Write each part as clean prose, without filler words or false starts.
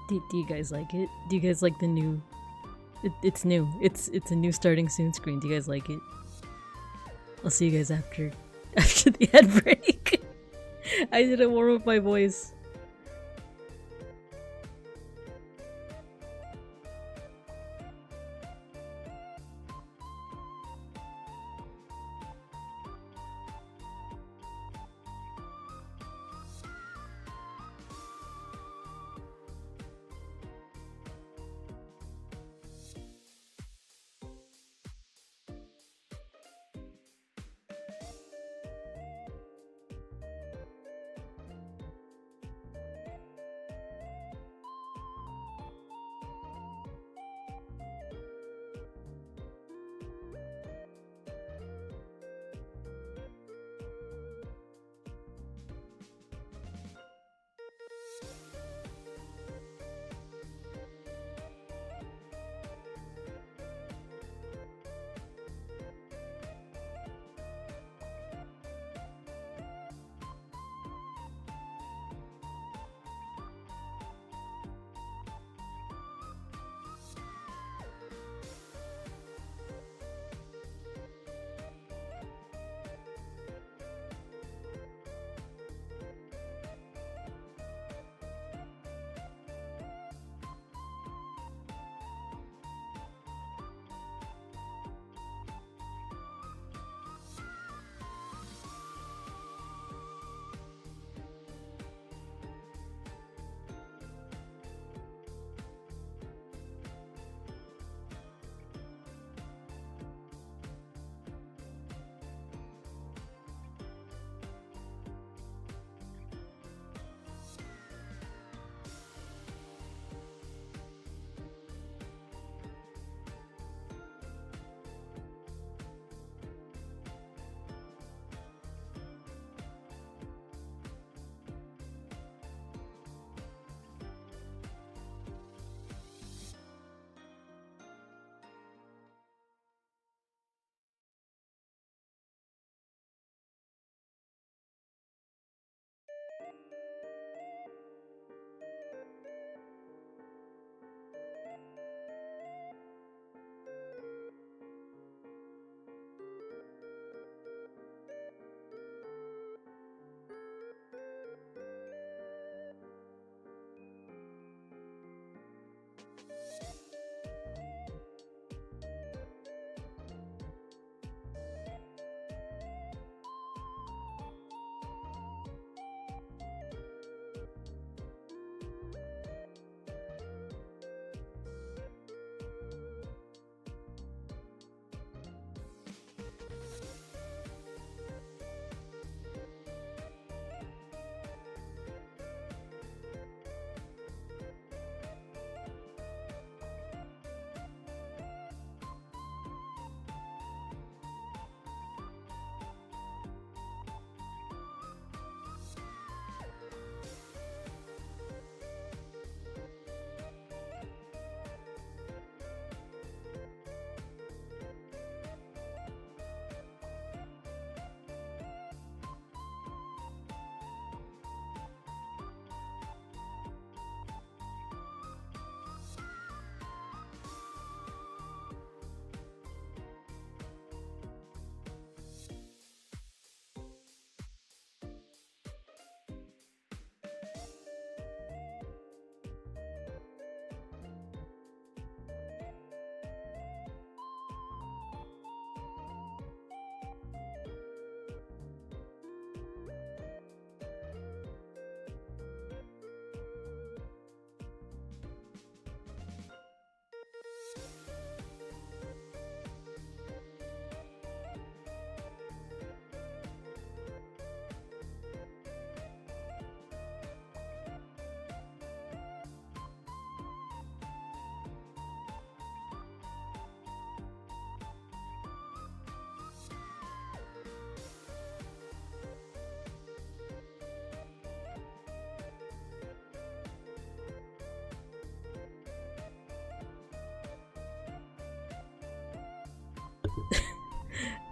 Do you guys like it? Do you guys like the new? It's new. It's a new starting soon screen. Do you guys like it? I'll see you guys after the ad break. I didn't warm up my voice.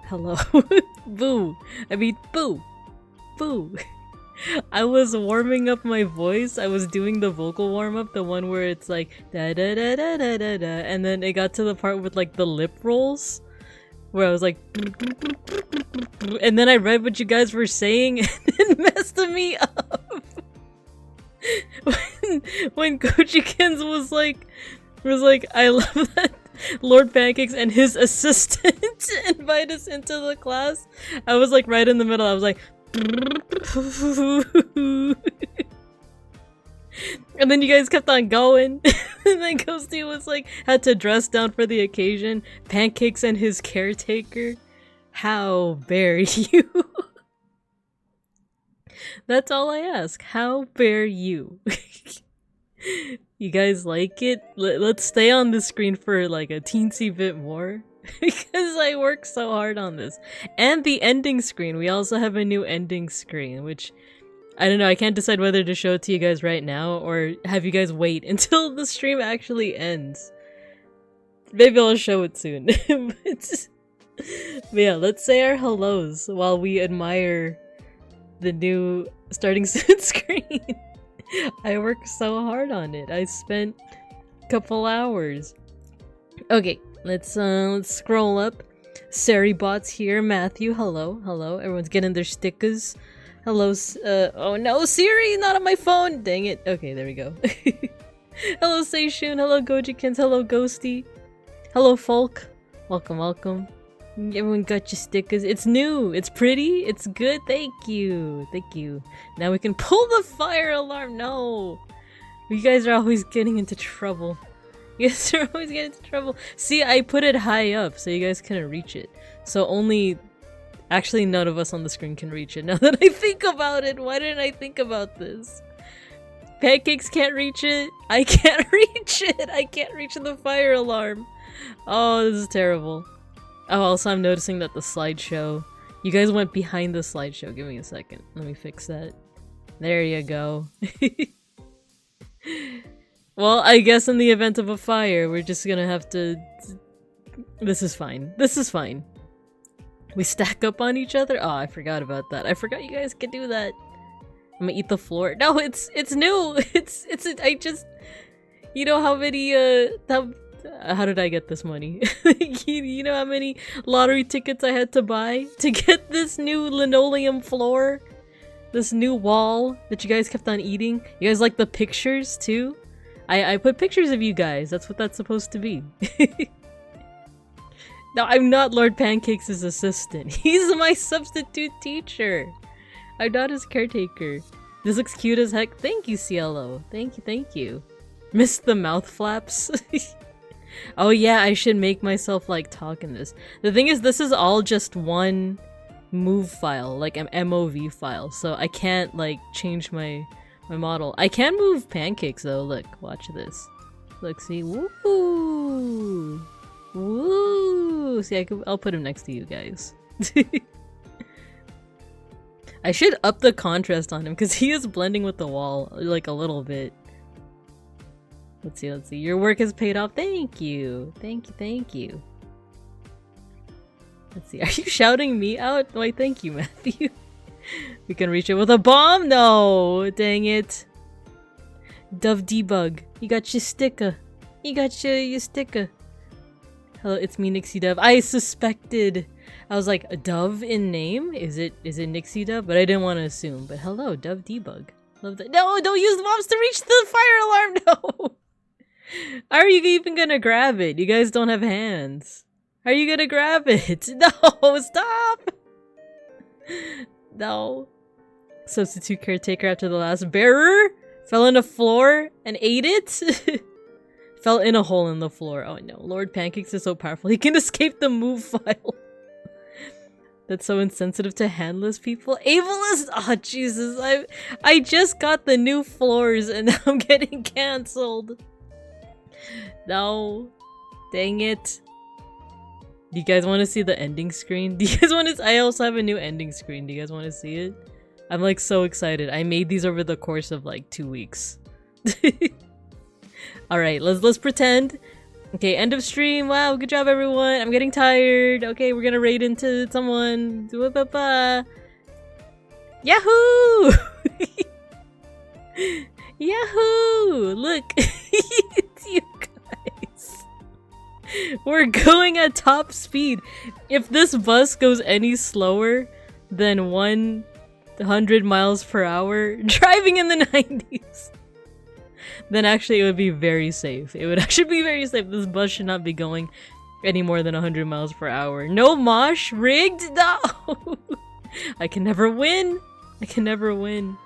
Hello. Boo. I mean, boo. Boo. I was warming up my voice. I was doing the vocal warm-up, the one where it's like da da da da da da da, and then it got to the part with like the lip rolls, where I was like, and then I read what you guys were saying, and it messed me up. when Kojikins was like, I love that Lord Pancakes and his assistant invite us into the class. I was like right in the middle. I was like, and then you guys kept on going. And then Ghosty was like, had to dress down for the occasion. Pancakes and his caretaker. How dare you? That's all I ask. How dare you? You guys like it? Let's stay on the screen for like a teensy bit more. Because I worked so hard on this. And the ending screen. We also have a new ending screen, which I don't know. I can't decide whether to show it to you guys right now or have you guys wait until the stream actually ends. Maybe I'll show it soon. But yeah, let's say our hellos while we admire the new starting soon screen. I worked so hard on it. I spent a couple hours. Okay, let's scroll up. Saribot's here. Matthew, hello. Hello. Everyone's getting their stickers. Hello, oh no, Siri, not on my phone! Dang it. Okay, there we go. Hello, Seishun. Hello, Gojikins. Hello, Ghosty. Hello, Folk. Welcome, welcome. Everyone got your stickers. It's new. It's pretty. It's good. Thank you. Thank you. Now we can pull the fire alarm. No. You guys are always getting into trouble. You guys are always getting into trouble. See, I put it high up so you guys couldn't reach it. So only... Actually, none of us on the screen can reach it. Now that I think about it, why didn't I think about this? Pancakes can't reach it. I can't reach it. I can't reach the fire alarm. Oh, this is terrible. Oh, also I'm noticing that the slideshow... You guys went behind the slideshow. Give me a second. Let me fix that. There you go. Well, I guess in the event of a fire, we're just gonna have to... This is fine. This is fine. We stack up on each other? Oh, I forgot about that. I forgot you guys could do that. I'm gonna eat the floor. No, it's new! I just... You know how many, how did I get this money? You know how many lottery tickets I had to buy to get this new linoleum floor? This new wall that you guys kept on eating? You guys like the pictures too? I put pictures of you guys. That's what that's supposed to be. No, I'm not Lord Pancake's assistant. He's my substitute teacher. I'm not his caretaker. This looks cute as heck. Thank you, Cielo. Thank you, thank you. Missed the mouth flaps. Oh yeah, I should make myself like talk in this. The thing is, this is all just one move file, like an MOV file, so I can't like change my model. I can move Pancakes though. Look, watch this. Look, see, woo, woo. See, I'll put him next to you guys. I should up the contrast on him because he is blending with the wall like a little bit. Let's see, let's see. Your work has paid off. Thank you. Thank you, thank you. Let's see. Are you shouting me out? Why, thank you, Matthew. We can reach it with a bomb? No! Dang it. Dove Debug. You got your sticker. You got your sticker. Hello, it's me, NixieDove. I suspected. I was like, a Dove in name? Is it NixieDove? But I didn't want to assume. But hello, Dove Debug. Love that. No, don't use the bombs to reach the fire alarm! No! How are you even gonna grab it? You guys don't have hands. How are you gonna grab it? No, stop! No. Substitute caretaker after the last bearer? Fell in a floor and ate it? Fell in a hole in the floor. Oh no, Lord Pancakes is so powerful. He can escape the move file. That's so insensitive to handless people. Ableist? Oh Jesus, I just got the new floors and now I'm getting cancelled. No. Dang it. Do you guys want to see the ending screen? Do you guys want to? I also have a new ending screen. Do you guys want to see it? I'm like so excited. I made these over the course of like 2 weeks. All right, let's pretend. Okay, end of stream. Wow, good job everyone. I'm getting tired. Okay, we're gonna raid into someone. Yahoo! Yahoo! Look, you guys. We're going at top speed. If this bus goes any slower than 100 miles per hour, driving in the 90s, then actually it would be very safe. It would actually be very safe. This bus should not be going any more than 100 miles per hour. No mosh rigged? No! I can never win. I can never win.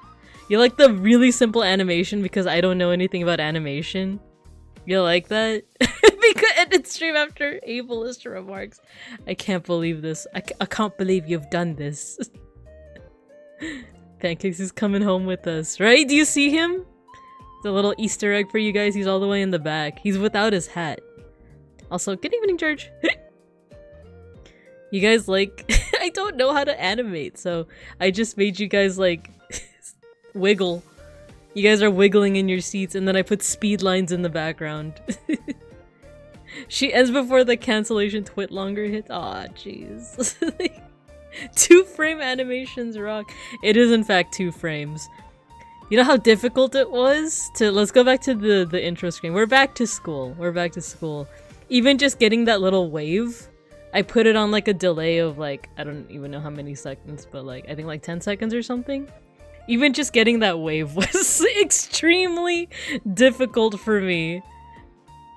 You like the really simple animation because I don't know anything about animation? You like that? Because ended stream after ableist remarks. I can't believe this. I can't believe you've done this. Pancakes is coming home with us, right? Do you see him? It's a little Easter egg for you guys. He's all the way in the back. He's without his hat. Also, good evening, George. You guys like... I don't know how to animate, so I just made you guys like wiggle. You guys are wiggling in your seats, and then I put speed lines in the background. She ends before the cancellation twit longer hits. Aw, jeez. 2-frame animations rock. It is in fact 2 frames. You know how difficult it was to— let's go back to the intro screen. We're back to school. We're back to school. Even just getting that little wave, I put it on like a delay of like, I don't even know how many seconds, but like, I think like 10 seconds or something. Even just getting that wave was extremely difficult for me.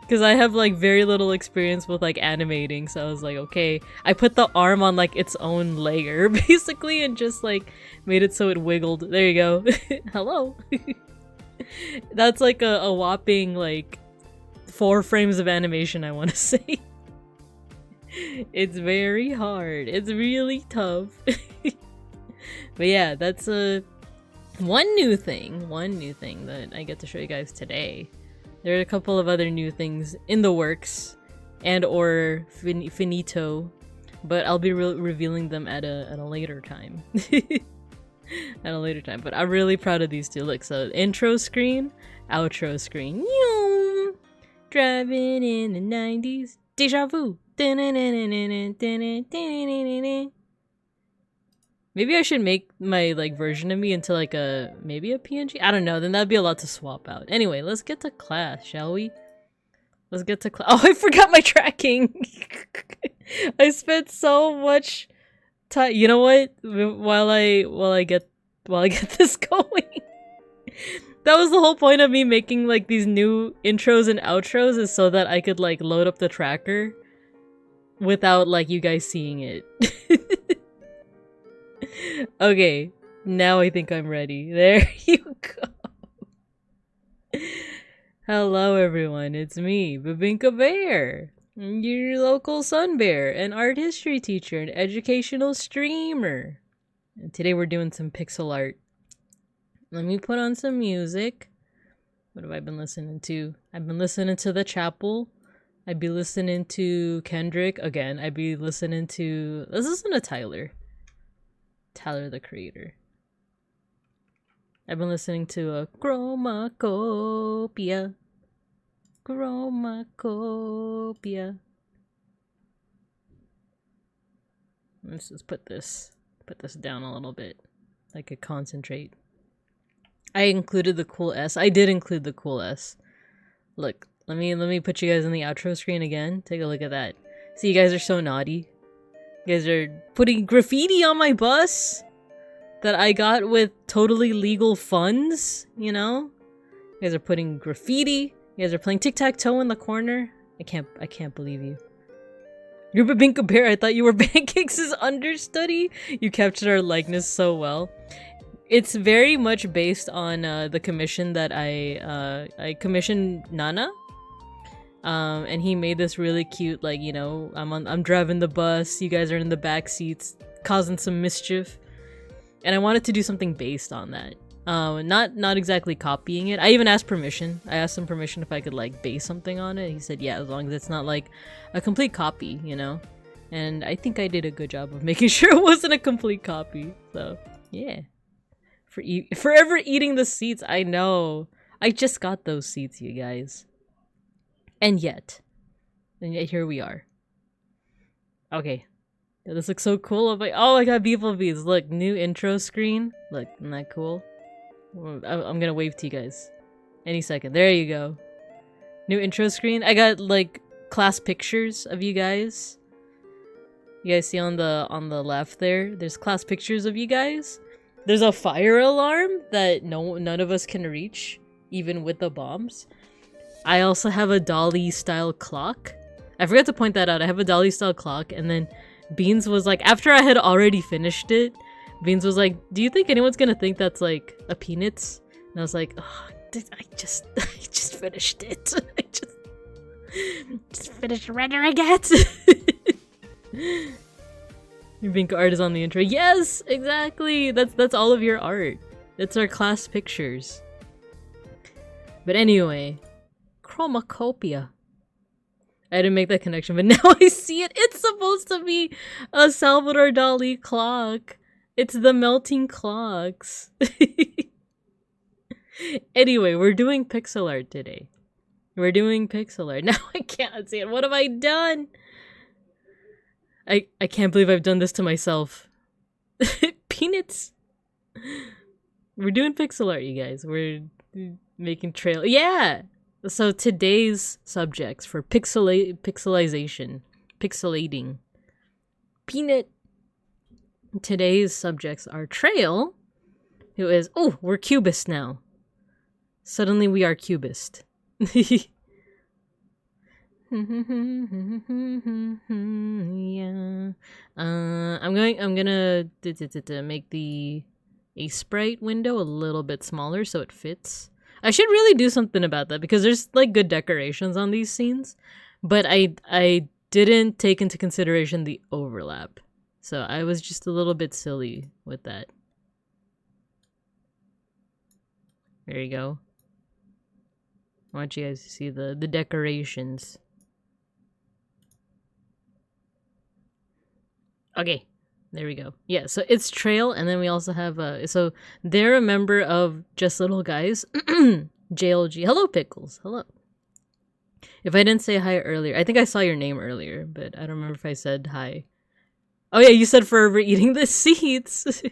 Because I have like very little experience with like animating, so I was like, okay. I put the arm on like its own layer, basically, and just like made it so it wiggled. There you go. Hello. That's like a whopping like 4 frames of animation, I want to say. It's very hard. It's really tough. But yeah, that's one new thing that I get to show you guys today. There are a couple of other new things in the works and or finito, but I'll be revealing them at a later time. At a later time, but I'm really proud of these two. Look, so intro screen, outro screen. Yoom! Driving in the 90s. Deja vu. Maybe I should make my like version of me into like maybe a PNG? I don't know, then that'd be a lot to swap out. Anyway, let's get to class, shall we? Let's get to class. Oh, I forgot my tracking! I spent so much time— you know what? While I get this going. That was the whole point of me making like these new intros and outros, is so that I could like load up the tracker without like you guys seeing it. Okay, now I think I'm ready. There you go. Hello everyone, it's me, Babinka Bear, your local sun bear, an art history teacher, an educational streamer. And today we're doing some pixel art. Let me put on some music. What have I been listening to? I've been listening to The Chapel. I'd be listening to Kendrick. Again, I'd be listening to— let's listen to Tyler. Tyler, the Creator. I've been listening to a Chromacopia. Chromacopia. Let's just put this down a little bit. I could concentrate. I included the cool S. I did include the cool S. Look, let me put you guys on the outro screen again. Take a look at that. See, you guys are so naughty. You guys are putting graffiti on my bus that I got with totally legal funds, you know? You guys are putting graffiti. You guys are playing tic-tac-toe in the corner. I can't believe you. You're Babinka Bear. I thought you were Pancakes' understudy. You captured our likeness so well. It's very much based on the commission that I commissioned Nana. And he made this really cute, like, you know, I'm driving the bus, you guys are in the back seats, causing some mischief. And I wanted to do something based on that. Not exactly copying it. I even asked permission. I asked him permission if I could, like, base something on it. He said, yeah, as long as it's not, like, a complete copy, you know? And I think I did a good job of making sure it wasn't a complete copy. So, yeah. Forever eating the seats, I know. I just got those seats, you guys. And yet here we are. Okay. This looks so cool. I'm like, oh, I got beeplebees. Look, new intro screen. Look, isn't that cool? I'm gonna wave to you guys. Any second. There you go. New intro screen. I got like class pictures of you guys. You guys see on the left there? There's class pictures of you guys. There's a fire alarm that none of us can reach, even with the bombs. I also have a dolly style clock. I forgot to point that out. I have a dolly style clock, and then Beans was like, after I had already finished it, Beans was like, do you think anyone's gonna think that's like a Peanuts? And I was like, oh, I just finished it. I just finished rendering it. Your Bink art is on the intro. Yes, exactly. That's all of your art. That's our class pictures. But anyway, Chromacopia. I didn't make that connection, but now I see it. It's supposed to be a Salvador Dali clock. It's the melting clocks. Anyway, we're doing pixel art today. We're doing pixel art. Now I can't see it. What have I done? I can't believe I've done this to myself. Peanuts. We're doing pixel art, you guys. We're making trail. Yeah. So today's subjects for pixelating. Peanut. Today's subjects are Trail, who is, oh, we're Cubist now. Suddenly we are Cubist. Yeah. I'm gonna make the sprite window a little bit smaller so it fits. I should really do something about that because there's like good decorations on these scenes, but I didn't take into consideration the overlap. So I was just a little bit silly with that. There you go. I want you guys to see the decorations. Okay, there we go. Yeah, so it's Trail, and then we also have so they're a member of Just Little Guys. JLG. Hello, Pickles. Hello. If I didn't say hi earlier, I think I saw your name earlier, but I don't remember if I said hi. Oh yeah, you said Forever Eating the Seeds.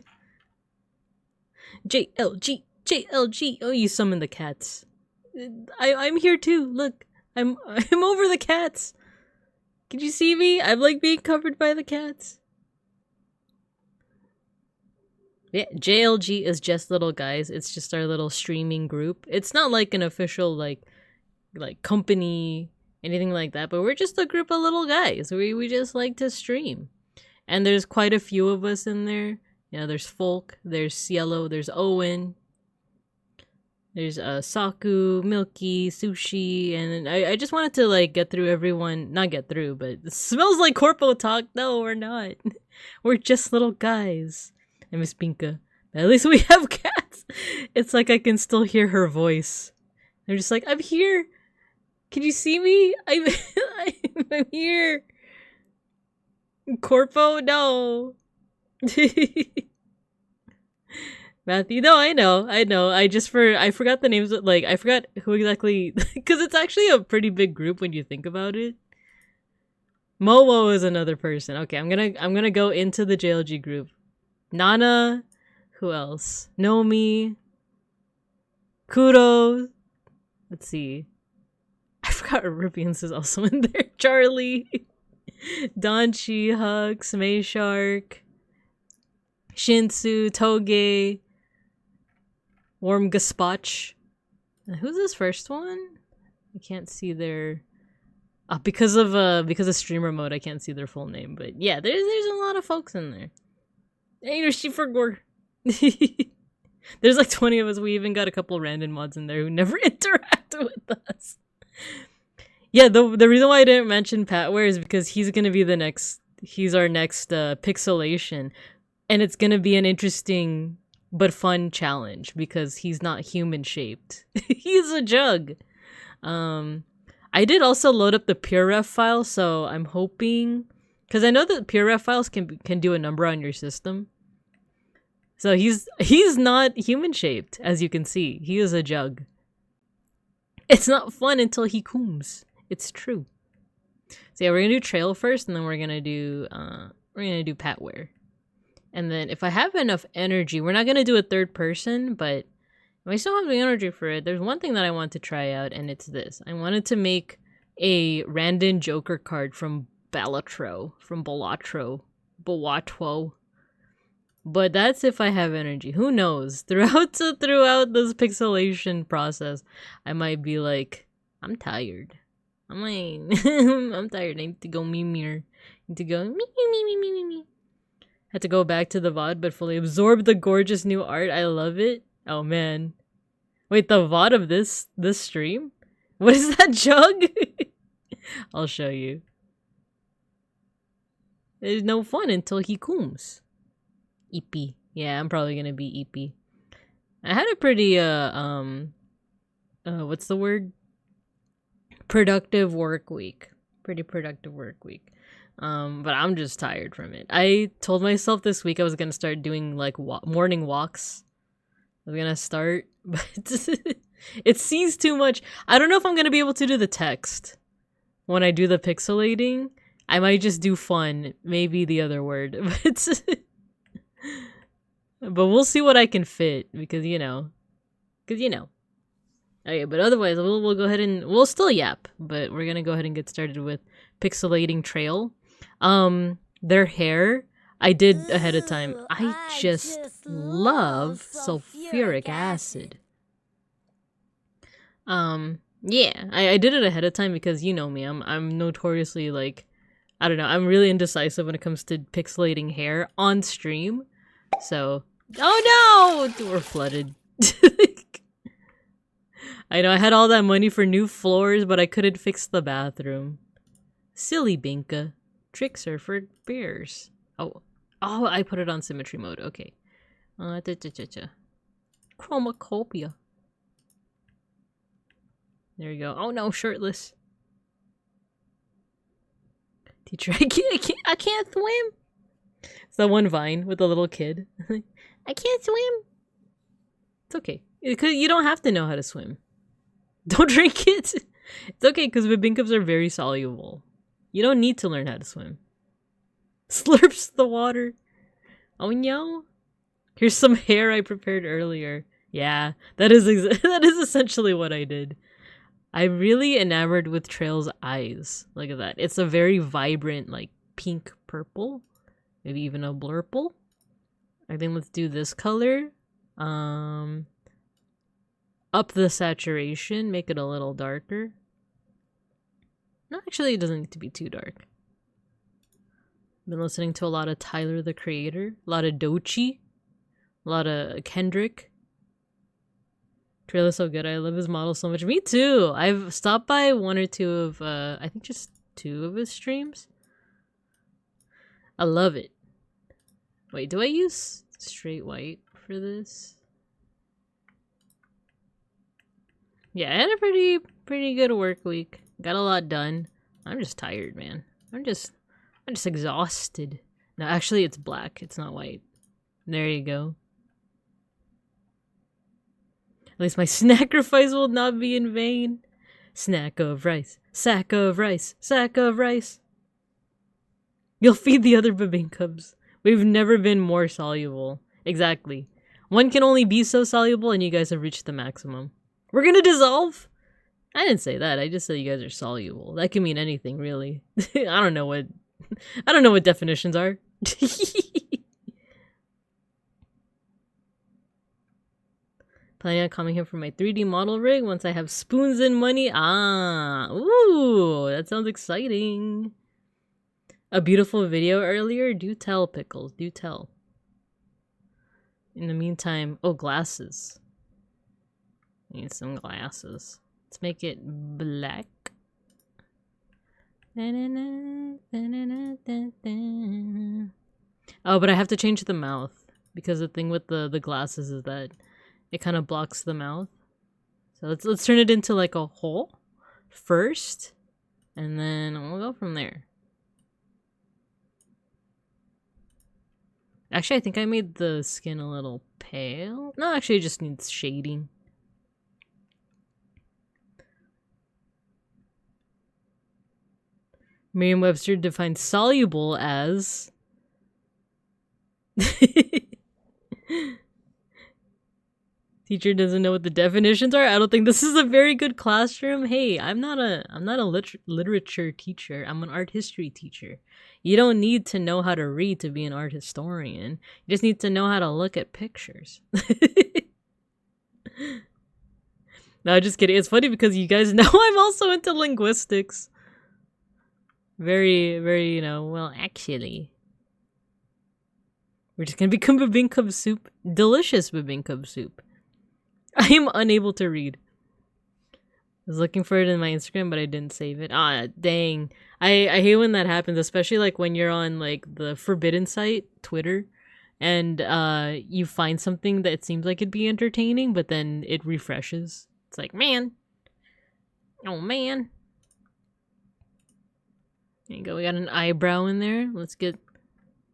JLG. Oh, you summoned the cats. I'm here too. Look, I'm over the cats. Can you see me? I'm like being covered by the cats. Yeah, JLG is Just Little Guys. It's just our little streaming group. It's not like an official like company, anything like that, but we're just a group of little guys. We just like to stream. And there's quite a few of us in there. You know, there's Folk, there's Cielo, there's Owen, there's Saku, Milky, Sushi, and I just wanted to like get through everyone. Not get through, but it smells like Corpo talk. No, we're not. We're just little guys. I miss Pinka. But at least we have cats. It's like I can still hear her voice. I'm just like, I'm here. Can you see me? I'm here. Corpo, no. Matthew, no, I know. I forgot the names. Like, I forgot who exactly, because it's actually a pretty big group when you think about it. Mowo is another person. Okay, I'm gonna go into the JLG group. Nana, who else? Nomi, Kuro. Let's see. I forgot Rubians is also in there. Charlie, Donchi, Hux, Mayshark, Shinsu, Toge, Warm Gaspach. Who's this first one? I can't see their because of streamer mode I can't see their full name, but yeah, there's a lot of folks in there. Hey, Shifurgor. There's like 20 of us. We even got a couple random mods in there who never interact with us. Yeah, the reason why I didn't mention Patware is because he's gonna be he's our next pixelation. And it's gonna be an interesting but fun challenge because he's not human shaped. He's a jug. I did also load up the PureRef file, so I'm hoping, because I know that PureRef files can do a number on your system. So he's not human shaped, as you can see. He is a jug. It's not fun until he cooms. It's true. So yeah, we're gonna do Trail first, and then we're gonna do Patware. And then if I have enough energy, we're not gonna do a third person, but I still have the energy for it. There's one thing that I want to try out, and it's this. I wanted to make a random Joker card from Balatro. Bawatwo. But that's if I have energy. Who knows? Throughout this pixelation process, I might be like, I'm tired. I'm tired. I need to go mimir. I need to go me. Had to go back to the VOD, but fully absorb the gorgeous new art. I love it. Oh man. Wait, the VOD of this stream? What is that jug? I'll show you. There's no fun until he comes. EP. Yeah, I'm probably gonna be EP. I had a pretty what's the word? Productive work week. Pretty productive work week. But I'm just tired from it. I told myself this week I was gonna start doing like morning walks. I was gonna start, but it sees too much. I don't know if I'm gonna be able to do the text when I do the pixelating. I might just do fun, maybe the other word, but we'll see what I can fit because you know. Okay, but otherwise we'll go ahead and we'll still yap, but we're gonna go ahead and get started with pixelating Trail. Their hair I did ahead of time. I just love sulfuric acid. Yeah, I did it ahead of time because you know me. I'm notoriously like, I don't know. I'm really indecisive when it comes to pixelating hair on stream. So, oh no, we're flooded. I know I had all that money for new floors, but I couldn't fix the bathroom. Silly Binka. Tricks are for bears. Oh, I put it on symmetry mode. Okay. Chromacopia. There you go. Oh no, shirtless. Teacher, I can't swim. It's that one Vine with the little kid. I can't swim. It's okay. You don't have to know how to swim. Don't drink it. It's okay because Bibinkas are very soluble. You don't need to learn how to swim. Slurps the water. Oh no. Here's some hair I prepared earlier. Yeah, that is essentially what I did. I'm really enamored with Trail's eyes. Look at that. It's a very vibrant, like, pink purple. Maybe even a blurple. I think let's do this color. Up the saturation. Make it a little darker. No, actually, it doesn't need to be too dark. Been listening to a lot of Tyler, the Creator. A lot of Doechii. A lot of Kendrick. Trail is so good. I love his model so much. Me too. I've stopped by one or two of, I think just 2 of his streams. I love it. Wait, do I use straight white for this? Yeah, I had a pretty good work week. Got a lot done. I'm just tired, man. I'm just exhausted. No, actually it's black. It's not white. There you go. At least my sacrifice will not be in vain. Snack of rice. Sack of rice. Sack of rice. You'll feed the other Bibinkas. We've never been more soluble. Exactly. One can only be so soluble and you guys have reached the maximum. We're gonna dissolve? I didn't say that. I just said you guys are soluble. That can mean anything, really. I don't know what definitions are. Planning on coming here for my 3D model rig once I have spoons and money. Ooh, that sounds exciting. A beautiful video earlier? Do tell, Pickles. Do tell. In the meantime, oh, glasses. I need some glasses. Let's make it black. Oh, but I have to change the mouth because the thing with the glasses is that it kind of blocks the mouth. So let's turn it into like a hole first, and then we'll go from there. Actually, I think I made the skin a little pale. No, actually, it just needs shading. Merriam-Webster defines soluble as Teacher doesn't know what the definitions are. I don't think this is a very good classroom. Hey, I'm not a literature teacher. I'm an art history teacher. You don't need to know how to read to be an art historian. You just need to know how to look at pictures. No, just kidding. It's funny because you guys know I'm also into linguistics. Very, very, well, actually. We're just gonna become bebinkub soup. Delicious bebinkub soup. I am unable to read. I was looking for it in my Instagram, but I didn't save it. Ah, dang. I hate when that happens, especially like when you're on like the forbidden site, Twitter, and you find something that seems like it'd be entertaining, but then it refreshes. It's like, man. Oh, man. There you go. We got an eyebrow in there. Let's get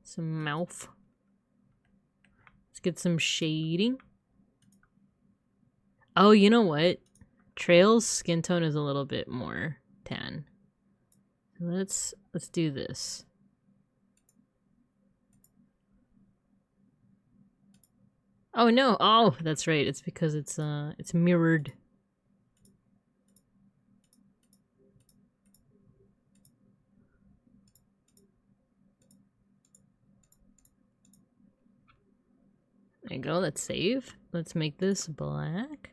some mouth. Let's get some shading. Oh, you know what? Trail's skin tone is a little bit more tan. Let's do this. Oh no! Oh, that's right. It's because it's mirrored. There you go. Let's save. Let's make this black.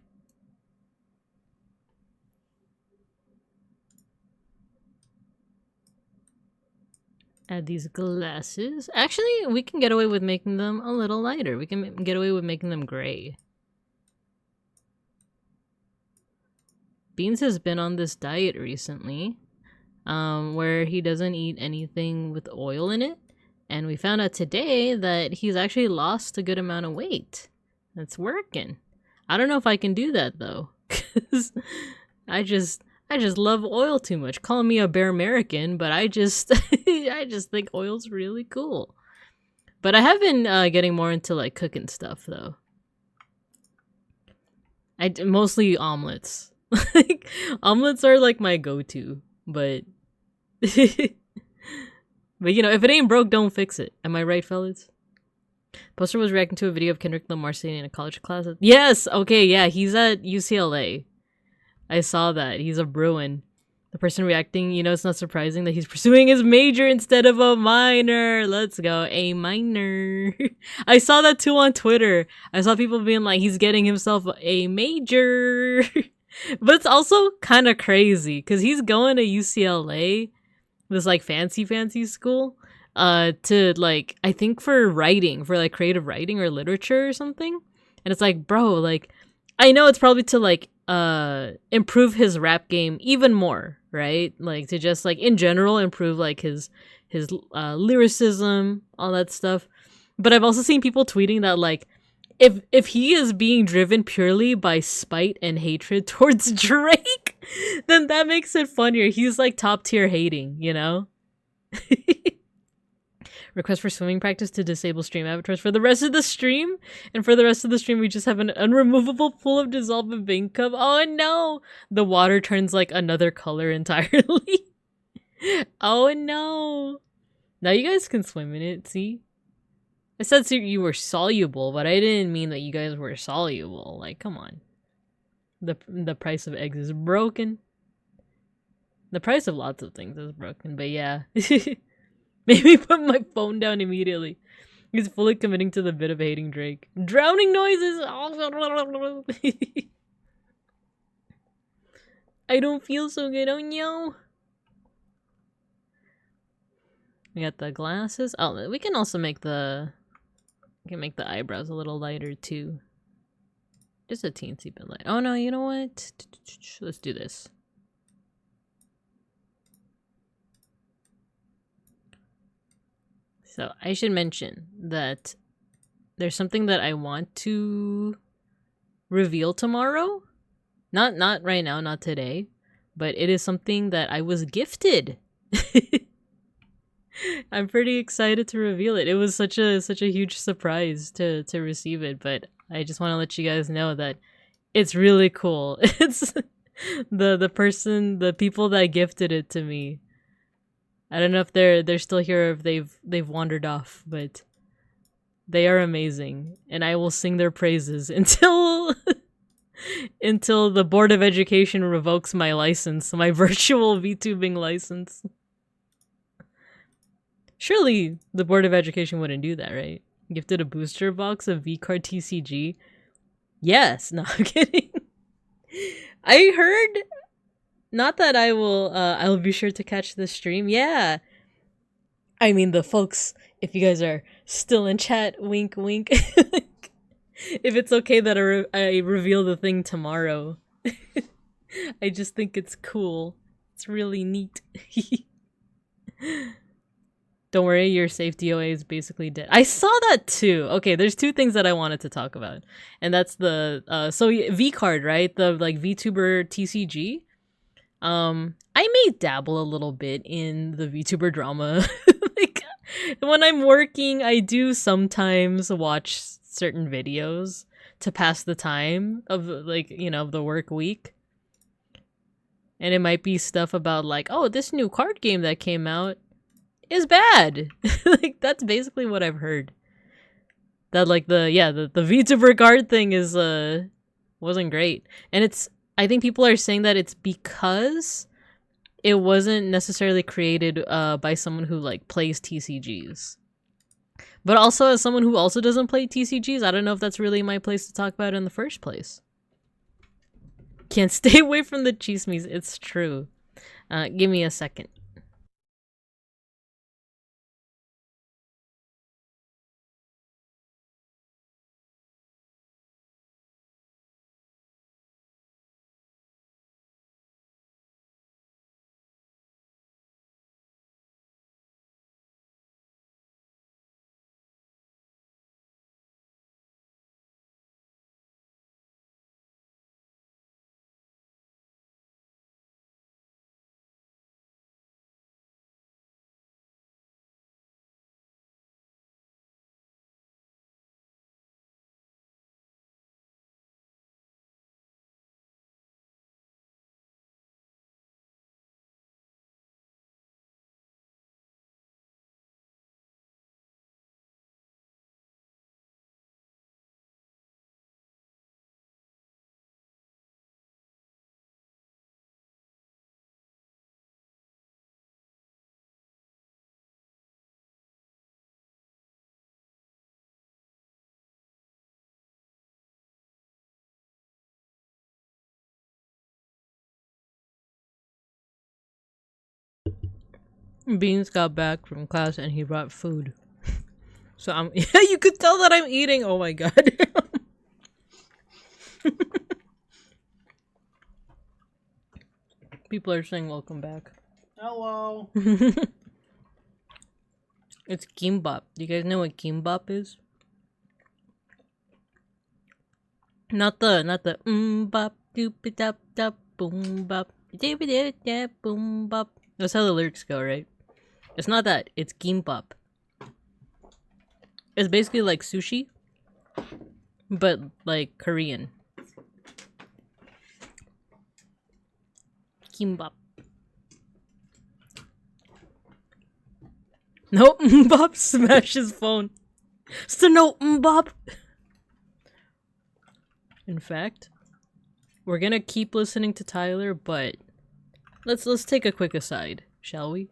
Add these glasses. Actually, we can get away with making them a little lighter. We can get away with making them gray. Beans has been on this diet recently, where he doesn't eat anything with oil in it. And we found out today that he's actually lost a good amount of weight. That's working. I don't know if I can do that though, because I just love oil too much. Call me a Bear American, but I just I just think oil's really cool. But I have been getting more into like cooking stuff though. Mostly omelets. Like omelets are like my go-to, but but if it ain't broke, don't fix it. Am I right, fellas? Poster was reacting to a video of Kendrick Lamar sitting in a college class. Yes, okay, yeah, he's at UCLA. I saw that. He's a Bruin. The person reacting, it's not surprising that he's pursuing his major instead of a minor. Let's go. A minor. I saw that too on Twitter. I saw people being like, he's getting himself a major. But it's also kind of crazy because he's going to UCLA, this like fancy school, to like, I think for writing, for like creative writing or literature or something. And it's like, bro, like, I know it's probably to like improve his rap game even more, right? Like to just like in general improve like his lyricism, all that stuff. But I've also seen people tweeting that like if he is being driven purely by spite and hatred towards Drake, then that makes it funnier. He's like top tier hating, Request for swimming practice to disable stream avatars for the rest of the stream. And for the rest of the stream, we just have an unremovable pool of dissolved bebinkub. Oh no! The water turns like another color entirely. Oh no! Now you guys can swim in it, see? I said you were soluble, but I didn't mean that you guys were soluble. Like, come on. The price of eggs is broken. The price of lots of things is broken, but yeah. Maybe put my phone down immediately. He's fully committing to the bit of hating Drake. Drowning noises! I don't feel so good, oh no! We got the glasses. Oh, we can also make the... We can make the eyebrows a little lighter too. Just a teensy bit light. Oh no, you know what? Let's do this. So I should mention that there's something that I want to reveal tomorrow. Not right now, not today, but it is something that I was gifted. I'm pretty excited to reveal it. It was such a huge surprise to receive it, but I just want to let you guys know that it's really cool. It's the people that gifted it to me. I don't know if they're still here or if they've wandered off, but They are amazing, and I will sing their praises until until the Board of Education revokes my license, my virtual VTubing license. Surely the Board of Education wouldn't do that, right? Gifted a booster box of VCard TCG. Yes, no, I'm kidding. I heard, not that I'll be sure to catch the stream. Yeah. I mean, the folks, if you guys are still in chat, wink, wink. If it's okay that I reveal the thing tomorrow. I just think it's cool. It's really neat. Don't worry, your safe DOA is basically dead. I saw that too. Okay, there's two things that I wanted to talk about. And that's the, so V-Card, right? The, like, VTuber TCG. I may dabble a little bit in the VTuber drama. Like, when I'm working, I do sometimes watch certain videos to pass the time of, like, you know, the work week. And it might be stuff about, like, oh, this new card game that came out is bad. Like, that's basically what I've heard. That, like, the VTuber card thing is, wasn't great. And I think people are saying that it's because it wasn't necessarily created by someone who, like, plays TCGs. But also, as someone who also doesn't play TCGs, I don't know if that's really my place to talk about in the first place. Can't stay away from the chismes. It's true. Give me a second. Beans got back from class and he brought food. So yeah, you could tell that I'm eating. Oh my god. People are saying welcome back. Hello. It's gimbap. Do you guys know what gimbap is? Not the bop doop dap dap boom bop dip boom bop. That's how the lyrics go, right? It's not that. It's gimbap. It's basically like sushi, but like Korean. Gimbap. Nope, Mbop smashed his phone. So no Mbop. In fact, we're gonna keep listening to Tyler, but let's take a quick aside, shall we?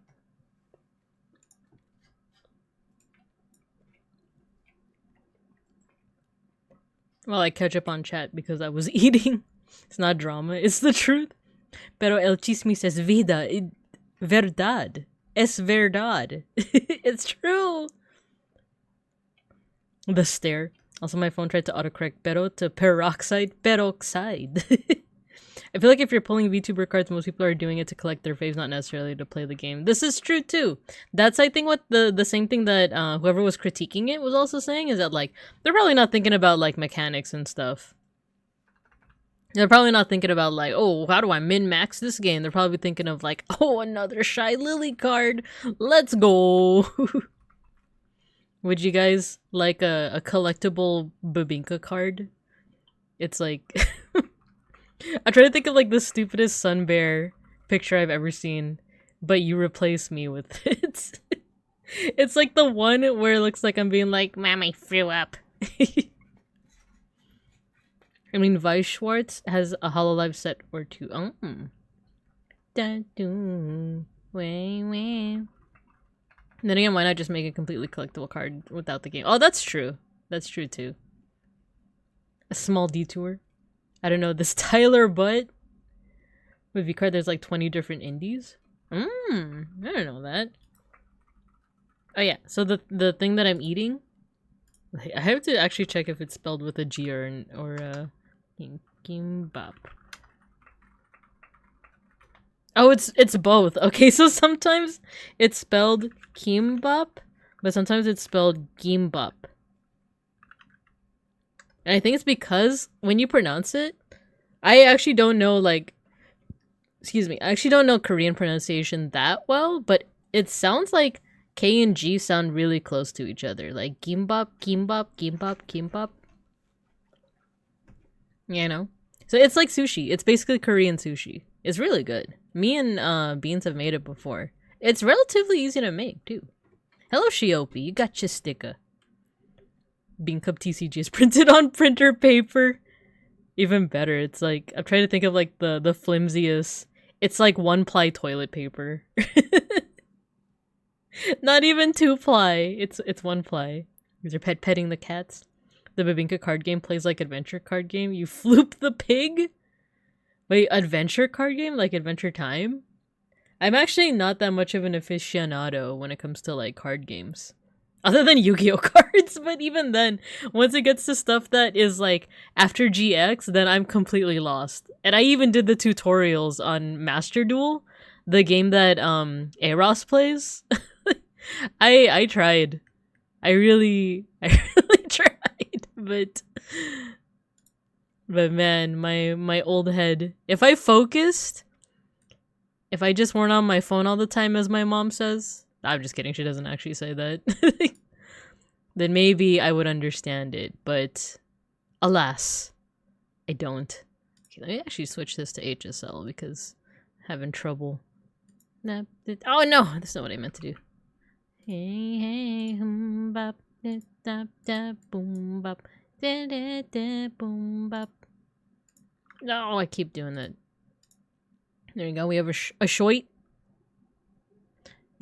Well, I catch up on chat because I was eating. It's not drama, it's the truth. Pero el chisme says vida, verdad. Es verdad. It's true. The stare. Also, my phone tried to autocorrect pero to peroxide. I feel like if you're pulling VTuber cards, most people are doing it to collect their faves, not necessarily to play the game. This is true too. That's, I think, what the same thing that whoever was critiquing it was also saying, is that, like, they're probably not thinking about, like, mechanics and stuff. They're probably not thinking about, like, oh, how do I min-max this game? They're probably thinking of, like, oh, another Shy Lily card. Let's go. Would you guys like a collectible Babinka card? It's like... I try to think of, like, the stupidest sun bear picture I've ever seen, but you replace me with it. It's like the one where it looks like I'm being like, "Mom, I threw up." I mean, Vice Schwartz has a Hololive set or two. Then again, why not just make a completely collectible card without the game? Oh, that's true. That's true too. A small detour. I don't know, this Tyler Butt with V-Card, there's like 20 different indies. I don't know that. Oh yeah, so the thing that I'm eating, I have to actually check if it's spelled with a G or gimbap. Oh, it's both. Okay, so sometimes it's spelled kimbap, but sometimes it's spelled gimbap. And I think it's because when you pronounce it, I actually don't know, like, excuse me, I actually don't know Korean pronunciation that well, but it sounds like K and G sound really close to each other. Like gimbap, gimbap, gimbap, gimbap. You know? So it's like sushi. It's basically Korean sushi. It's really good. Me and Beans have made it before. It's relatively easy to make, too. Hello, Shiopi. You got your sticker. Bean Cup TCG is printed on printer paper. Even better. It's like, I'm trying to think of like the flimsiest. It's like 1-ply toilet paper. Not even 2-ply. It's 1-ply. These are petting the cats. The Babinka card game plays like adventure card game. You floop the pig? Wait, adventure card game? Like Adventure Time? I'm actually not that much of an aficionado when it comes to like card games. Other than Yu-Gi-Oh cards, but even then, once it gets to stuff that is like after GX, then I'm completely lost. And I even did the tutorials on Master Duel, the game that Eros plays. I tried. I really tried, but man, my old head. If I focused, if I just weren't on my phone all the time, as my mom says, I'm just kidding, she doesn't actually say that, then maybe I would understand it, but alas, I don't. Okay, let me actually switch this to HSL because I'm having trouble. Oh no, that's not what I meant to do. Hey, hey, bop, da, da, boom, bop, da, da, da, boom, bop. No, I keep doing that. There you go, we have a shoit.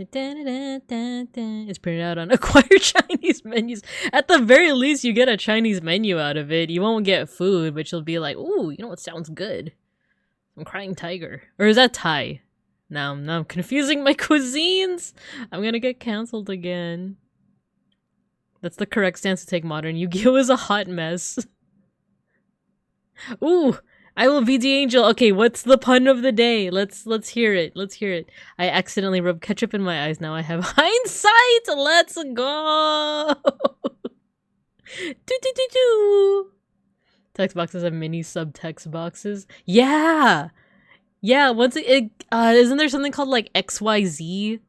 It's printed out on acquired Chinese menus. At the very least, you get a Chinese menu out of it. You won't get food, but you'll be like, ooh, you know what sounds good? I'm crying tiger. Or is that Thai? Now I'm confusing my cuisines. I'm gonna get canceled again. That's the correct stance to take. Modern Yu-Gi-Oh! Is a hot mess. Ooh! I will be the angel. Okay, what's the pun of the day? Let's hear it. Let's hear it. I accidentally rubbed ketchup in my eyes. Now I have hindsight. Let's go. Do. Text boxes have mini subtext boxes. Yeah. Yeah. Once it isn't there something called like XYZ?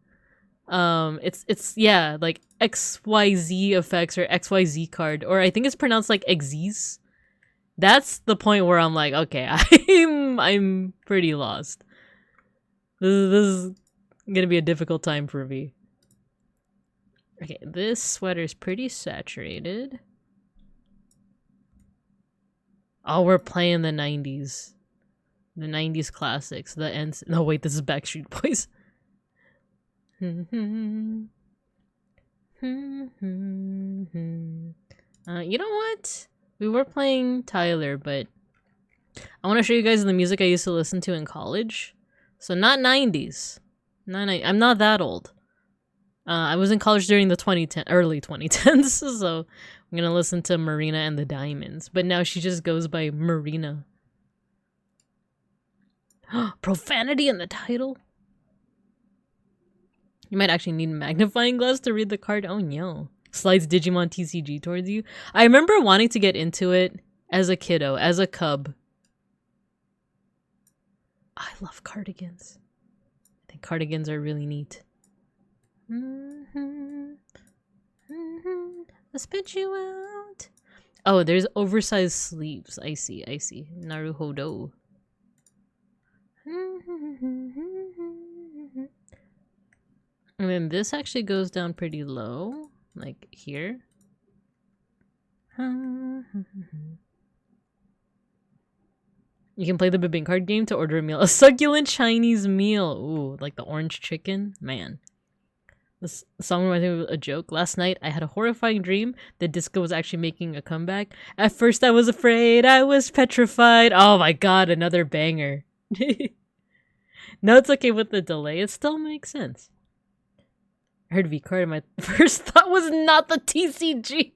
It's yeah, like XYZ effects or XYZ card, or I think it's pronounced like Xyz. That's the point where I'm like, okay, I'm pretty lost. This is gonna be a difficult time for me. Okay, this sweater is pretty saturated. Oh, we're playing the 90s. The 90s classics. The ends. No, wait, this is Backstreet Boys. You know what? We were playing Tyler, but I want to show you guys the music I used to listen to in college. So not 90s. I'm not that old. I was in college during the early 2010s, so I'm gonna listen to Marina and the Diamonds. But now she just goes by Marina. Profanity in the title? You might actually need a magnifying glass to read the card. Oh no. Slides Digimon TCG towards you. I remember wanting to get into it as a kiddo, as a cub. I love cardigans. I think cardigans are really neat. I'll spit you out. Oh, there's oversized sleeves. I see. Naruhodo. And then this actually goes down pretty low, like here. You can play the bibbing card game to order a meal. A succulent Chinese meal. Ooh, like the orange chicken. Man. This song reminds me of a joke. Last night, I had a horrifying dream that disco was actually making a comeback. At first, I was afraid. I was petrified. Oh my god, another banger. No, it's okay with the delay. It still makes sense. I heard V-card and my first thought was not the TCG.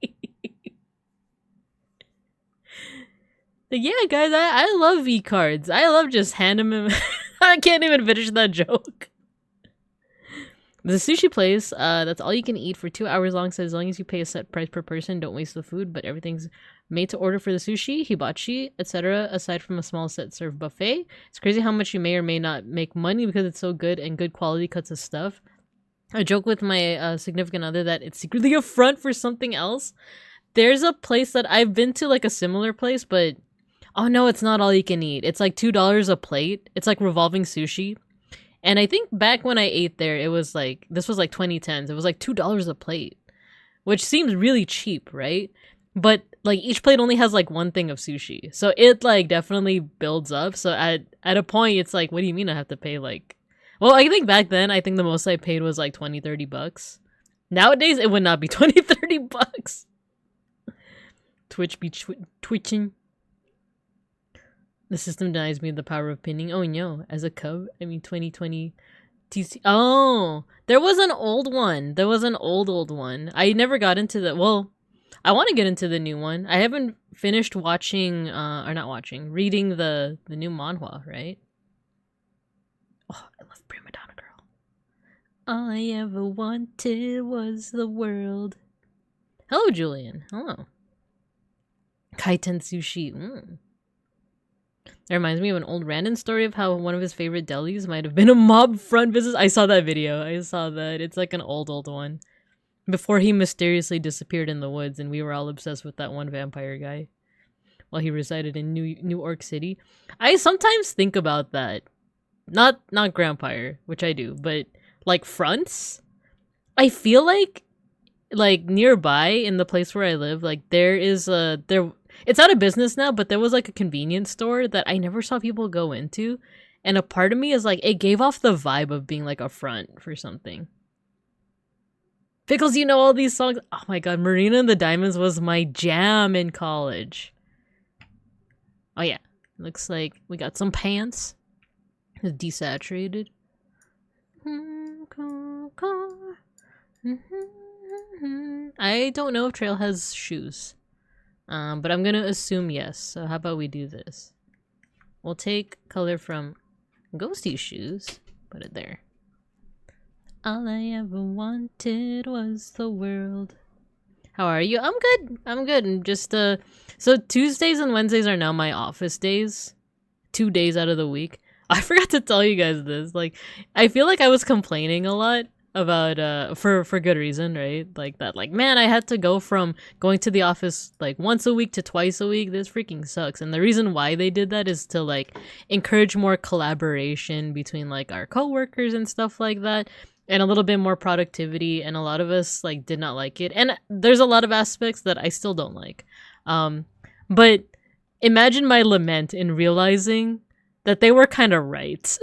But yeah, guys, I love V-cards. I love just handing them. I can't even finish that joke. The sushi place, that's all you can eat for 2 hours long, so as long as you pay a set price per person, don't waste the food, but everything's made to order for the sushi, hibachi, etc., aside from a small set serve buffet. It's crazy how much you may or may not make money because it's so good and good quality cuts of stuff. I joke with my significant other that it's secretly a front for something else. There's a place that I've been to, like a similar place, but oh no, it's not all you can eat. It's like $2 a plate. It's like revolving sushi. And I think back when I ate there, it was like, this was like 2010s. It was like $2 a plate, which seems really cheap, right? But like each plate only has like one thing of sushi. So it like definitely builds up. So at a point, it's like, what do you mean I have to pay like, well, I think back then, I think the most I paid was like 20, 30 bucks. Nowadays, it would not be 20, 30 bucks. Twitch be twitching. The system denies me the power of pinning. Oh no, as a cub, I mean 2020 TC. Oh, there was an old one. There was an old one. I never got into the, well, I want to get into the new one. I haven't finished watching, or not watching, reading the new manhwa, right? Oh, I love Prima Donna Girl. All I ever wanted was the world. Hello, Julian. Hello. Kaiten Sushi. That reminds me of an old random story of how one of his favorite delis might have been a mob front business. I saw that video. I saw that. It's like an old one. Before he mysteriously disappeared in the woods and we were all obsessed with that one vampire guy while he resided in New York City. I sometimes think about that. Not Grampire, which I do, but like fronts. I feel like nearby in the place where I live, like there is it's out of business now, but there was like a convenience store that I never saw people go into. And a part of me is like, it gave off the vibe of being like a front for something. Pickles, you know all these songs. Oh my god, Marina and the Diamonds was my jam in college. Oh yeah, looks like we got some pants. It's desaturated. I don't know if Trail has shoes. But I'm gonna assume yes. So how about we do this? We'll take color from Ghosty's shoes. Put it there. All I ever wanted was the world. How are you? I'm good. I'm good. I'm just so Tuesdays and Wednesdays are now my office days. 2 days out of the week. I forgot to tell you guys this. Like, I feel like I was complaining a lot about for good reason, right? Like that, like, man, I had to go from going to the office like once a week to twice a week. This freaking sucks. And the reason why they did that is to like encourage more collaboration between like our coworkers and stuff like that, and a little bit more productivity. And a lot of us like did not like it, and there's a lot of aspects that I still don't like. But imagine my lament in realizing that they were kind of right.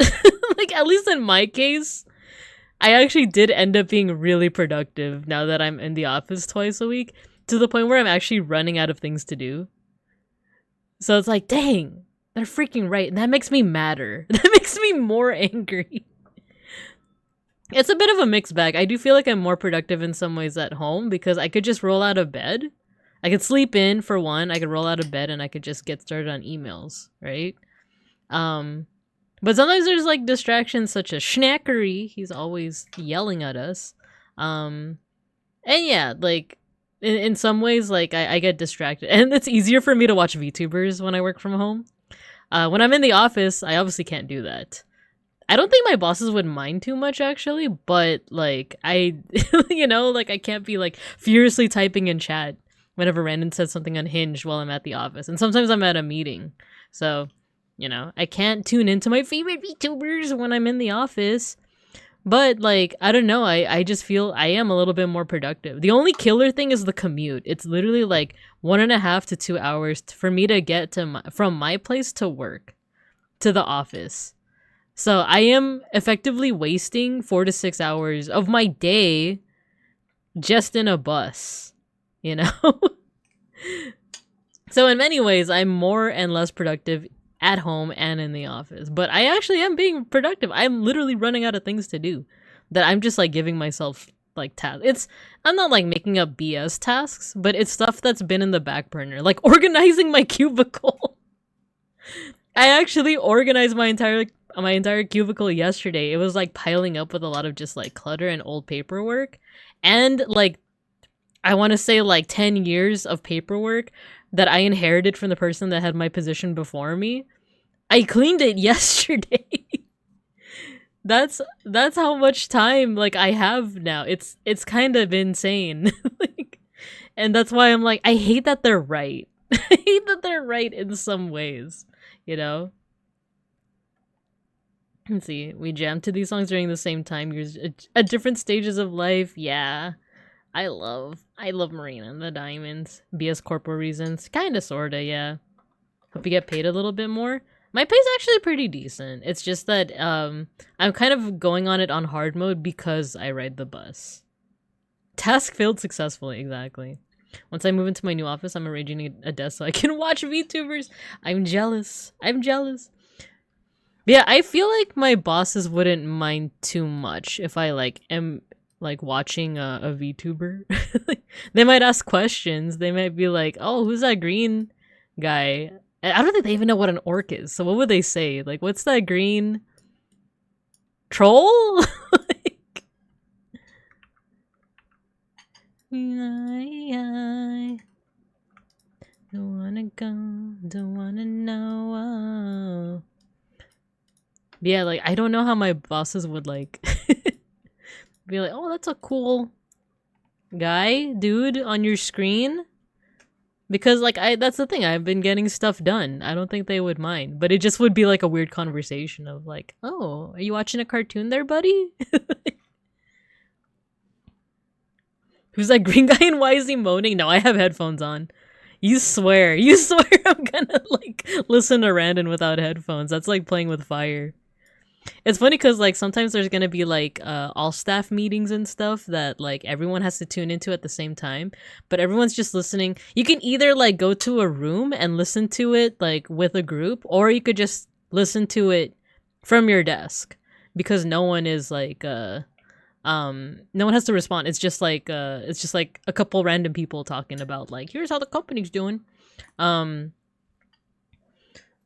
Like, at least in my case, I actually did end up being really productive now that I'm in the office twice a week, to the point where I'm actually running out of things to do. So it's like, dang, they're freaking right. And that makes me madder. That makes me more angry. It's a bit of a mixed bag. I do feel like I'm more productive in some ways at home because I could just roll out of bed. I could sleep in for one. I could roll out of bed and I could just get started on emails, right? But sometimes there's like distractions such as Schnackery. He's always yelling at us. And yeah, like in some ways, like I get distracted, and it's easier for me to watch VTubers when I work from home. When I'm in the office, I obviously can't do that. I don't think my bosses would mind too much actually, but like I, you know, like I can't be like furiously typing in chat whenever Randon says something unhinged while I'm at the office. And sometimes I'm at a meeting. So, you know, I can't tune into my favorite VTubers when I'm in the office. But like, I don't know, I just feel I am a little bit more productive. The only killer thing is the commute. It's literally like 1.5 to 2 hours for me to get to from my place to work to the office. So I am effectively wasting 4 to 6 hours of my day just in a bus, you know? So in many ways, I'm more and less productive at home and in the office. But I actually am being productive. I'm literally running out of things to do that I'm just like giving myself like tasks. I'm not like making up BS tasks, but it's stuff that's been in the back burner, like organizing my cubicle. I actually organized my entire cubicle yesterday. It was like piling up with a lot of just like clutter and old paperwork, and like I want to say like 10 years of paperwork that I inherited from the person that had my position before me. I cleaned it yesterday. That's how much time like I have now. It's kind of insane. Like, and that's why I'm like, I hate that they're right. I hate that they're right in some ways, you know? Let's see. We jammed to these songs during the same time years at different stages of life. Yeah. I love Marina and the Diamonds. BS Corporal reasons. Kinda sorta, yeah. Hope you get paid a little bit more. My pay's actually pretty decent. It's just that I'm kind of going on it on hard mode because I ride the bus. Task failed successfully, exactly. Once I move into my new office, I'm arranging a desk so I can watch VTubers. I'm jealous. I'm jealous. But yeah, I feel like my bosses wouldn't mind too much if I like am like watching a VTuber. They might ask questions. They might be like, "Oh, who's that green guy?" I don't think they even know what an orc is. So what would they say? Like, what's that green troll? Like, I don't wanna go, don't wanna know. Yeah, like I don't know how my bosses would like be like, "Oh, that's a cool guy, dude, on your screen." Because like that's the thing, I've been getting stuff done. I don't think they would mind. But it just would be like a weird conversation of like, "Oh, are you watching a cartoon there, buddy?" Who's that green guy and why is he moaning? No, I have headphones on. You swear I'm gonna like listen to Random without headphones. That's like playing with fire. It's funny because like sometimes there's gonna be like all staff meetings and stuff that like everyone has to tune into at the same time, but everyone's just listening. You can either like go to a room and listen to it like with a group, or you could just listen to it from your desk because no one is like no one has to respond. It's just like a couple random people talking about like, here's how the company's doing.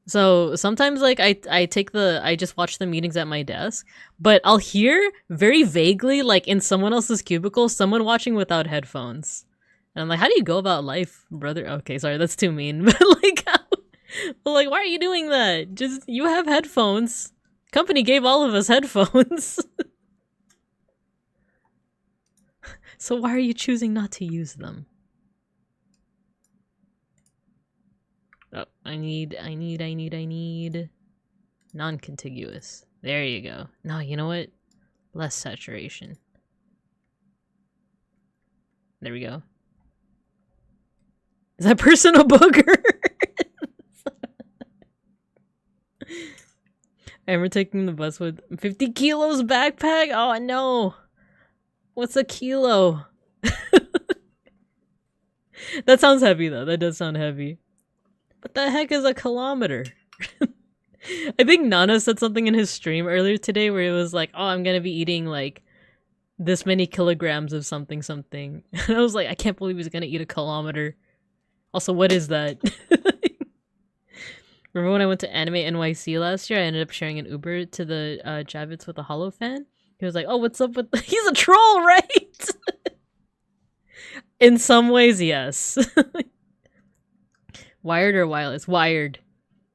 So sometimes like I just watch the meetings at my desk, but I'll hear very vaguely like in someone else's cubicle, someone watching without headphones. And I'm like, how do you go about life, brother? Okay, sorry, that's too mean. But like why are you doing that? Just you have headphones. Company gave all of us headphones. So why are you choosing not to use them? Oh, I need non-contiguous. There you go. No, you know what? Less saturation. There we go. Is that person a booger? I remember taking the bus with 50 kilos backpack. Oh no. What's a kilo? That sounds heavy though. That does sound heavy. What the heck is a kilometer? I think Nana said something in his stream earlier today where it was like, oh, I'm gonna be eating like this many kilograms of something. And I was like, I can't believe he's gonna eat a kilometer. Also, what is that? Remember when I went to Anime NYC last year? I ended up sharing an Uber to the Javits with a Hollow fan. He was like, oh, what's up with... He's a troll, right? In some ways, yes. Wired or wireless? Wired.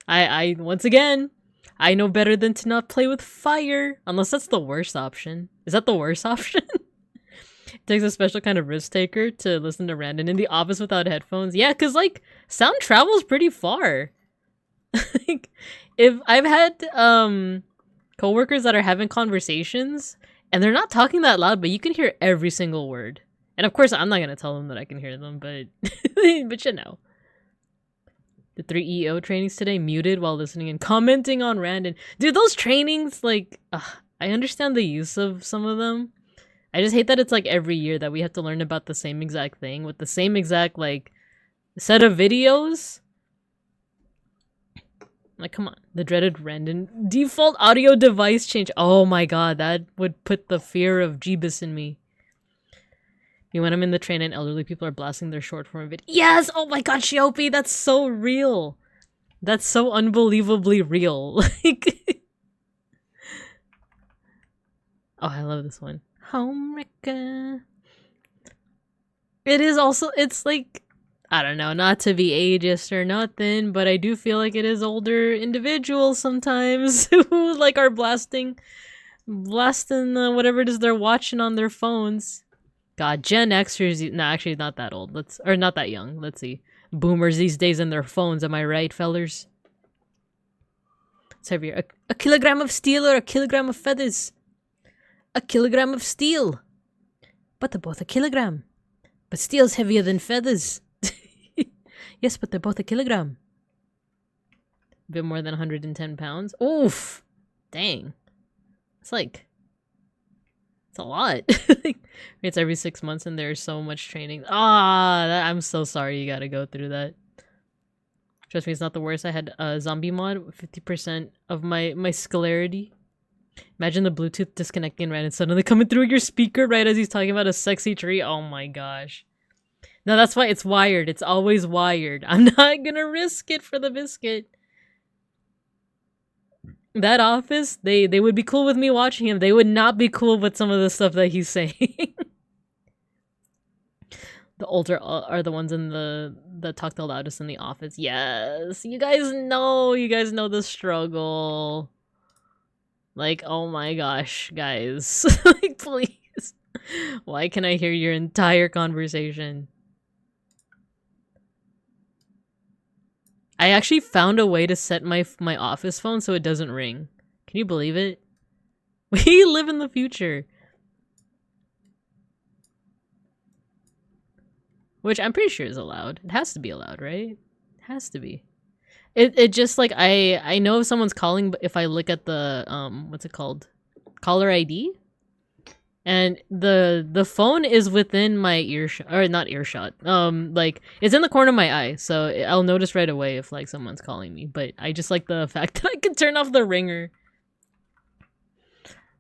I once again, I know better than to not play with fire. Unless that's the worst option. Is that the worst option? It takes a special kind of risk taker to listen to Random in the office without headphones. Yeah, because, like, sound travels pretty far. Like, if I've had, coworkers that are having conversations And they're not talking that loud, but you can hear every single word. And of course, I'm not gonna tell them that I can hear them, but but you know. The 3 EO trainings today, muted while listening and commenting on random. Dude, those trainings, like, I understand the use of some of them. I just hate that it's like every year that we have to learn about the same exact thing with the same exact, like, set of videos. Like, come on. The dreaded random default audio device change. Oh my god, that would put the fear of Jeebus in me. When I'm in the train and elderly people are blasting their short form vid. Yes! Oh my god, Shiopi, that's so real. That's so unbelievably real. Like, oh, I love this one. Home wrecker. It is also, it's like, I don't know, not to be ageist or nothing, but I do feel like it is older individuals sometimes who like are blasting whatever it is they're watching on their phones. God, Gen Xers, no, actually not that old. Or not that young. Let's see. Boomers these days and their phones, am I right, fellers? It's heavier. A kilogram of steel or a kilogram of feathers? A kilogram of steel. But they're both a kilogram. But steel's heavier than feathers. Yes, but they're both a kilogram. A bit more than 110 pounds. Oof! Dang. It's like... It's a lot. It's every 6 months and there's so much training. I'm so sorry you gotta go through that. Trust me, it's not the worst. I had a zombie mod, 50% of my scalarity. Imagine the Bluetooth disconnecting right and suddenly coming through your speaker right as he's talking about a sexy tree. Oh my gosh. No, that's why it's wired. It's always wired. I'm not gonna risk it for the biscuit. That office, they would be cool with me watching him. They would not be cool with some of the stuff that he's saying. The older are the ones in the talk the loudest in the office. Yes, you guys know the struggle. Like, oh my gosh, guys. Like, please. Why can I hear your entire conversation? I actually found a way to set my office phone so it doesn't ring. Can you believe it? We live in the future. Which I'm pretty sure is allowed. It has to be allowed, right? It has to be. It just like I know if someone's calling, but if I look at the what's it called? Caller ID? And the phone is within my earshot, or not earshot. Like it's in the corner of my eye, so I'll notice right away if like someone's calling me. But I just like the fact that I can turn off the ringer.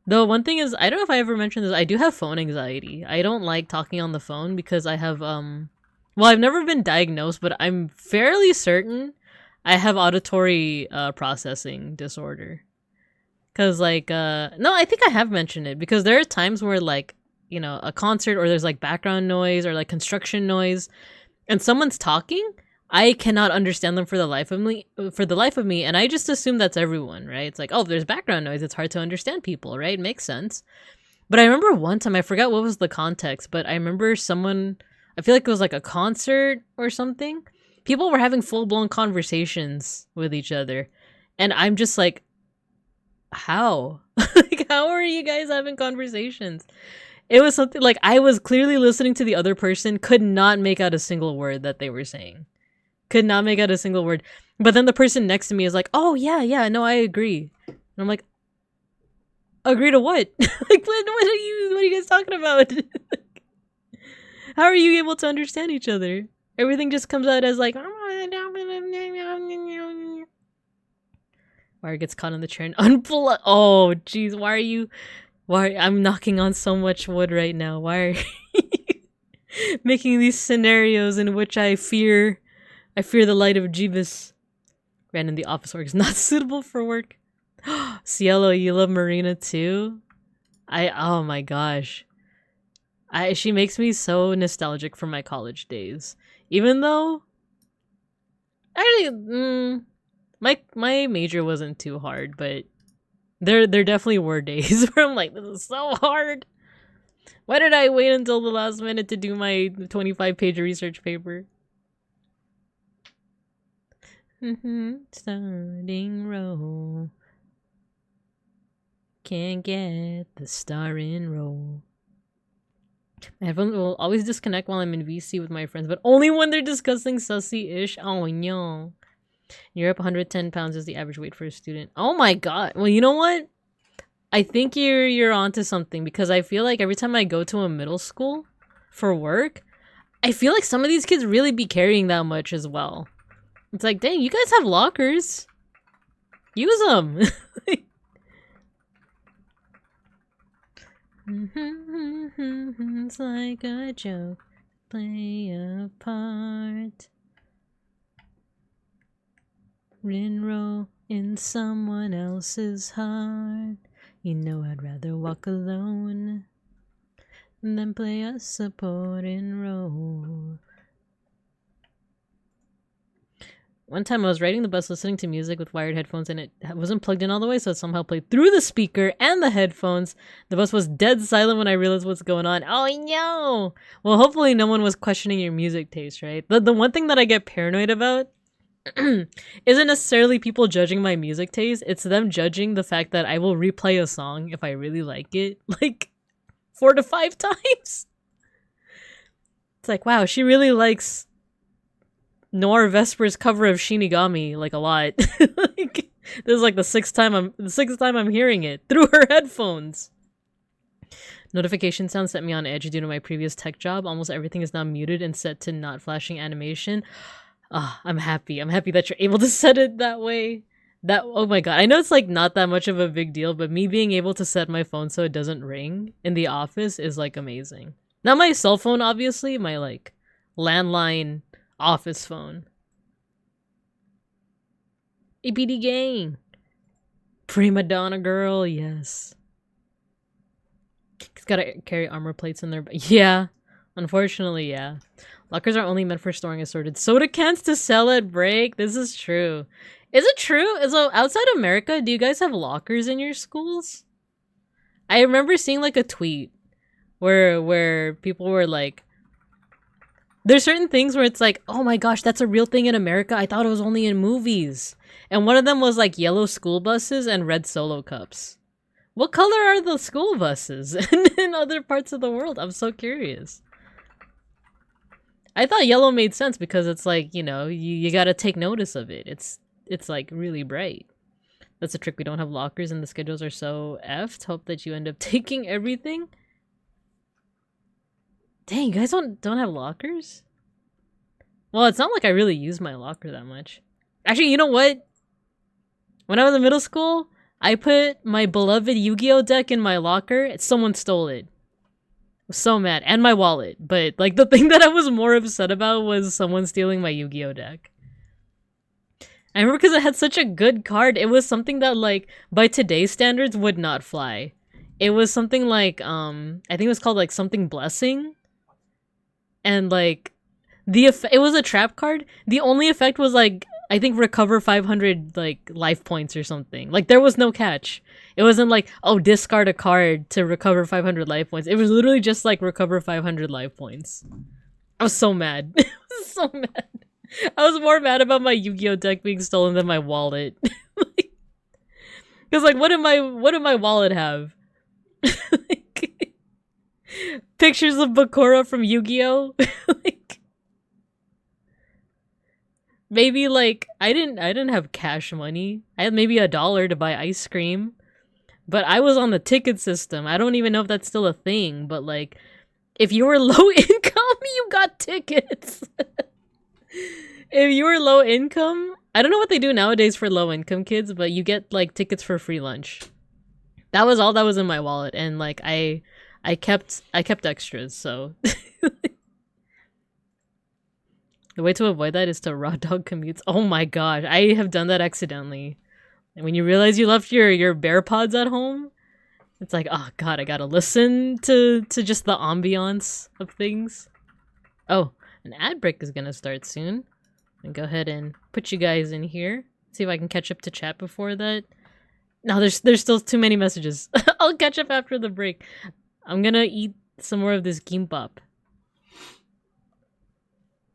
Though one thing is, I don't know if I ever mentioned this, I do have phone anxiety. I don't like talking on the phone because I have well, I've never been diagnosed, but I'm fairly certain I have auditory processing disorder. Cause like no, I think I have mentioned it because there are times where like, you know, a concert or there's like background noise or like construction noise and someone's talking, I cannot understand them for the life of me, and I just assume that's everyone, right? It's like, oh, if there's background noise, it's hard to understand people, right? It makes sense. But I remember one time, I forgot what was the context, but I remember someone, I feel like it was like a concert or something. People were having full-blown conversations with each other. And I'm just like, how? Like, how are you guys having conversations? It was something like I was clearly listening to the other person, could not make out a single word that they were saying. Could not make out a single word. But then the person next to me is like, oh, yeah, no, I agree. And I'm like, agree to what? Like, what are you guys talking about? How are you able to understand each other? Everything just comes out as like, Wire gets caught in the chair and unplug. Oh, jeez, why I'm knocking on so much wood right now. Why are you making these scenarios in which I fear the light of Jeebus? Ran in the office work is not suitable for work. Cielo, you love Marina too? Oh my gosh. She makes me so nostalgic for my college days. Even though my major wasn't too hard, but there definitely were days where I'm like, this is so hard. Why did I wait until the last minute to do my 25-page research paper? Starting row. Can't get the star in roll. My headphones will always disconnect while I'm in VC with my friends, but only when they're discussing sussy-ish. Oh no. Europe, 110 pounds is the average weight for a student. Oh my god. Well, you know what? I think you're onto something, because I feel like every time I go to a middle school for work, I feel like some of these kids really be carrying that much as well. It's like, dang, you guys have lockers. Use them. It's like a joke. Play a part. Enroll in someone else's heart. You know I'd rather walk alone than play a supporting role. One time I was riding the bus listening to music with wired headphones, and it wasn't plugged in all the way, so it somehow played through the speaker and the headphones. The bus was dead silent when I realized what's going on. Oh no! Well, hopefully no one was questioning your music taste, right? The one thing that I get paranoid about isn't necessarily people judging my music taste. It's them judging the fact that I will replay a song if I really like it, like 4 to 5 times. It's like, wow, she really likes Noir Vesper's cover of Shinigami like a lot. Like, this is like the sixth time I'm hearing it through her headphones. Notification sound set me on edge due to my previous tech job. Almost everything is now muted and set to not flashing animation. Ah, I'm happy. I'm happy that you're able to set it that way. Oh my god. I know it's like not that much of a big deal, but me being able to set my phone so it doesn't ring in the office is like amazing. Not my cell phone, obviously, my like landline office phone. APD gang. Prima donna girl, yes. He's gotta carry armor plates in there. Yeah, unfortunately, yeah. Lockers are only meant for storing assorted soda cans to sell at break. This is true. Is it true? So outside America, do you guys have lockers in your schools? I remember seeing like a tweet where people were like, there's certain things where it's like, oh my gosh, that's a real thing in America. I thought it was only in movies. And one of them was like yellow school buses and red Solo cups. What color are the school buses in other parts of the world? I'm so curious. I thought yellow made sense because it's like, you know, you gotta take notice of it. It's like really bright. That's a trick. We don't have lockers and the schedules are so effed. Hope that you end up taking everything. Dang, you guys don't have lockers? Well, it's not like I really use my locker that much. Actually, you know what? When I was in middle school, I put my beloved Yu-Gi-Oh deck in my locker. Someone stole it. I was so mad. And my wallet. But like the thing that I was more upset about was someone stealing my Yu-Gi-Oh deck. I remember because it had such a good card. It was something that like by today's standards would not fly. It was something like I think it was called like something blessing. And like it was a trap card. The only effect was like I think recover 500 like life points or something. Like there was no catch. It wasn't like, oh, discard a card to recover 500 life points. It was literally just like recover 500 life points. I was so mad. I was so mad. I was more mad about my Yu-Gi-Oh deck being stolen than my wallet. Cuz like what did my wallet have? Like, pictures of Bakura from Yu-Gi-Oh. Like, maybe like I didn't have cash money. I had maybe $1 to buy ice cream. But I was on the ticket system. I don't even know if that's still a thing, but like if you were low income, you got tickets. If you were low income, I don't know what they do nowadays for low income kids, but you get like tickets for free lunch. That was all that was in my wallet, and like I kept extras, so the way to avoid that is to raw dog commutes. Oh my gosh, I have done that accidentally. And when you realize you left your bear pods at home, it's like, oh god, I gotta listen to just the ambiance of things. Oh, an ad break is gonna start soon. And go ahead and put you guys in here. See if I can catch up to chat before that. No, there's still too many messages. I'll catch up after the break. I'm gonna eat some more of this gimbap.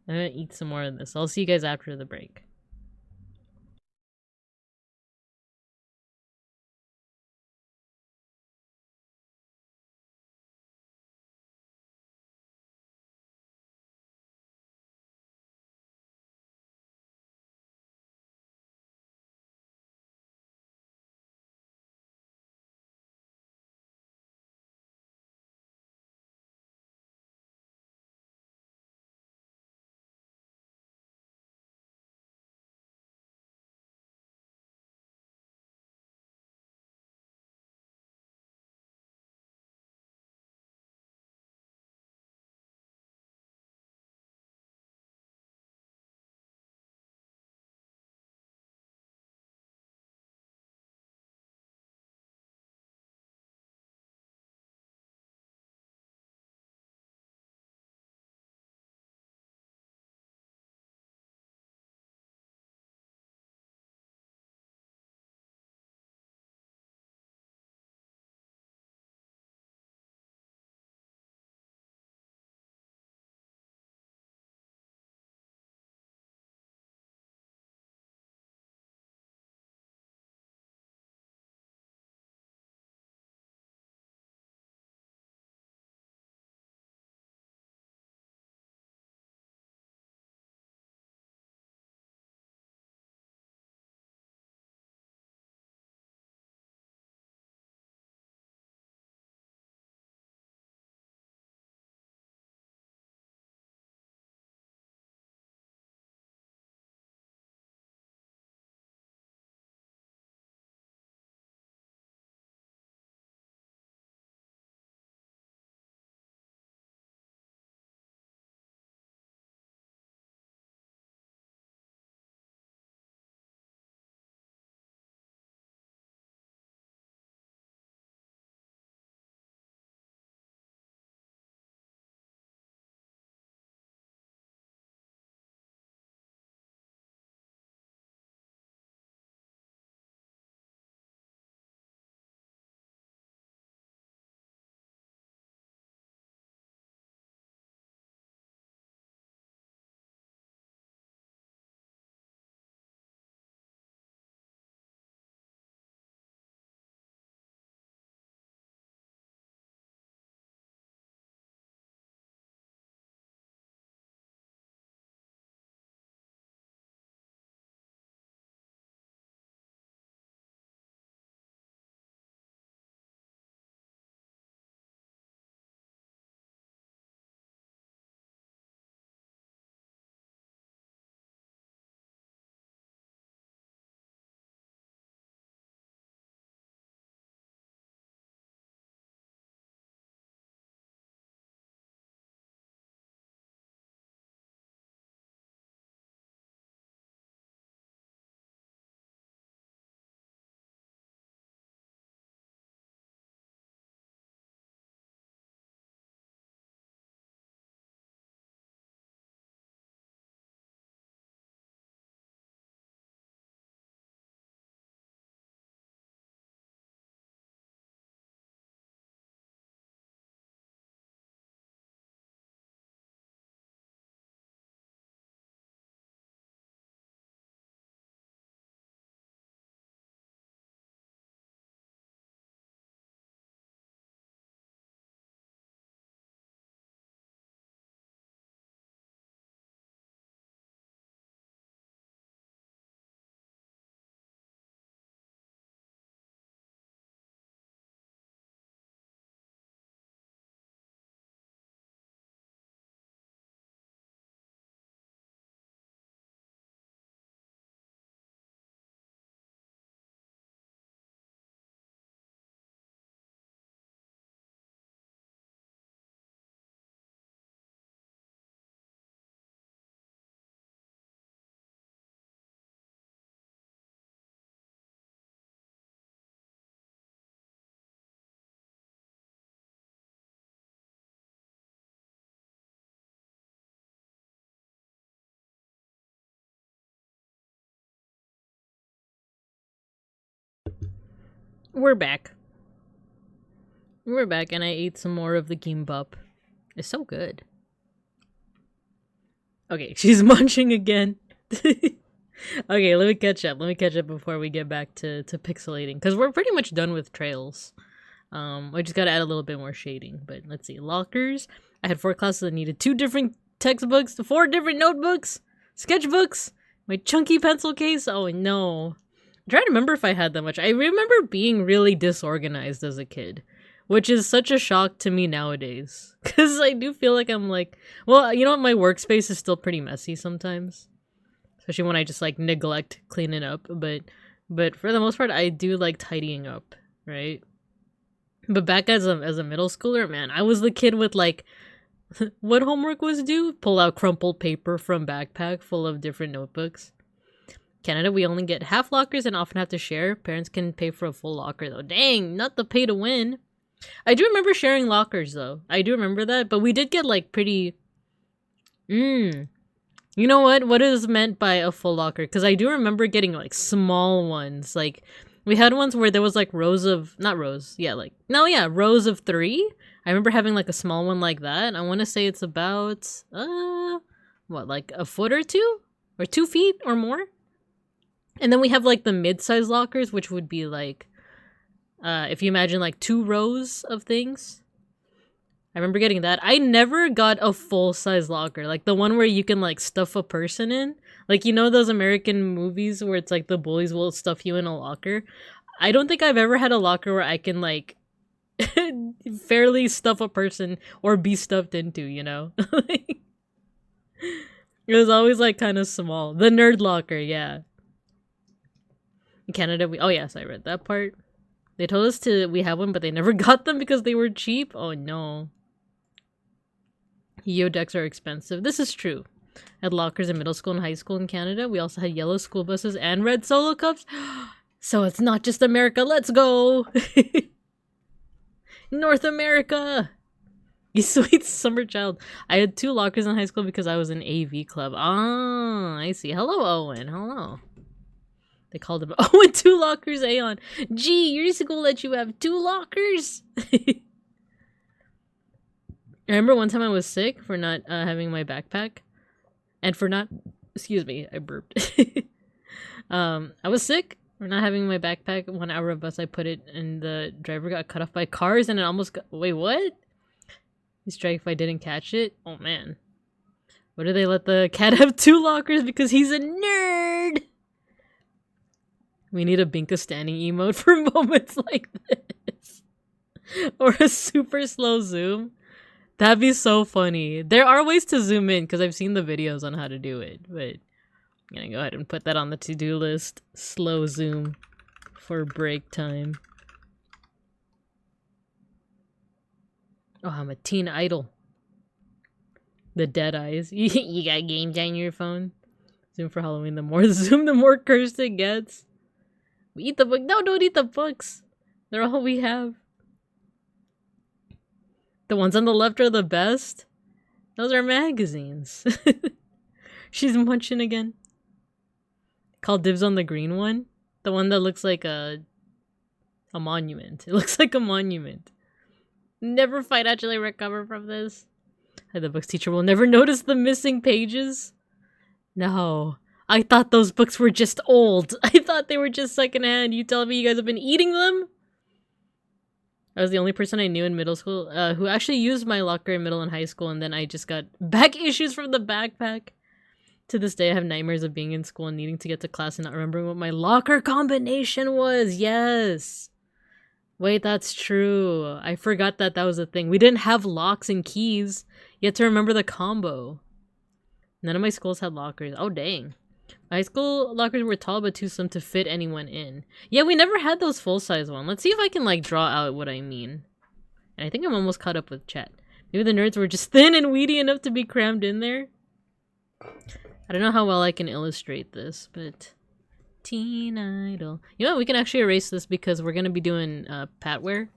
I'm gonna eat some more of this. I'll see you guys after the break. We're back. We're back, and I ate some more of the gimbap. It's so good. Okay, she's munching again. Okay, let me catch up. Let me catch up before we get back to pixelating, because we're pretty much done with trails. I just gotta add a little bit more shading. But let's see, lockers. I had 4 classes that needed 2 different textbooks, 4 different notebooks, sketchbooks, my chunky pencil case. Oh no. I'm trying to remember if I had that much. I remember being really disorganized as a kid, which is such a shock to me nowadays. Because I do feel like I'm like, well, you know what? My workspace is still pretty messy sometimes. Especially when I just like neglect cleaning up. But for the most part, I do like tidying up, right? But back as a middle schooler, man, I was the kid with like, what homework was due? Pull out crumpled paper from backpack full of different notebooks. Canada, we only get half lockers and often have to share. Parents can pay for a full locker though. Dang, not the pay to win. I do remember sharing lockers though. I do remember that, but we did get like pretty... You know what? What is meant by a full locker? Because I do remember getting like small ones. Like we had ones where there was like rows of... Not rows. Yeah, like... No, yeah, rows of 3. I remember having like a small one like that. I want to say it's about... what, like a foot or 2? Or 2 feet or more? And then we have like the mid-size lockers, which would be like, if you imagine like 2 rows of things. I remember getting that. I never got a full-size locker, like the one where you can like stuff a person in. Like, you know those American movies where it's like the bullies will stuff you in a locker? I don't think I've ever had a locker where I can like fairly stuff a person or be stuffed into, you know? It was always like kind of small. The nerd locker, yeah. In Canada, oh yes, I read that part. They told us we have one, but they never got them because they were cheap. Oh no. Yo decks are expensive. This is true. I had lockers in middle school and high school in Canada. We also had yellow school buses and red solo cups. So it's not just America. Let's go. North America. You sweet summer child. I had 2 lockers in high school because I was in AV club. Ah, I see. Hello, Owen. Hello. They called him Owen 2 lockers, Aeon. Gee, your school let you have 2 lockers. I remember one time I was sick for not having my backpack. And for not... Excuse me, I burped. I was sick for not having my backpack. 1 hour of bus, I put it, and the driver got cut off by cars, and it almost got... Wait, what? He strike if I didn't catch it? Oh, man. What do they let the cat have 2 lockers? Because he's a nerd! We need a Binka standing emote for moments like this. Or a super slow zoom. That'd be so funny. There are ways to zoom in because I've seen the videos on how to do it. But I'm gonna go ahead and put that on the to-do list. Slow zoom for break time. Oh, I'm a teen idol. The dead eyes. You got games on your phone? Zoom for Halloween. The more zoom, the more cursed it gets. We eat the book. No, don't eat the books. They're all we have. The ones on the left are the best. Those are magazines. She's munching again. Call dibs on the green one. The one that looks like a monument. It looks like a monument. Never financially recover from this. The books teacher will never notice the missing pages. No. I thought those books were just old. I thought they were just secondhand. You telling me you guys have been eating them? I was the only person I knew in middle school who actually used my locker in middle and high school, and then I just got back issues from the backpack. To this day, I have nightmares of being in school and needing to get to class and not remembering what my locker combination was. Yes. Wait, that's true. I forgot that was a thing. We didn't have locks and keys. You had to remember the combo. None of my schools had lockers. Oh, dang. High school lockers were tall but too slim to fit anyone in. Yeah, we never had those full-size ones. Let's see if I can, like, draw out what I mean. And I think I'm almost caught up with chat. Maybe the nerds were just thin and weedy enough to be crammed in there. I don't know how well I can illustrate this, but... Teen Idol. You know what? We can actually erase this because we're going to be doing Patware.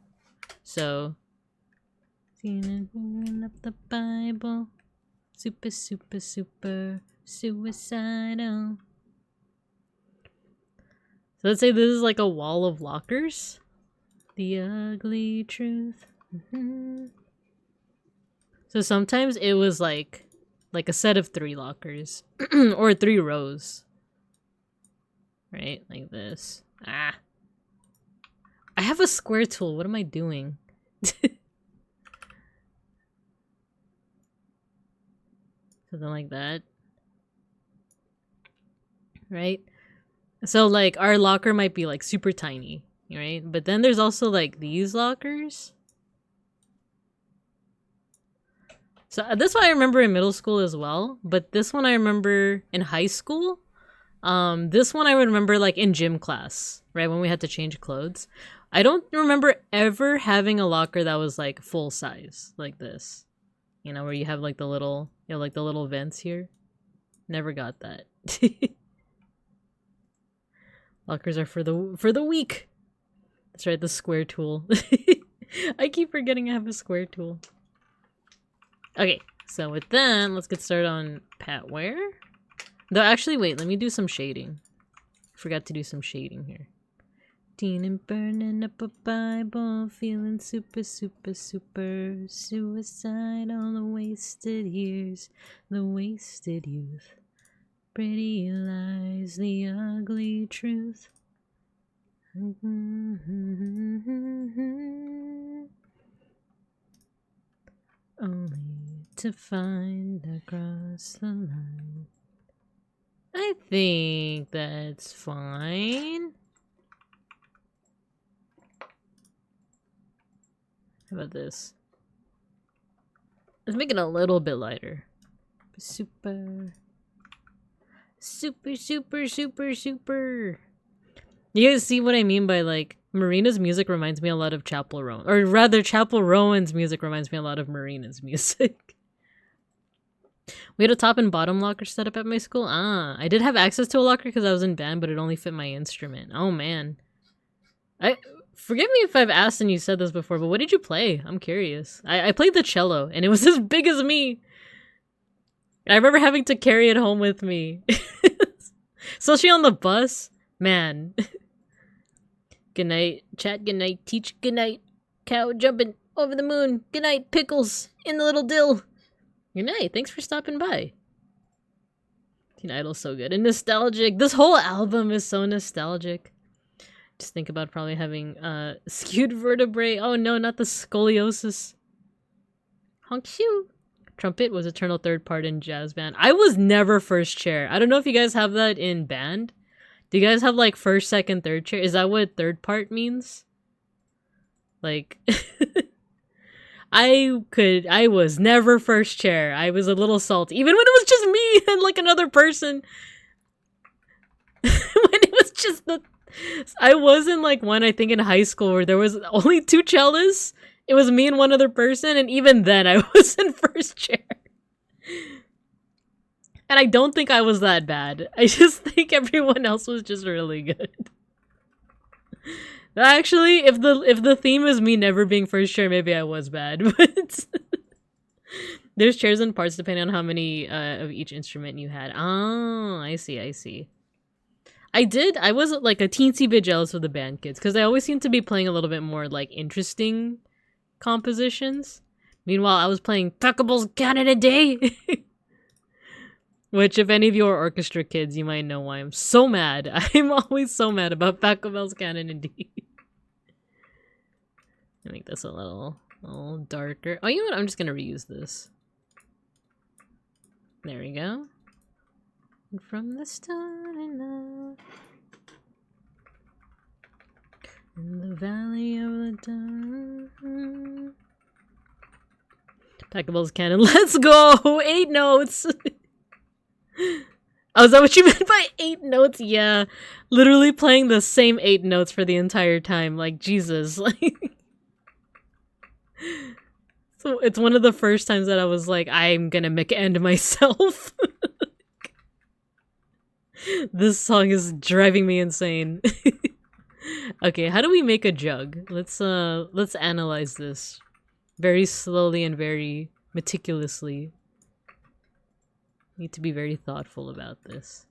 So... Up the Bible. Super, super, super suicidal. So let's say this is like a wall of lockers. The ugly truth. So sometimes it was like a set of 3 lockers or 3 rows. Right? Like this. Ah. I have a square tool. What am I doing? Something like that. Right? So like our locker might be like super tiny, right? But then there's also like these lockers. So this one I remember in middle school as well, but this one I remember in high school. This one I remember like in gym class, right? When we had to change clothes. I don't remember ever having a locker that was like full size like this. You know, where you have like the little, like the little vents here. Never got that. Lockers are for the weak. That's right, the square tool. I keep forgetting I have a square tool. Okay, so with that, let's get started on Patware. Though actually, wait, let me do some shading. Forgot to do some shading here. Teen and burning up a Bible, feeling super, super, super. Suicide, all the wasted years, the wasted youth. Pretty lies, the ugly truth. Only to find across the line. I think that's fine. How about this? Let's make it a little bit lighter. Super. Super, super, super, super. You guys see what I mean by like Marina's music reminds me a lot of Chapel Rowan, or rather Chapel Rowan's music reminds me a lot of Marina's music. We had a top and bottom locker set up at my school. I did have access to a locker because I was in band, but it only fit my instrument. Oh man. Forgive me if I've asked and you said this before, but what did you play? I'm curious. I played the cello and it was as big as me. I remember having to carry it home with me. Especially on the bus. Man. Good night, chat. Good night, teach. Good night, cow jumping over the moon. Good night, pickles in the little dill. Good night. Thanks for stopping by. Teen Idol's so good and nostalgic. This whole album is so nostalgic. Just think about probably having skewed vertebrae. Oh no, not the scoliosis. Honk shoo. Trumpet was eternal third part in jazz band. I was never first chair. I don't know if you guys have that in band. Do you guys have like first, second, third chair? Is that what third part means? Like, I was never first chair. I was a little salty. Even when it was just me and like another person. When it was just I was in like one, I think in high school where there was only 2 cellists. It was me and one other person, and even then I was in first chair. And I don't think I was that bad. I just think everyone else was just really good. Actually, if the theme is me never being first chair, maybe I was bad. But there's chairs and parts depending on how many of each instrument you had. Oh, I see. I was like a teensy bit jealous of the band kids because I always seemed to be playing a little bit more like interesting compositions. Meanwhile, I was playing Peckables Canada Day. Which, if any of you are orchestra kids, you might know why I'm so mad. I'm always so mad about Pachelbel's Canon and D. I make this a little darker. Oh, you know what? I'm just gonna reuse this. There we go. And from the start and now, in the valley of the dawn. Pachelbel's Canon. Let's go! 8 notes! Oh, is that what you meant by 8 notes? Yeah. Literally playing the same 8 notes for the entire time. Like, Jesus. Like, so it's one of the first times that I was like, I'm gonna make end myself. This song is driving me insane. Okay, how do we make a jug? Let's analyze this very slowly and very meticulously. Need to be very thoughtful about this.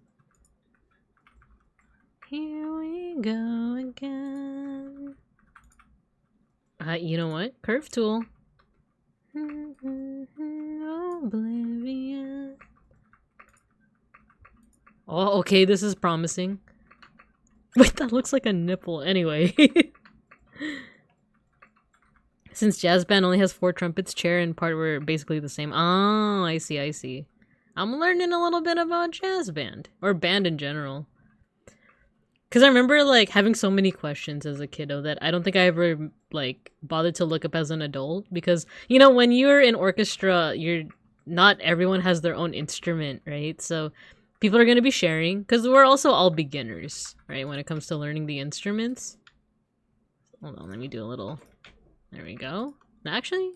Here we go again. You know what? Curve tool. Oblivion. Oh, okay, this is promising. Wait, that looks like a nipple. Anyway. Since jazz band only has 4 trumpets, chair and part were basically the same. Oh, I see, I see. I'm learning a little bit about jazz band. Or band in general. Because I remember, like, having so many questions as a kiddo that I don't think I ever, like, bothered to look up as an adult. Because, you know, when you're in orchestra, not everyone has their own instrument, right? So people are going to be sharing. Because we're also all beginners, right? When it comes to learning the instruments. Hold on, let me do a little... There we go. Actually...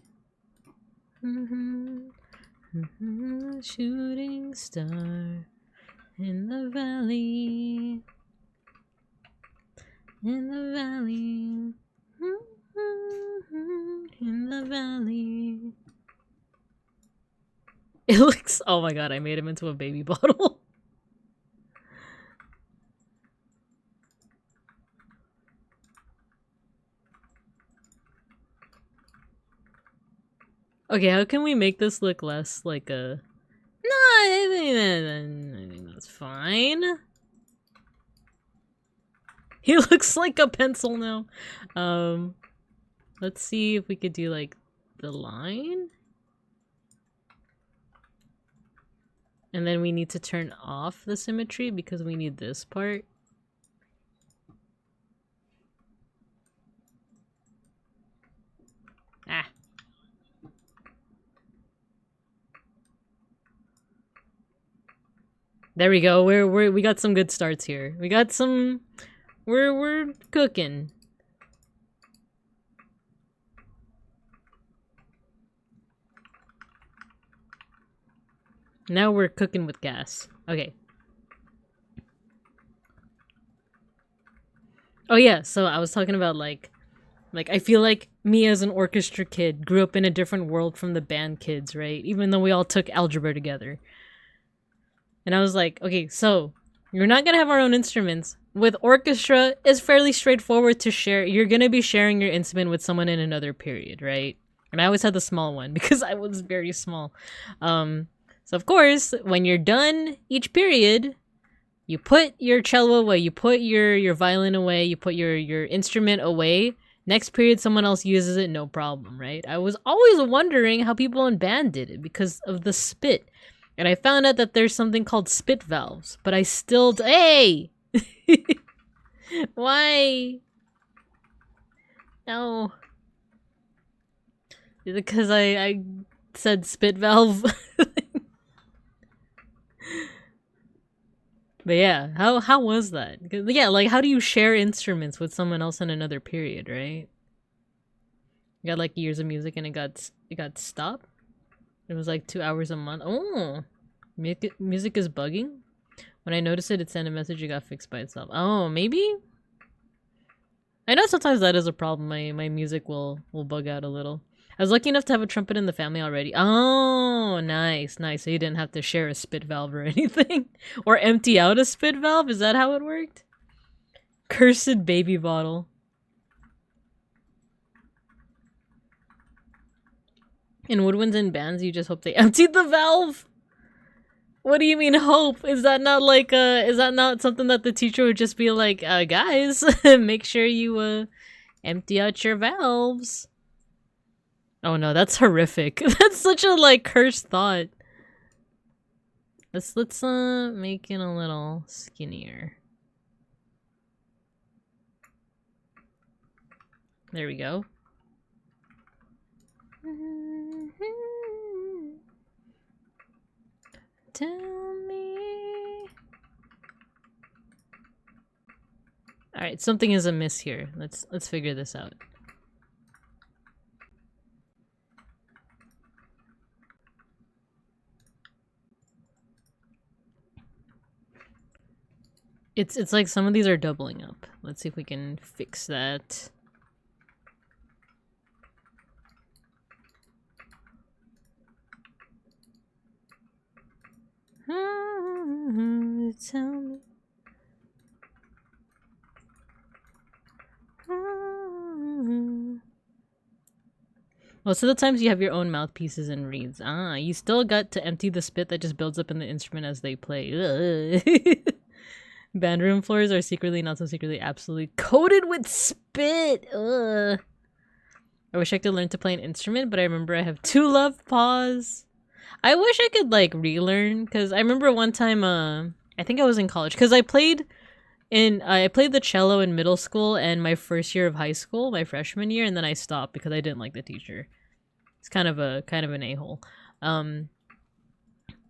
Shooting star in the valley. In the valley. In the valley. It looks... Oh my god, I made him into a baby bottle. Okay, how can we make this look less like a... No, I think that's fine. He looks like a pencil now. Let's see if we could do like the line. And then we need to turn off the symmetry because we need this part. Ah. There we go. We got some good starts here. We got some... We're cooking. Now we're cooking with gas. Okay. Oh yeah, so I was talking about like I feel like me as an orchestra kid grew up in a different world from the band kids, right? Even though we all took algebra together. And I was like, okay, so you're not gonna have our own instruments. With orchestra, it's fairly straightforward to share. You're gonna be sharing your instrument with someone in another period, right? And I always had the small one because I was very small. So of course, when you're done each period, you put your cello away, you put your violin away, you put your instrument away. Next period, someone else uses it, no problem, right? I was always wondering how people in band did it because of the spit. And I found out that there's something called spit valves, but I still... Hey! Why? No. Because I said spit valve. But yeah, how was that? Yeah, like how do you share instruments with someone else in another period, right? You got like years of music and it got stopped. It was like 2 hours a month. Oh, music is bugging. When I noticed it, it sent a message. It got fixed by itself. Oh, maybe. I know sometimes that is a problem. My music will bug out a little. I was lucky enough to have a trumpet in the family already. Oh, nice, nice. So you didn't have to share a spit valve or anything. Or empty out a spit valve? Is that how it worked? Cursed baby bottle. In woodwinds and bands, you just hope they emptied the valve? What do you mean hope? Is that not like is that not something that the teacher would just be like, guys, make sure you empty out your valves? Oh no, that's horrific. That's such a like cursed thought. Let's make it a little skinnier. There we go. Tell me. All right, something is amiss here. Let's figure this out. It's like some of these are doubling up. Let's see if we can fix that. Tell me. Most of the times you have your own mouthpieces and reeds. Ah, you still got to empty the spit that just builds up in the instrument as they play. Bandroom floors are secretly, not so secretly, absolutely coated with spit. Ugh. I wish I could learn to play an instrument, but I remember I have 2 love paws. I wish I could like relearn, because I remember one time, I think I was in college, because I played the cello in middle school and my first year of high school, my freshman year, and then I stopped because I didn't like the teacher. It's kind of an a-hole.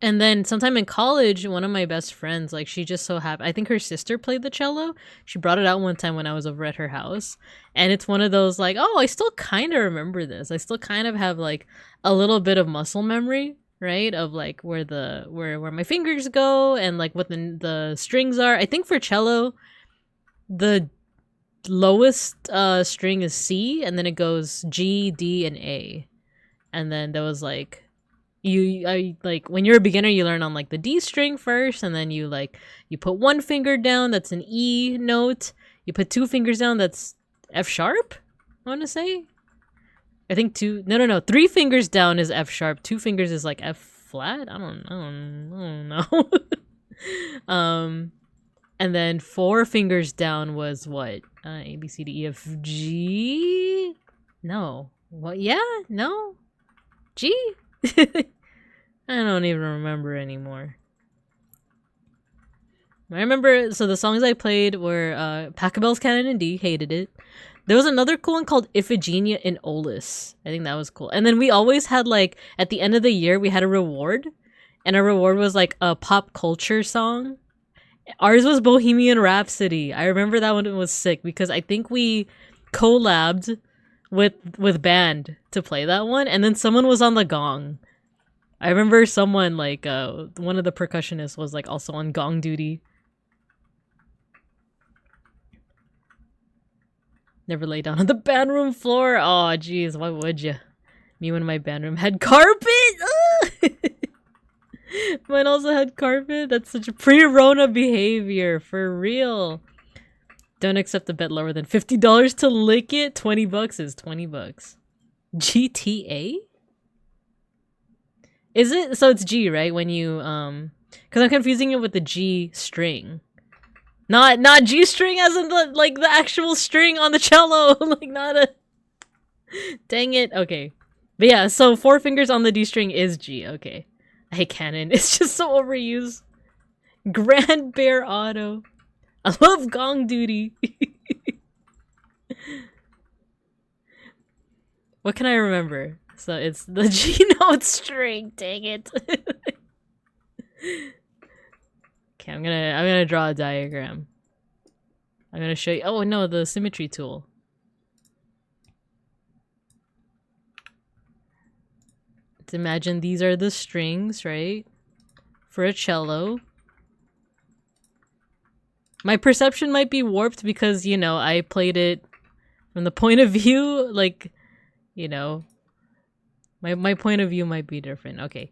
And then sometime in college, one of my best friends, like, she just so happened, I think her sister played the cello. She brought it out one time when I was over at her house. And it's one of those, like, oh, I still kind of remember this. I still kind of have, like, a little bit of muscle memory, right? Of, like, where my fingers go and, like, what the strings are. I think for cello, the lowest string is C, and then it goes G, D, and A. And then there was, like, like when you're a beginner, you learn on like the D string first, and then you put 1 finger down, that's an E note. You put 2 fingers down, that's F sharp. I want to say, I think 3 fingers down is F sharp. 2 fingers is like F flat. I don't know. And then 4 fingers down was what? A B C D E F G. No. What? Yeah. No. G. I don't even remember anymore. I remember, so the songs I played were Pachelbel's Canon in D, hated it. There was another cool one called Iphigenia in Olus. I think that was cool. And then we always had, like, at the end of the year, we had a reward. And our reward was, like, a pop culture song. Ours was Bohemian Rhapsody. I remember that one was sick because I think we collabed with band to play that one, and then someone was on the gong. I remember someone, like, one of the percussionists was, like, also on gong duty. Never lay down on the band room floor. Oh, jeez, why would you? Me when my band room had carpet. Mine also had carpet. That's such a pre-Rona behavior, for real. Don't accept a bet lower than $50 to lick it. $20 is $20. GTA? Is it? So it's G, right? When you, because I'm confusing it with the G string. Not G string as in the, like, the actual string on the cello. Like, not a... Dang it. Okay. But yeah, so 4 fingers on the D string is G. Okay. I hate canon. It's just so overused. Grand Bear Auto. I love gong duty. What can I remember? So it's the G note string. Dang it. Okay, I'm gonna draw a diagram. I'm gonna show you. Oh no, the symmetry tool. Let's imagine these are the strings, right? For a cello. My perception might be warped because, you know, I played it from the point of view, like, you know, my point of view might be different. Okay.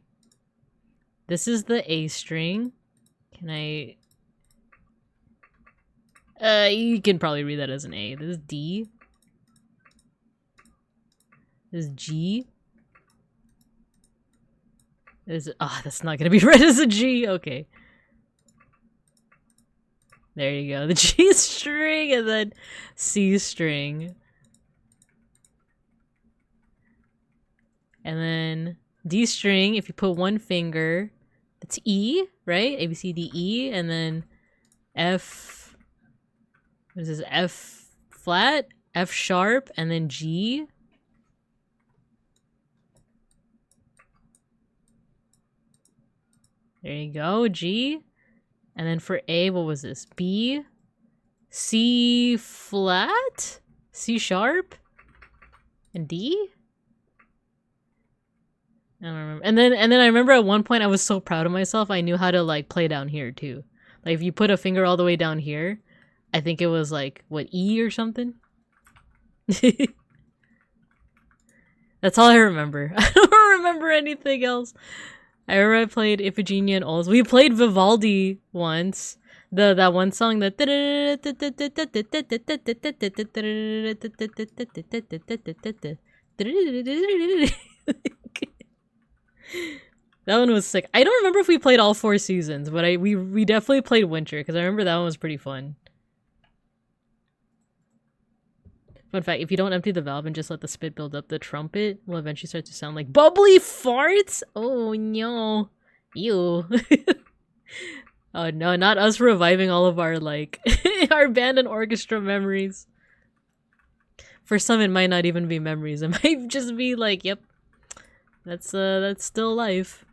This is the A string. Can I... you can probably read that as an A. This is D. This is G. This is... Oh, that's not gonna be read as a G. Okay. There you go. The G string and then C string. And then D string, if you put 1 finger, it's E, right? A, B, C, D, E, and then F, what is this? F flat, F sharp, and then G. There you go, G. And then for A, what was this? B, C flat, C sharp, and D? I don't remember. And then I remember at one point I was so proud of myself. I knew how to, like, play down here too. Like, if you put a finger all the way down here, I think it was like, what, E or something? That's all I remember. I don't remember anything else. I remember I played Iphigenia and Olds. We played Vivaldi once. That one song that... That one was sick. I don't remember if we played all 4 seasons, but we definitely played Winter because I remember that one was pretty fun. Fun fact, if you don't empty the valve and just let the spit build up, the trumpet will eventually start to sound like bubbly farts? Oh no. Ew. Oh no, not us reviving all of our, like, our band and orchestra memories. For some, it might not even be memories. It might just be like, yep, that's still life.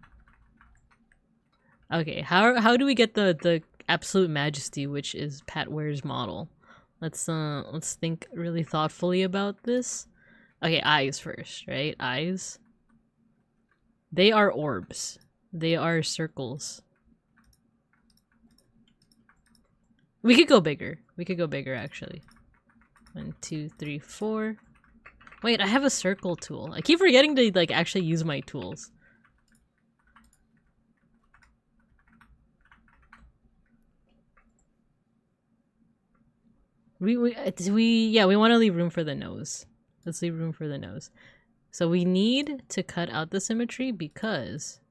Okay, how do we get the absolute majesty, which is Pat Ware's model? Let's think really thoughtfully about this. Okay, eyes first, right? Eyes. They are orbs. They are circles. We could go bigger. We could go bigger, actually. 1, 2, 3, 4. Wait, I have a circle tool. I keep forgetting to, like, actually use my tools. We want to leave room for the nose. Let's leave room for the nose. So we need to cut out the symmetry because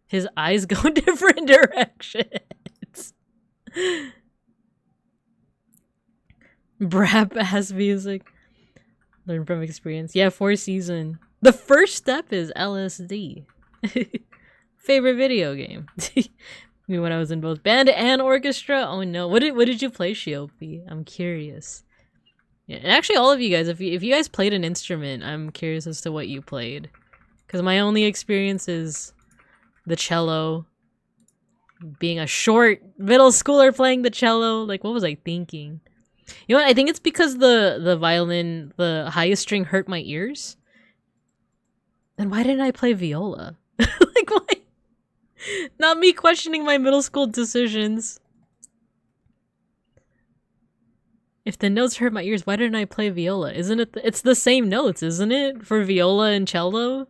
his eyes go different directions. Brap ass music. Learn from experience. Yeah, 4 season. The first step is LSD. Favorite video game. Me when I was in both band and orchestra. Oh no, what did you play, Shiopi? I'm curious. Yeah, and actually, all of you guys, if you guys played an instrument, I'm curious as to what you played, because my only experience is the cello. Being a short middle schooler playing the cello, like, what was I thinking? You know what? I think it's because the violin, the highest string, hurt my ears. Then why didn't I play viola? Like, why? Not me questioning my middle school decisions. If the notes hurt my ears, why didn't I play viola? Isn't it? It's the same notes, isn't it? For viola and cello?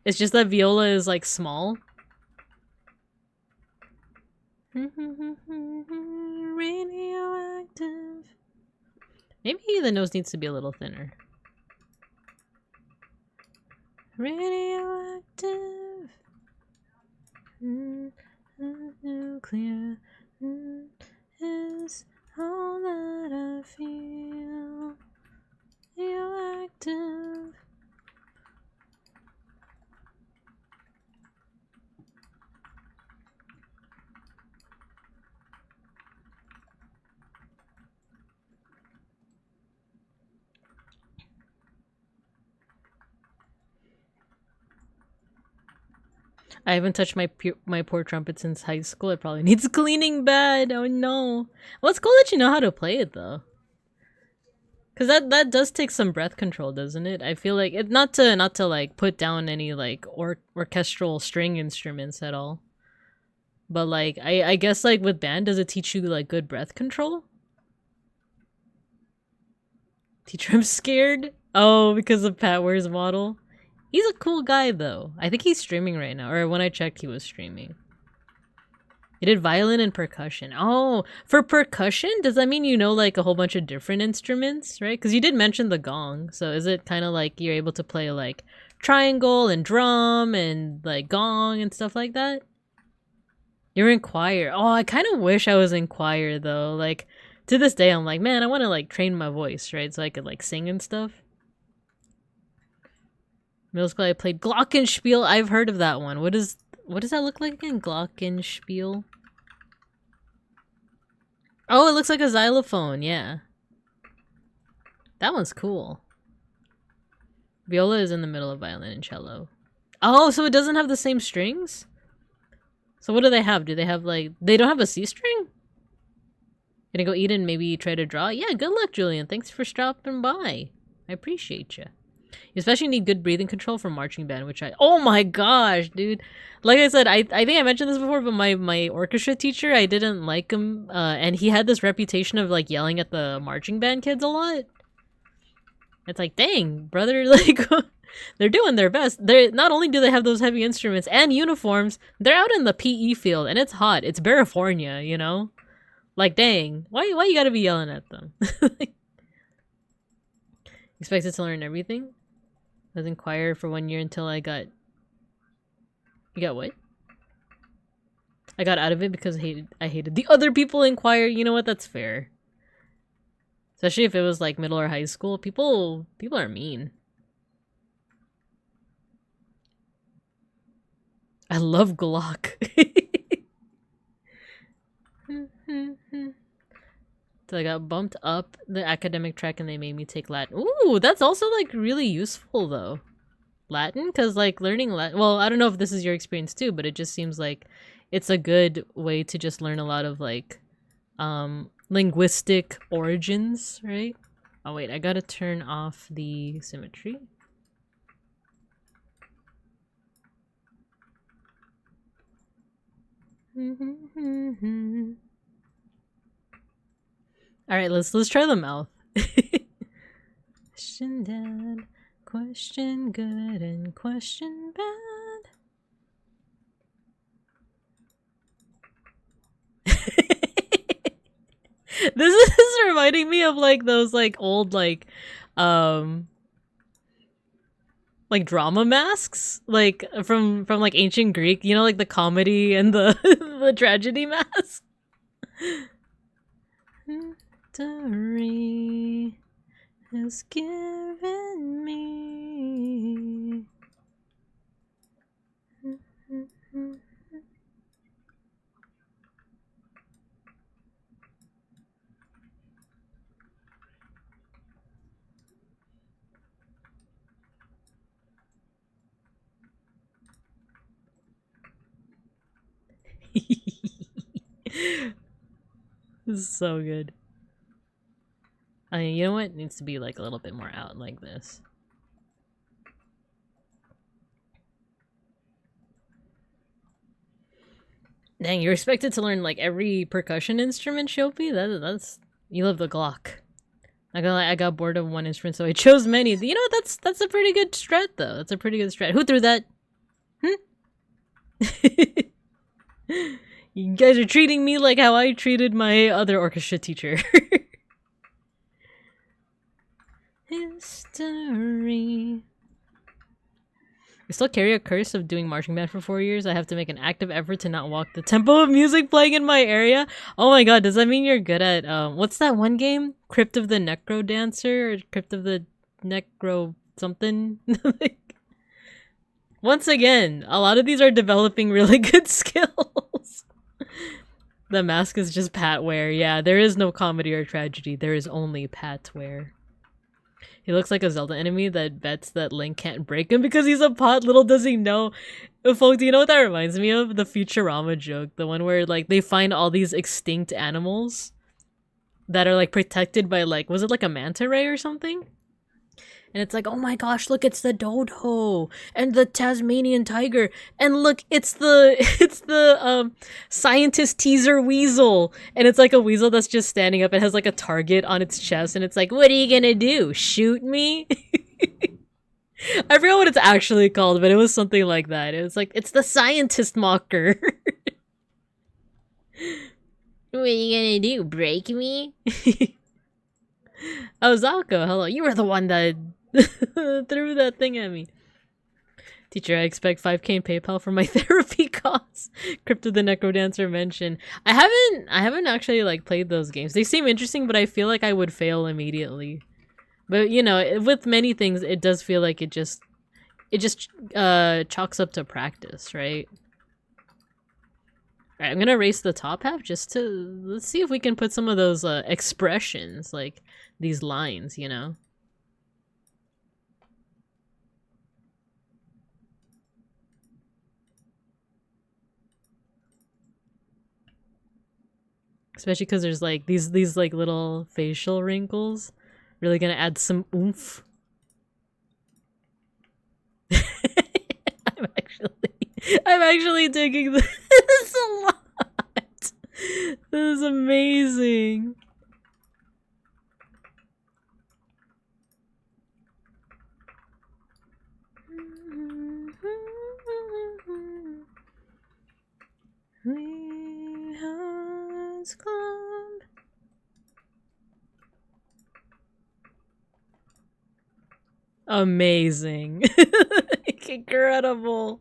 It's just that viola is, like, small. Radioactive. Maybe the nose needs to be a little thinner. Radioactive. Nuclear is all that I feel. Radioactive. I haven't touched my poor trumpet since high school. It probably needs cleaning bad. Oh no. Well, it's cool that you know how to play it though. Cause that does take some breath control, doesn't it? I feel like it not to like put down any like orchestral string instruments at all. But like I guess like with band, does it teach you like good breath control? Teacher, I'm scared. Oh, because of Pat Ware's model. He's a cool guy, though. I think he's streaming right now. Or when I checked, he was streaming. He did violin and percussion. Oh, for percussion? Does that mean you know, like, a whole bunch of different instruments, right? Because you did mention the gong. So is it kind of like you're able to play, like, triangle and drum and, like, gong and stuff like that? You're in choir. Oh, I kind of wish I was in choir, though. Like, to this day, I'm like, man, I want to, like, train my voice, right? So I could, like, sing and stuff. Middle school, I played Glockenspiel. I've heard of that one. What does that look like again? Glockenspiel. Oh, it looks like a xylophone. Yeah. That one's cool. Viola is in the middle of violin and cello. Oh, so it doesn't have the same strings? So what do they have? Do they have, like... They don't have a C string? Gonna go eat and maybe try to draw? Yeah, good luck, Julian. Thanks for stopping by. I appreciate you. You especially need good breathing control for marching band, which I... Oh my gosh, dude. Like I said, I think I mentioned this before, but my orchestra teacher, I didn't like him. And he had this reputation of, like, yelling at the marching band kids a lot. It's like, dang, brother, like... They're doing their best. They're not only do they have those heavy instruments and uniforms, they're out in the PE field, and it's hot. It's California, you know? Like, dang. Why you gotta be yelling at them? Expected to learn everything? I was in choir for 1 year until I got... You got what? I got out of it because I hated the other people in choir. You know what? That's fair. Especially if it was like middle or high school. People are mean. I love Glock. So I got bumped up the academic track and they made me take Latin. Ooh, that's also like really useful though. Latin? Because like learning Latin, well, I don't know if this is your experience too, but it just seems like it's a good way to just learn a lot of like linguistic origins, right? Oh wait, I gotta turn off the symmetry. All right, let's try the mouth. Question dad, question good, and question bad. This is reminding me of like those like old like drama masks, like from like ancient Greek, you know, like the comedy and the the tragedy mask. Victory has given me. This is so good. I mean, you know what? It needs to be like a little bit more out like this. Dang, you're expected to learn like every percussion instrument, Shopi? That's you love the Glock. I got bored of one instrument, so I chose many. You know, that's a pretty good strat though. That's a pretty good strat. Who threw that? You guys are treating me like how I treated my other orchestra teacher. History. I still carry a curse of doing marching band for 4 years. I have to make an active effort to not walk the tempo of music playing in my area. Oh my god, does that mean you're good at what's that one game? Crypt of the Necro Dancer or Crypt of the Necro something? Once again, a lot of these are developing really good skills. The mask is just patware. Yeah, there is no comedy or tragedy. There is only patware. He looks like a Zelda enemy that bets that Link can't break him because he's a pot. Little does he know. Folk, do you know what that reminds me of? The Futurama joke. The one where like they find all these extinct animals that are like protected by like, was it like a manta ray or something? And it's like, oh my gosh, look, it's the dodo and the Tasmanian tiger, and look, it's the scientist teaser weasel, and it's like a weasel that's just standing up and has like a target on its chest, and it's like, what are you gonna do? Shoot me? I forgot what it's actually called, but it was something like that. It was like, it's the scientist mocker. What are you gonna do? Break me? Oh, Zalko, hello. You were the one that threw that thing at me. Teacher, I expect 5k in PayPal for my therapy costs. Crypt of the Necrodancer mentioned. I haven't actually like played those games. They seem interesting, but I feel like I would fail immediately. But you know, with many things, it does feel like it just chalks up to practice, right? All right, I'm gonna erase the top half just to let's see if we can put some of those expressions, like these lines, you know. Especially because there's like these like little facial wrinkles. Really gonna add some oomph. I'm actually digging this a lot. This is amazing. We has club. Amazing. Incredible.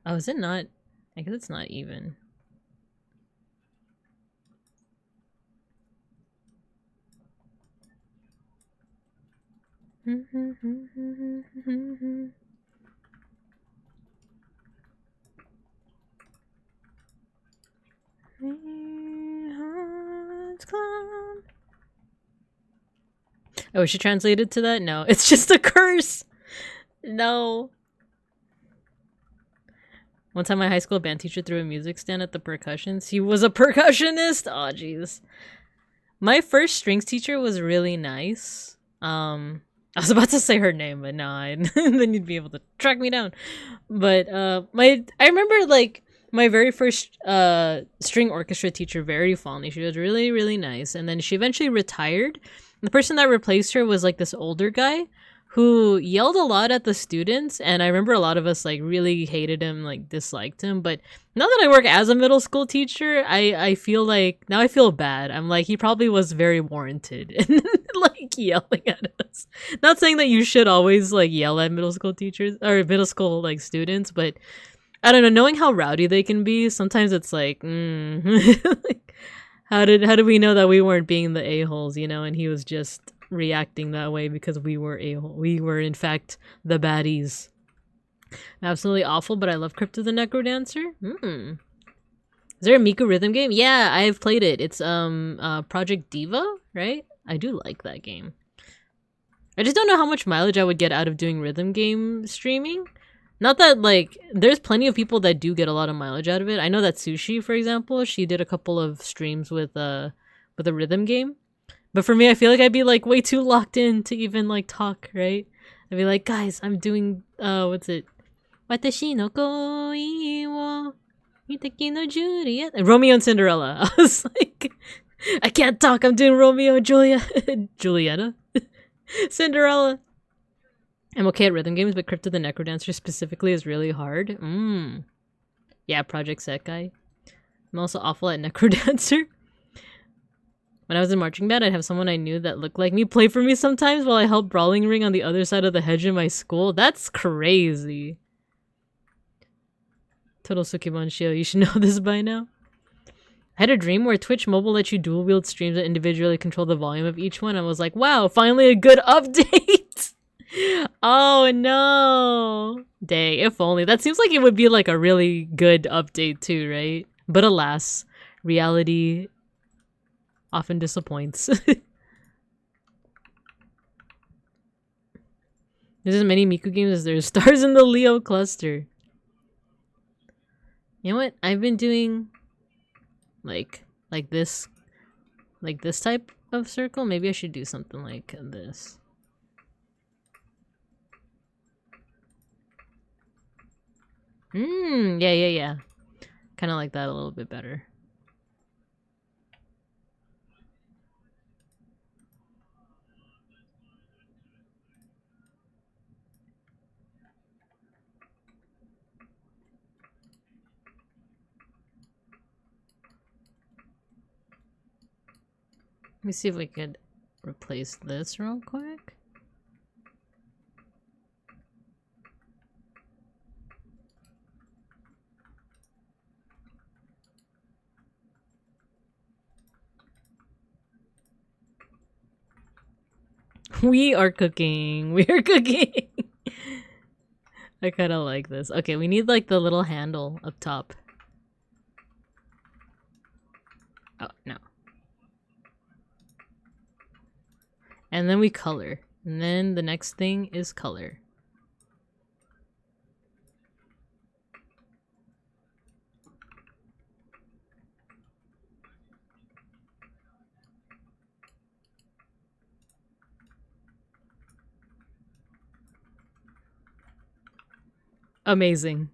Oh, is it not? I guess it's not even. Oh, she translated to that? No, it's just a curse. No. One time my high school band teacher threw a music stand at the percussions. He was a percussionist. Oh, jeez. My first strings teacher was really nice. I was about to say her name, but no, then you'd be able to track me down. But I remember like my very first string orchestra teacher very fondly. She was really, really nice. And then she eventually retired. The person that replaced her was like this older guy who yelled a lot at the students, and I remember a lot of us like really hated him, like disliked him. But now that I work as a middle school teacher, I feel like now I feel bad. I'm like, he probably was very warranted in like yelling at us. Not saying that you should always like yell at middle school teachers or middle school like students, but I don't know, knowing how rowdy they can be, sometimes it's like, like, how did we know that we weren't being the a-holes, you know, and he was just reacting that way because we were we were in fact the baddies. Absolutely awful, but I love Crypto the Necrodancer. Is there a Miku rhythm game? Yeah, I've played it. It's Project Diva, right? I do like that game. I just don't know how much mileage I would get out of doing rhythm game streaming. Not that like there's plenty of people that do get a lot of mileage out of it. I know that Sushi, for example, she did a couple of streams with a rhythm game. But for me, I feel like I'd be like way too locked in to even like talk, right? I'd be like, guys, I'm doing what's it? Watashi no koi wo miteki no Juliet. Romeo and Cinderella. I was like, I can't talk. I'm doing Romeo and Julieta. Cinderella. I'm okay at rhythm games, but Crypto the Necrodancer specifically is really hard. Yeah, Project Sekai. I'm also awful at Necrodancer. When I was in marching band, I'd have someone I knew that looked like me play for me sometimes while I held Brawling Ring on the other side of the hedge in my school. That's crazy. Total Sukiban Shio, you should know this by now. I had a dream where Twitch Mobile lets you dual wield streams that individually control the volume of each one. I was like, wow, finally a good update! Oh no! Dang, if only. That seems like it would be like a really good update too, right? But alas, reality often disappoints. There's as many Miku games as there's stars in the Leo cluster. You know what? I've been doing like this type of circle. Maybe I should do something like this. Yeah. Kind of like that a little bit better. Let me see if we could replace this real quick. We are cooking. We are cooking. I kind of like this. Okay, we need like the little handle up top. Oh, no. And then we color. And then the next thing is color. Amazing.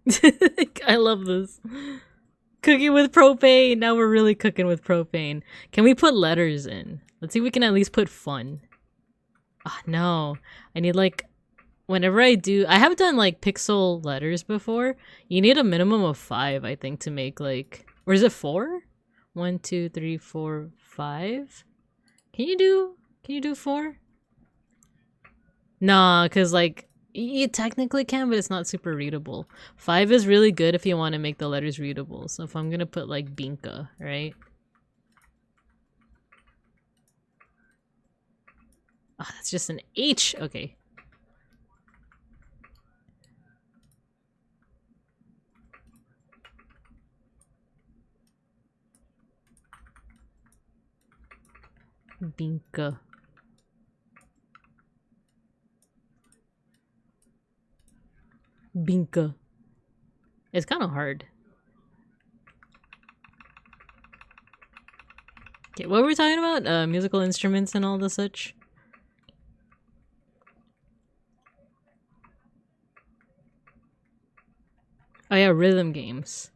I love this. Cooking with propane. Now we're really cooking with propane. Can we put letters in? Let's see if we can at least put fun. Ah, no. I need like, whenever I have done like pixel letters before. You need a minimum of 5, I think, to make like, or is it 4? 1, 2, 3, 4, 5. Can you do 4? Nah, because like you technically can, but it's not super readable. 5 is really good if you want to make the letters readable. So if I'm gonna put like Binka, right? Oh, that's just an H. Okay. Binka. Binka. It's kind of hard. Okay, what were we talking about? Musical instruments and all the such? Oh yeah, rhythm games.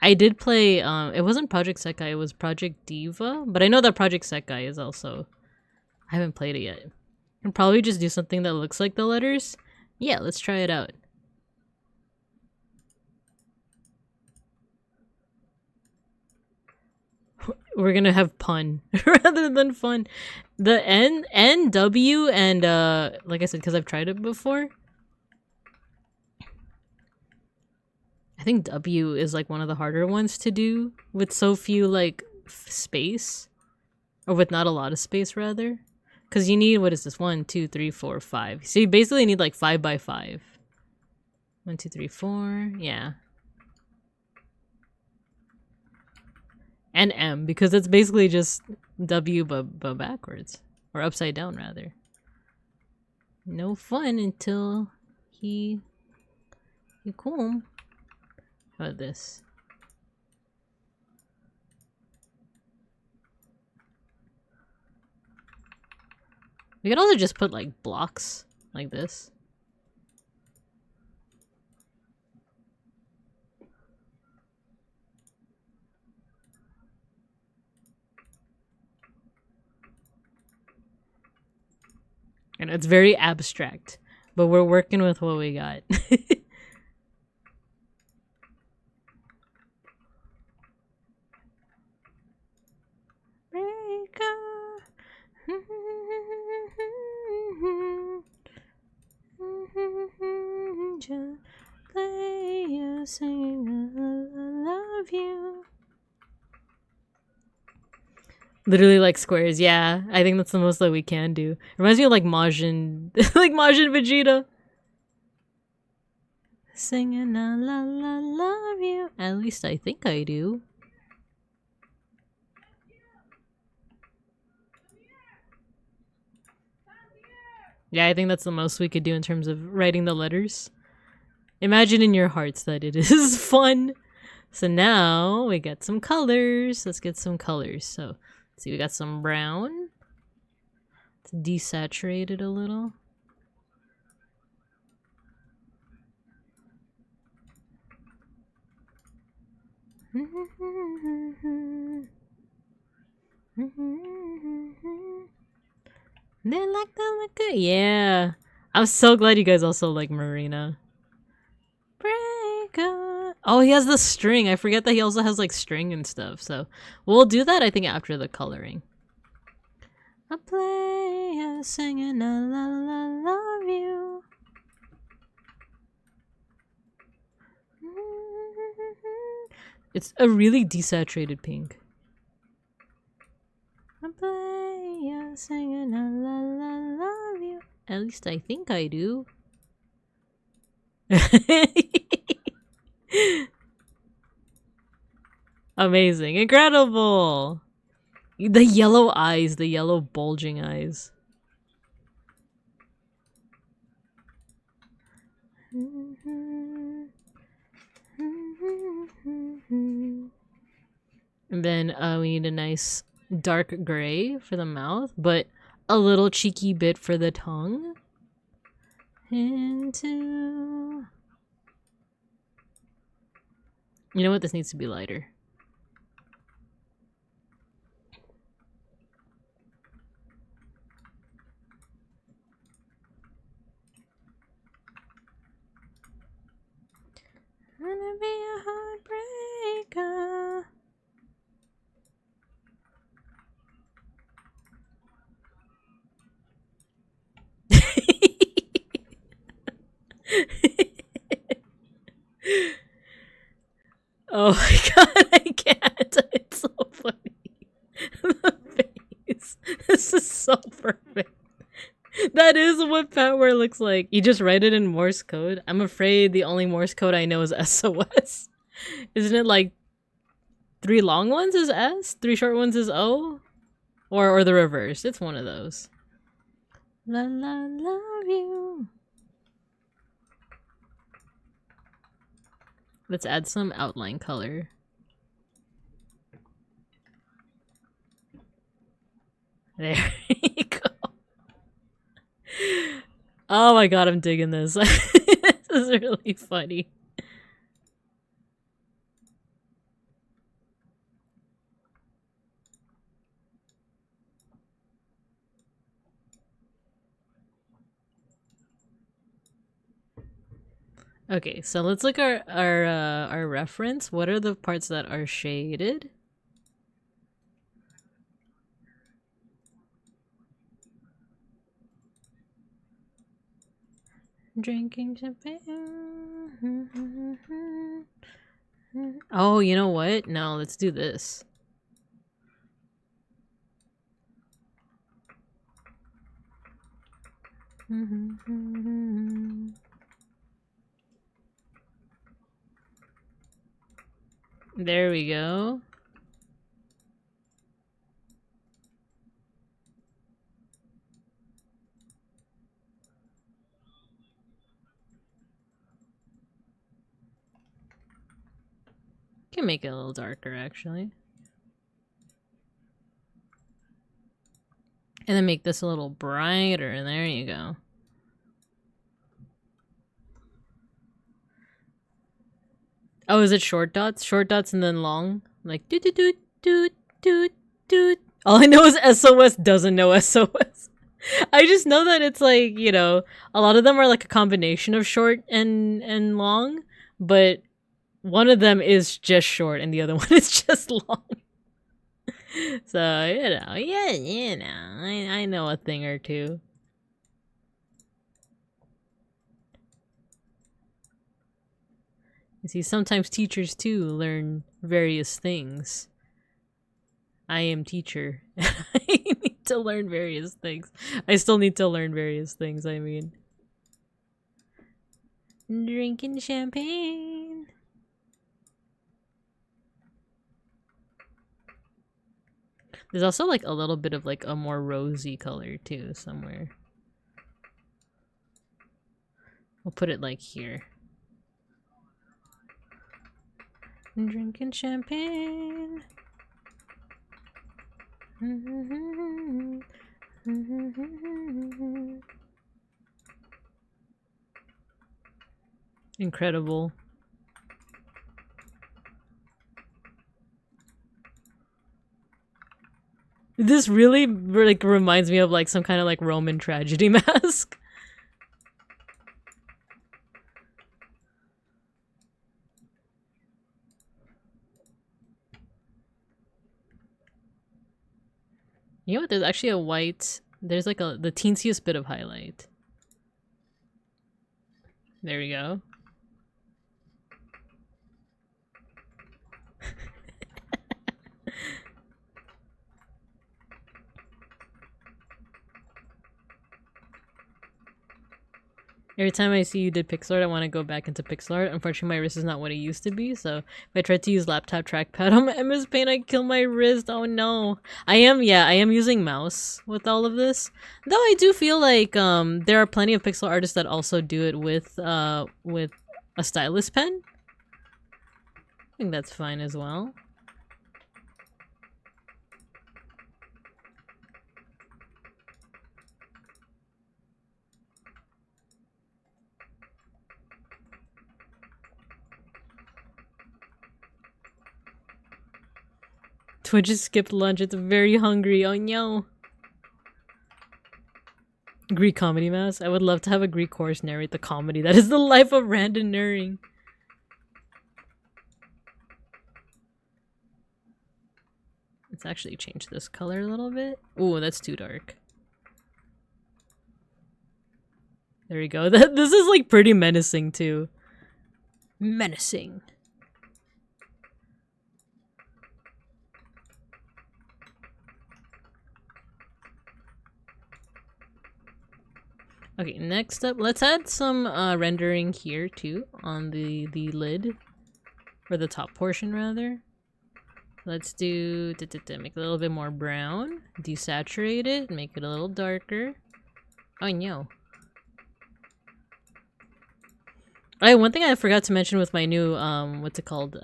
I did play, it wasn't Project Sekai, it was Project Diva, but I know that Project Sekai is also... I haven't played it yet. I'll probably just do something that looks like the letters. Yeah, let's try it out. We're gonna have pun rather than fun. The N, W, and like I said, because I've tried it before. I think W is like one of the harder ones to do with so few like space, or with not a lot of space rather. Because you need, what is this? 1, 2, 3, 4, 5. So you basically need like 5 by 5. 1, 2, 3, 4. Yeah. And M, because it's basically just W but backwards. Or upside down, rather. No fun until he come. How about this? We could also just put like blocks like this. And it's very abstract, but we're working with what we got. Play you sing, I love you. Literally like squares, yeah. I think that's the most that we can do. Reminds me of like Majin, like Majin Vegeta. Singing la la la love you. At least I think I do. Yeah, I think that's the most we could do in terms of writing the letters. Imagine in your hearts that it is fun. So now we got some colors. Let's get some colors. So let's see, we got some brown. It's desaturated a little. They like the liquor. Yeah. I'm so glad you guys also like Marina. Breaker. Oh, he has the string. I forget that he also has like string and stuff. So we'll do that, I think, after the coloring. A player singing la la la love you. It's a really desaturated pink. A player singing la la la love you. At least I think I do. Amazing. Incredible. The yellow eyes, the yellow bulging eyes. And then we need a nice dark gray for the mouth, but a little cheeky bit for the tongue. Into... You know what? This needs to be lighter. Gonna be a heartbreaker. Oh my god, I can't. It's so funny. The face. This is so perfect. That is what Patware looks like. You just write it in Morse code. I'm afraid the only Morse code I know is SOS. Isn't it like 3 long ones is S, 3 short ones is O? Or the reverse. It's one of those. La la love you. Let's add some outline color. There you go. Oh my god, I'm digging this. This is really funny. Okay, so let's look at our reference. What are the parts that are shaded? Drinking champagne. Oh, you know what? No, let's do this. There we go. Can make it a little darker, actually. And then make this a little brighter. There you go. Oh, is it short dots? Short dots and then long? Like doot doot doot doot doot doot. All I know is SOS doesn't know SOS. I just know that it's like, you know, a lot of them are like a combination of short and long, but one of them is just short and the other one is just long. So, I know a thing or two. You see, sometimes teachers too learn various things. I am teacher. I need to learn various things. I still need to learn various things, I mean. Drinking champagne. There's also like a little bit of like a more rosy color too somewhere. We'll put it like here. Drinking champagne. Incredible. This really like reminds me of like some kind of like Roman tragedy mask. You know what? There's actually a white. There's like the teensiest bit of highlight. There we go. Every time I see you did pixel art, I want to go back into pixel art. Unfortunately, my wrist is not what it used to be, so if I tried to use laptop trackpad on my MS Paint, I'd kill my wrist. Oh no. I am using mouse with all of this. Though I do feel like there are plenty of pixel artists that also do it with a stylus pen. I think that's fine as well. Twitch just skipped lunch. It's very hungry. Oh no. Greek comedy mask. I would love to have a Greek chorus narrate the comedy that is the life of Randon Nuring. Let's actually change this color a little bit. Ooh, that's too dark. There we go. This is like pretty menacing too. Menacing. Okay, next up, let's add some rendering here too on the lid, or the top portion rather. Let's do make it a little bit more brown, desaturate it, make it a little darker. Oh no. Oh, one thing I forgot to mention with my new what's it called?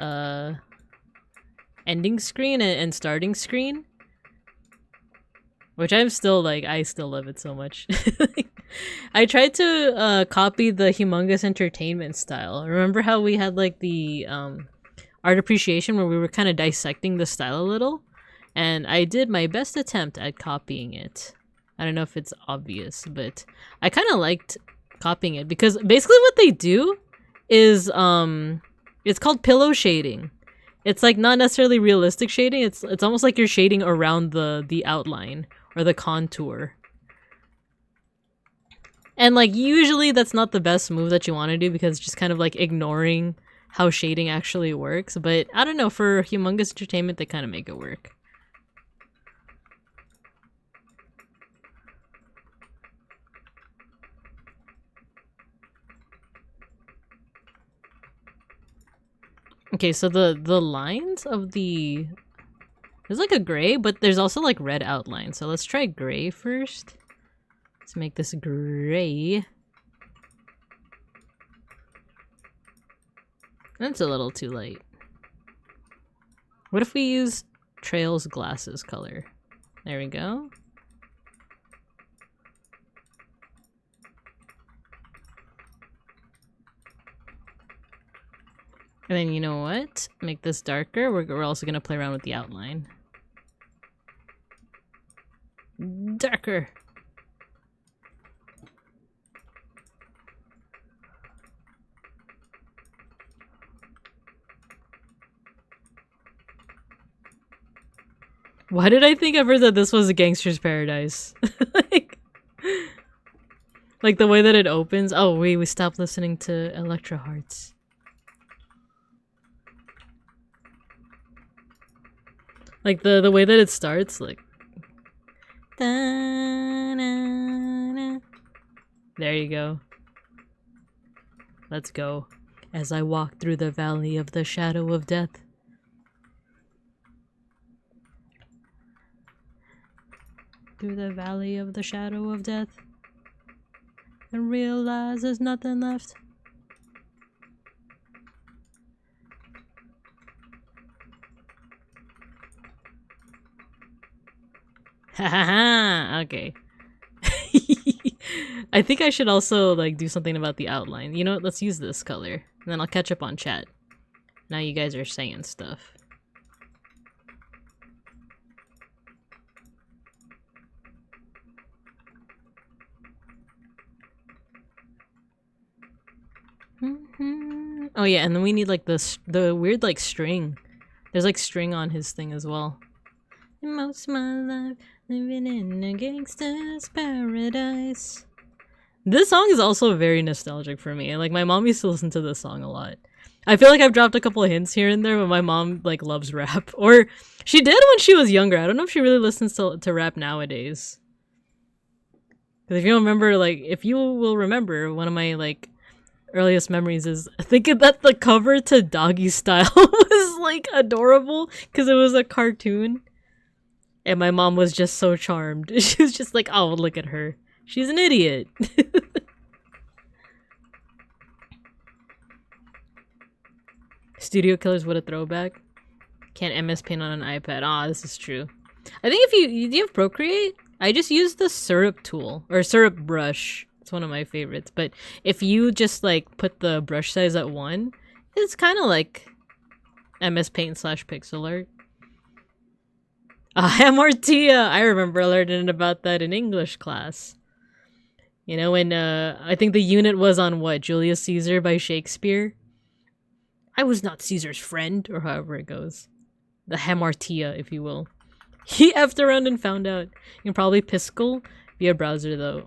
Ending screen and starting screen. Which I'm still like, I still love it so much. I tried to copy the Humongous Entertainment style. Remember how we had like the art appreciation where we were kind of dissecting the style a little? And I did my best attempt at copying it. I don't know if it's obvious, but I kind of liked copying it because basically what they do is it's called pillow shading. It's like not necessarily realistic shading. It's almost like you're shading around the outline or the contour. And like usually that's not the best move that you want to do because it's just kind of like ignoring how shading actually works. But I don't know, for Humongous Entertainment they kind of make it work. Okay, so the lines of the... There's like a gray, but there's also like red outline. So let's try gray first. Let's make this gray. That's a little too light. What if we use Trail's glasses color? There we go. And then you know what? Make this darker. We're also gonna play around with the outline. Darker. Why did I think ever that this was a Gangster's Paradise? like the way that it opens. Oh wait, we stopped listening to Electro Hearts. Like the way that it starts, like da-na-na. There you go. Let's go. As I walk through the valley of the shadow of death. Through the valley of the shadow of death. And realize there's nothing left. Hahaha, okay. I think I should also like do something about the outline. You know what, let's use this color. And then I'll catch up on chat. Now you guys are saying stuff. Oh yeah, and then we need like the weird like string. There's like string on his thing as well. Most of my life living in a gangster's paradise. This song is also very nostalgic for me. Like my mom used to listen to this song a lot. I feel like I've dropped a couple of hints here and there, but my mom like loves rap. Or she did when she was younger. I don't know if she really listens to rap nowadays. Because if you don't remember, like if you will remember, one of my like earliest memories is thinking that the cover to Doggy Style was like adorable because it was a cartoon. And my mom was just so charmed. She was just like, oh, look at her. She's an idiot. Studio Killers, what a throwback. Can't MS Paint on an iPad. Ah, this is true. I think if do you have Procreate? I just use the syrup tool. Or syrup brush. It's one of my favorites. But if you just like put the brush size at 1, it's kind of like MS Paint / pixel art. Hamartia! I remember learning about that in English class. You know, when I think the unit was on what? Julius Caesar by Shakespeare? I was not Caesar's friend, or however it goes. The hamartia, if you will. He effed around and found out. You can probably Piskel via browser, though.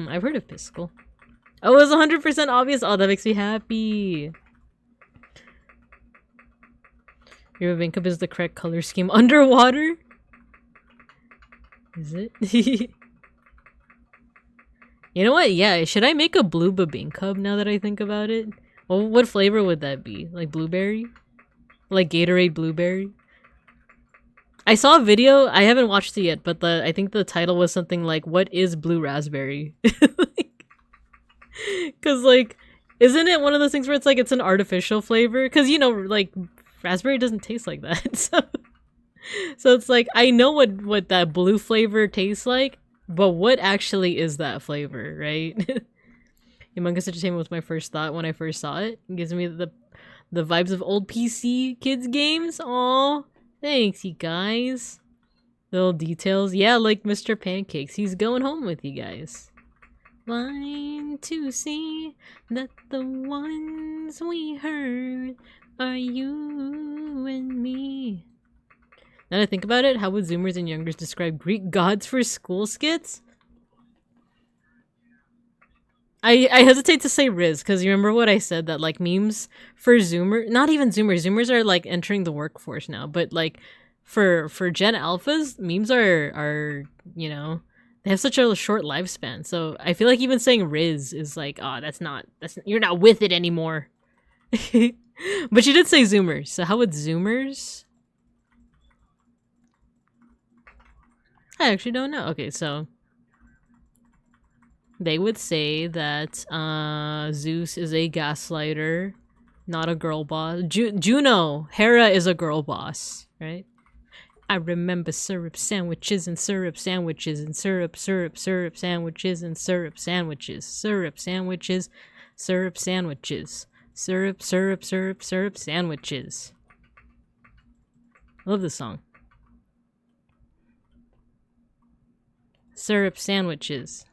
I've heard of Piskel. Oh, it was 100% obvious. Oh, that makes me happy. Your makeup is the correct color scheme. Underwater? Is it? You know what? Yeah, should I make a blue beeplebees now that I think about it? Well, what flavor would that be? Like blueberry? Like Gatorade blueberry? I saw a video, I haven't watched it yet, but I think the title was something like, what is blue raspberry? Cause like, isn't it one of those things where it's like, it's an artificial flavor? Cause you know, like, raspberry doesn't taste like that, so it's like, I know what that blue flavor tastes like, but what actually is that flavor, right? Humongous Entertainment was my first thought when I first saw it. It gives me the vibes of old PC kids games. Aw, thanks you guys. Little details. Yeah, like Mr. Pancakes. He's going home with you guys. Blind to see that the ones we heard are you and me. Now that I think about it, how would Zoomers and Youngers describe Greek gods for school skits? I hesitate to say Riz, because you remember what I said, that like memes for Zoomer, not even Zoomers are like entering the workforce now, but like for Gen Alphas, memes are you know, they have such a short lifespan. So I feel like even saying Riz is like, oh, you're not with it anymore. But she did say Zoomers, so how would Zoomers? I actually don't know. Okay, so they would say that Zeus is a gaslighter, not a girl boss. Juno, Hera is a girl boss, right? I remember syrup sandwiches and syrup sandwiches and syrup sandwiches and syrup sandwiches, syrup sandwiches, syrup sandwiches, syrup sandwiches. I love this song. Syrup sandwiches.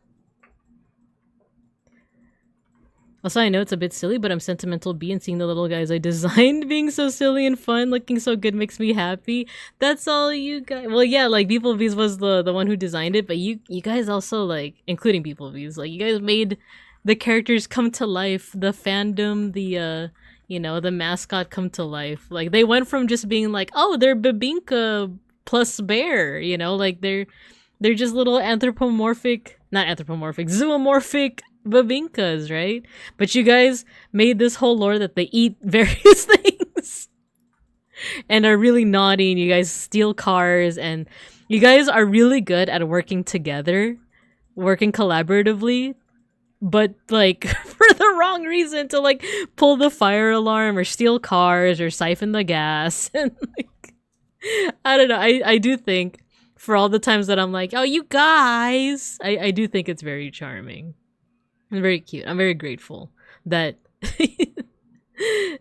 Also, I know it's a bit silly, but I'm sentimental bee, and seeing the little guys I designed being so silly and fun, looking so good makes me happy. That's all you guys. Well, yeah, like beeplebees was the one who designed it, but you guys also, like, including beeplebees, like, you guys made the characters come to life, the fandom, the you know, the mascot come to life. Like, they went from just being like, oh, they're Babinka plus bear, you know, like they're just little zoomorphic babinkas, right? But you guys made this whole lore that they eat various things and are really naughty, and you guys steal cars, and you guys are really good at working together, working collaboratively, but like for the wrong reason, to like pull the fire alarm or steal cars or siphon the gas. And like, I don't know, I do think for all the times that I'm like, oh, you guys, I do think it's very charming and very cute. I'm very grateful that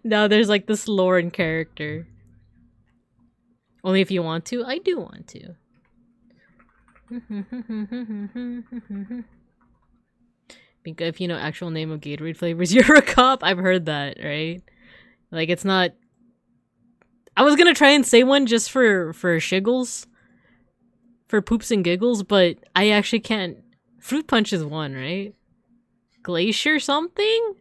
now there's like this lore and character. Only if you want to. I do want to. Because if you know actual name of Gatorade flavors, you're a cop. I've heard that, right? Like, it's not... I was gonna try and say one just for shiggles. For poops and giggles, but I actually can't. Fruit Punch is one, right? Glacier something?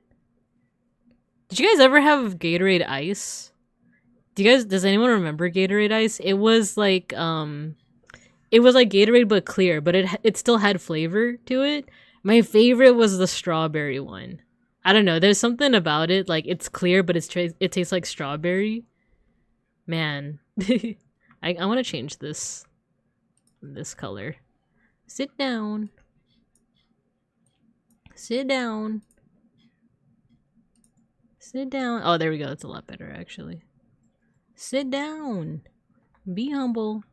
Did you guys ever have Gatorade Ice? Does anyone remember Gatorade Ice? It was like Gatorade but clear, but it still had flavor to it. My favorite was the strawberry one. I don't know, there's something about it, like it's clear but it tastes like strawberry. Man. I want to change this color. Sit down. Sit down. Sit down. Oh, there we go. That's a lot better, actually. Sit down. Be humble.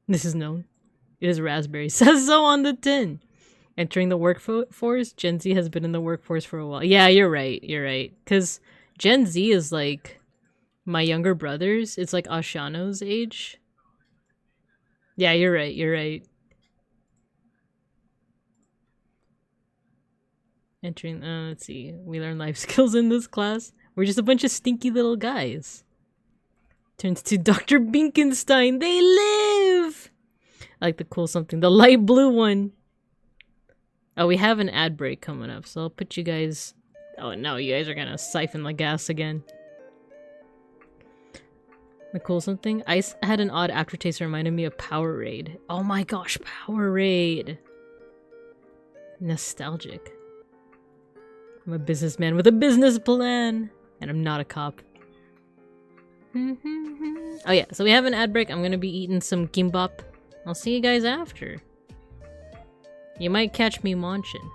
This is known. It is raspberry. Says so on the tin. Entering the workforce. Gen Z has been in the workforce for a while. Yeah, you're right. You're right. Because Gen Z is like my younger brothers. It's like Ashano's age. Yeah, you're right. You're right. Entering, let's see. We learn life skills in this class. We're just a bunch of stinky little guys. Turns to Dr. Binkenstein. They live! I like the cool something. The light blue one. Oh, we have an ad break coming up, so I'll put you guys... Oh no, you guys are gonna siphon the gas again. The cool something? I had an odd aftertaste that reminded me of Powerade. Oh my gosh, Powerade! Nostalgic. I'm a businessman with a business plan! And I'm not a cop. Oh yeah, so we have an ad break. I'm gonna be eating some kimbap. I'll see you guys after. You might catch me munching.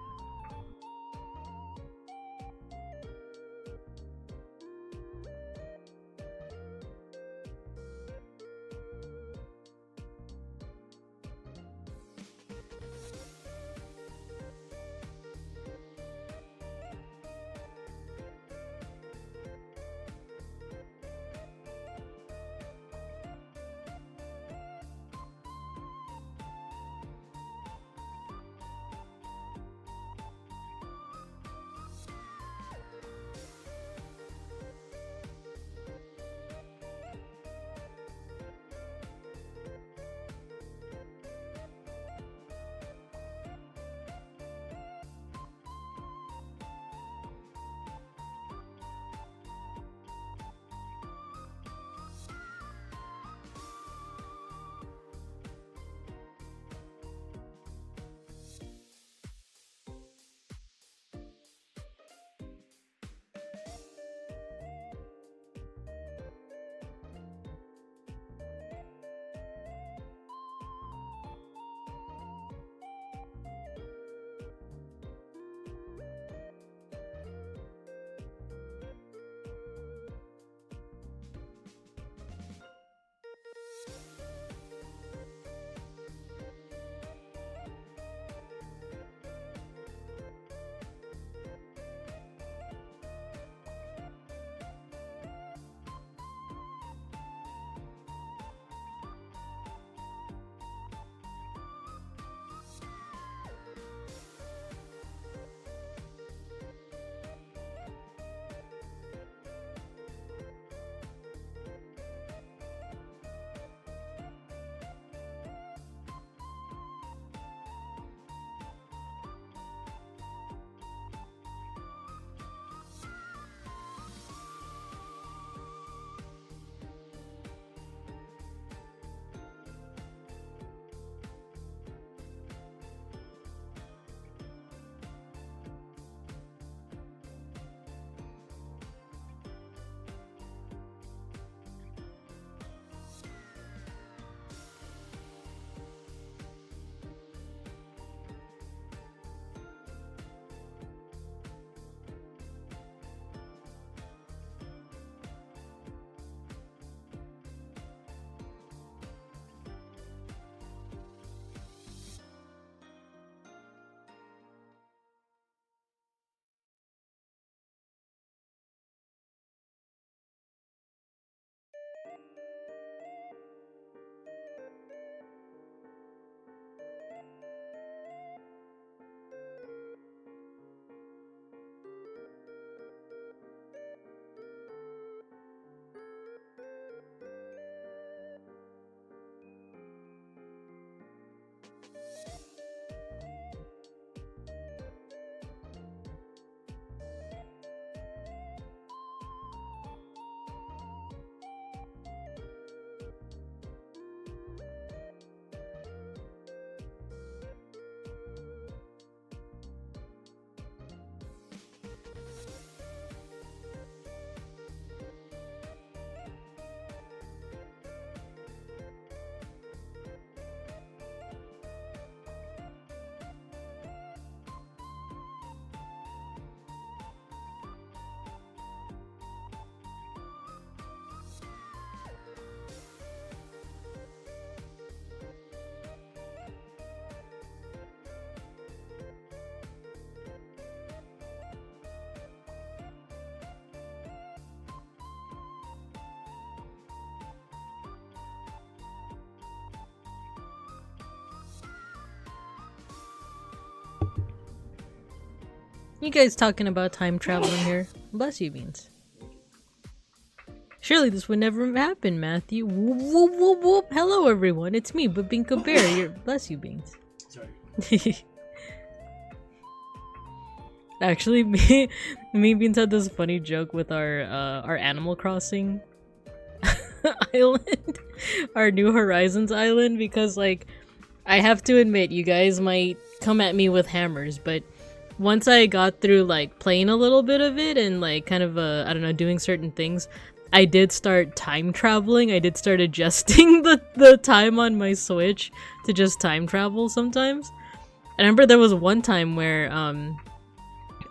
You guys talking about time traveling here? Bless you, Beans. Surely this would never happen, Matthew. Whoop, whoop, whoop, whoop. Hello, everyone. It's me, Babinka Bear. Bless you, Beans. Sorry. Actually, me and Beans had this funny joke with our Animal Crossing island, our New Horizons island, because like I have to admit, you guys might come at me with hammers, but once I got through like playing a little bit of it and like kind of I don't know, doing certain things, I did start time traveling. I did start adjusting the time on my Switch to just time travel sometimes. I remember there was one time where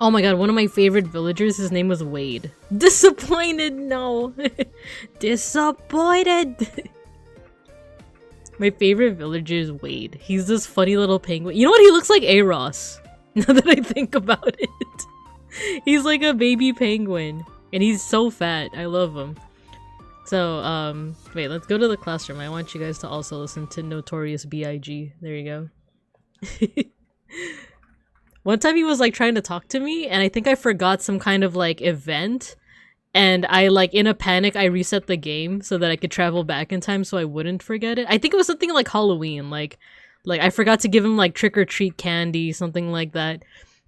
oh my god, one of my favorite villagers, his name was Wade. Disappointed, no. Disappointed. My favorite villager is Wade. He's this funny little penguin. You know what? He looks like Aros. Now that I think about it. He's like a baby penguin. And he's so fat. I love him. So, wait, let's go to the classroom. I want you guys to also listen to Notorious B.I.G. There you go. One time he was like trying to talk to me, and I think I forgot some kind of like event. And I like, in a panic, I reset the game so that I could travel back in time so I wouldn't forget it. I think it was something like Halloween. Like I forgot to give him like trick-or-treat candy, something like that.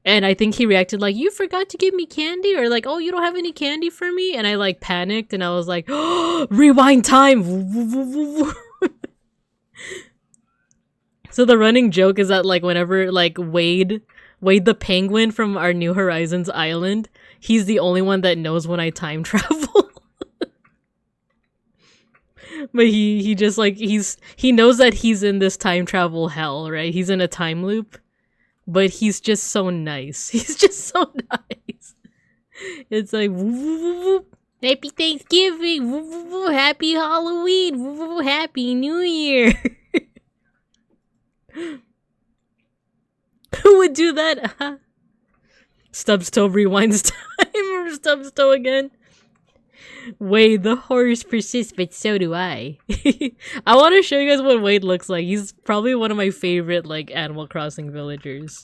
And I think he reacted like, you forgot to give me candy? Or like, oh, you don't have any candy for me? And I like panicked and I was like, oh, rewind time! So the running joke is that like whenever like Wade the penguin from our New Horizons island, he's the only one that knows when I time travel. But he just like, he knows that he's in this time travel hell, right? He's in a time loop. But he's just so nice. He's just so nice. It's like, happy Thanksgiving, happy Halloween, happy New Year. Who would do that? Stubbs toe rewinds time. Stubbs toe again. Wade, the horrors persist, but so do I. I want to show you guys what Wade looks like. He's probably one of my favorite, like, Animal Crossing villagers.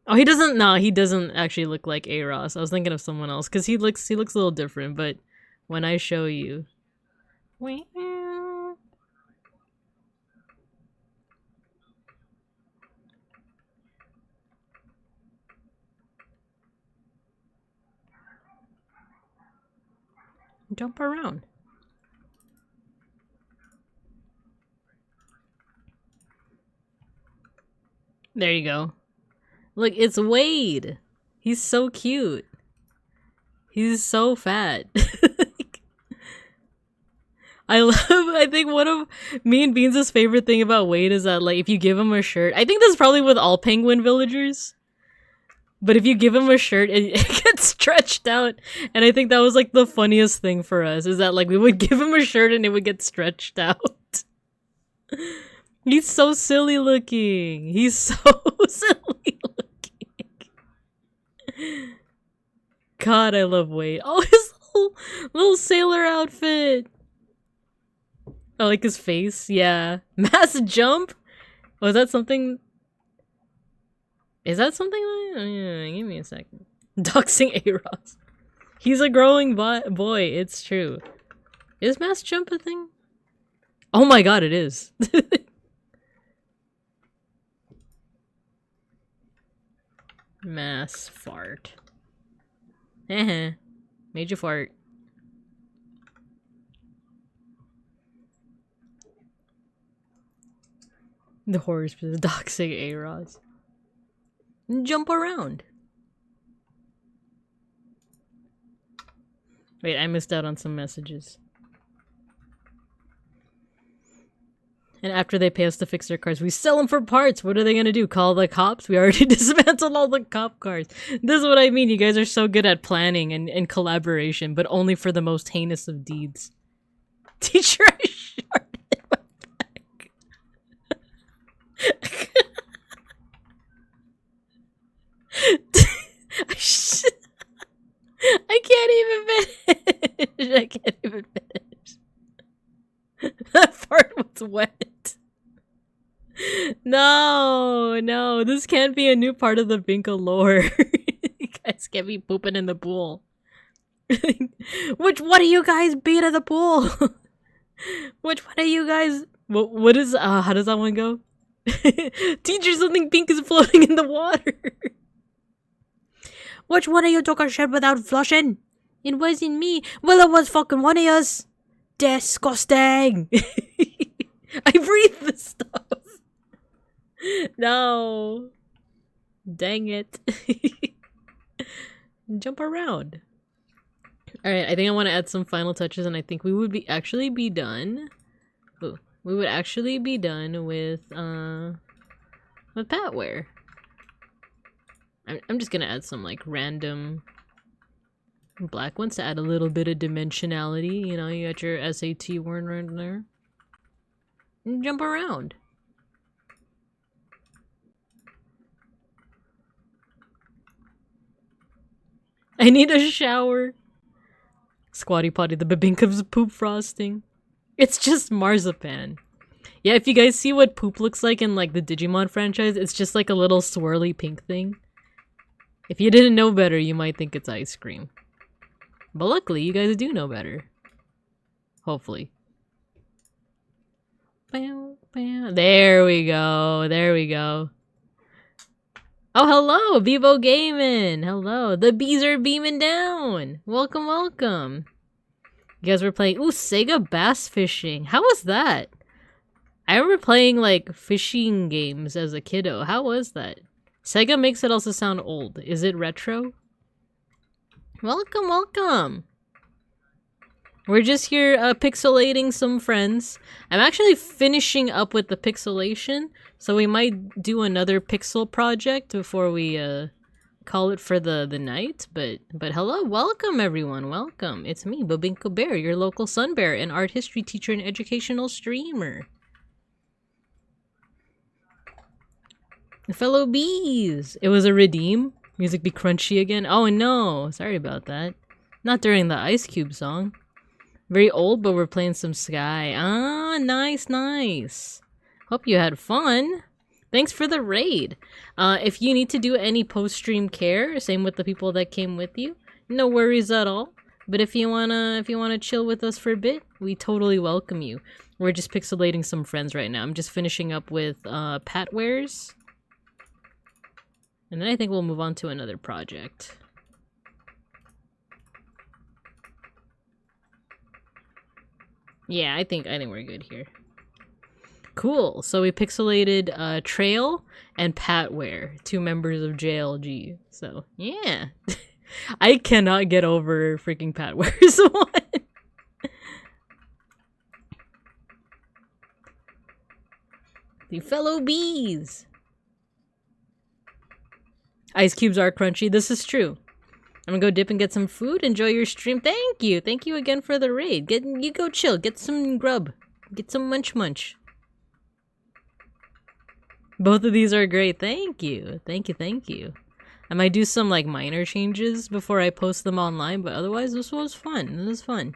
Oh, he doesn't actually look like Aros. I was thinking of someone else, because he looks a little different, but when I show you... Jump around. There you go. Look, it's Wade. He's so cute. He's so fat. I think one of me and Beans' favorite thing about Wade is that like if you give him a shirt, I think that's probably with all penguin villagers. But if you give him a shirt, it gets stretched out. And I think that was like the funniest thing for us, is that like we would give him a shirt and it would get stretched out. He's so silly looking. He's so silly looking. God, I love Wade. Oh, his little sailor outfit. I like his face. Yeah. Mass jump? Was that something... Is that something like... Yeah, give me a second. Doxing Aros. He's a growing boy. It's true. Is mass jump a thing? Oh my god, it is. Mass fart. Made you fart. The horrors for the doxing Aros. Jump around. Wait, I missed out on some messages. And after they pay us to fix their cars, we sell them for parts. What are they gonna do? Call the cops? We already dismantled all the cop cars. This is what I mean. You guys are so good at planning and collaboration, but only for the most heinous of deeds. Teacher, I sharted my back. I can't even finish. I can't even finish. That part was wet. No, this can't be a new part of the Binka lore. You guys can't be pooping in the pool. Which one of you guys beat at the pool? Which one of you guys... What is... how does that one go? Teacher, something pink is floating in the water. Which one of you took a shit without flushing? It wasn't me. Well, it was fucking one of yous. Disgusting. I breathe this stuff. No. Dang it. Jump around. Alright, I think I want to add some final touches, and I think we would actually be done. Ooh, we would actually be done with patware. I'm just gonna add some like random black ones to add a little bit of dimensionality. You know, you got your SAT word right there. And jump around. I need a shower. Squatty Potty, the Babinka's poop frosting. It's just marzipan. Yeah, if you guys see what poop looks like in like the Digimon franchise, it's just like a little swirly pink thing. If you didn't know better, you might think it's ice cream. But luckily, you guys do know better. Hopefully. There we go. There we go. Oh, hello, Vivo Gaming. Hello. The bees are beaming down. Welcome, welcome. You guys were playing, ooh, Sega Bass Fishing. How was that? I remember playing like fishing games as a kiddo. How was that? Sega makes it also sound old. Is it retro? Welcome, welcome. We're just here pixelating some friends. I'm actually finishing up with the pixelation, so we might do another pixel project before we call it for the night. But hello, welcome everyone, welcome. It's me, Babinka Bear, your local sun bear and art history teacher and educational streamer. Fellow bees! It was a redeem. Music be crunchy again. Oh no, sorry about that. Not during the Ice Cube song. Very old, but we're playing some Sky. Ah, nice, nice. Hope you had fun. Thanks for the raid. If you need to do any post-stream care, same with the people that came with you, no worries at all. But if you wanna chill with us for a bit, we totally welcome you. We're just pixelating some friends right now. I'm just finishing up with patwares. And then I think we'll move on to another project. Yeah, I think we're good here. Cool. So we pixelated Trail and Patware, 2 members of JLG. So yeah, I cannot get over freaking Patware's one. The fellow bees. Ice cubes are crunchy. This is true. I'm gonna go dip and get some food. Enjoy your stream. Thank you. Thank you again for the raid. You go chill. Get some grub. Get some munch. Both of these are great. Thank you. Thank you. I might do some like minor changes before I post them online, but otherwise this was fun. This was fun.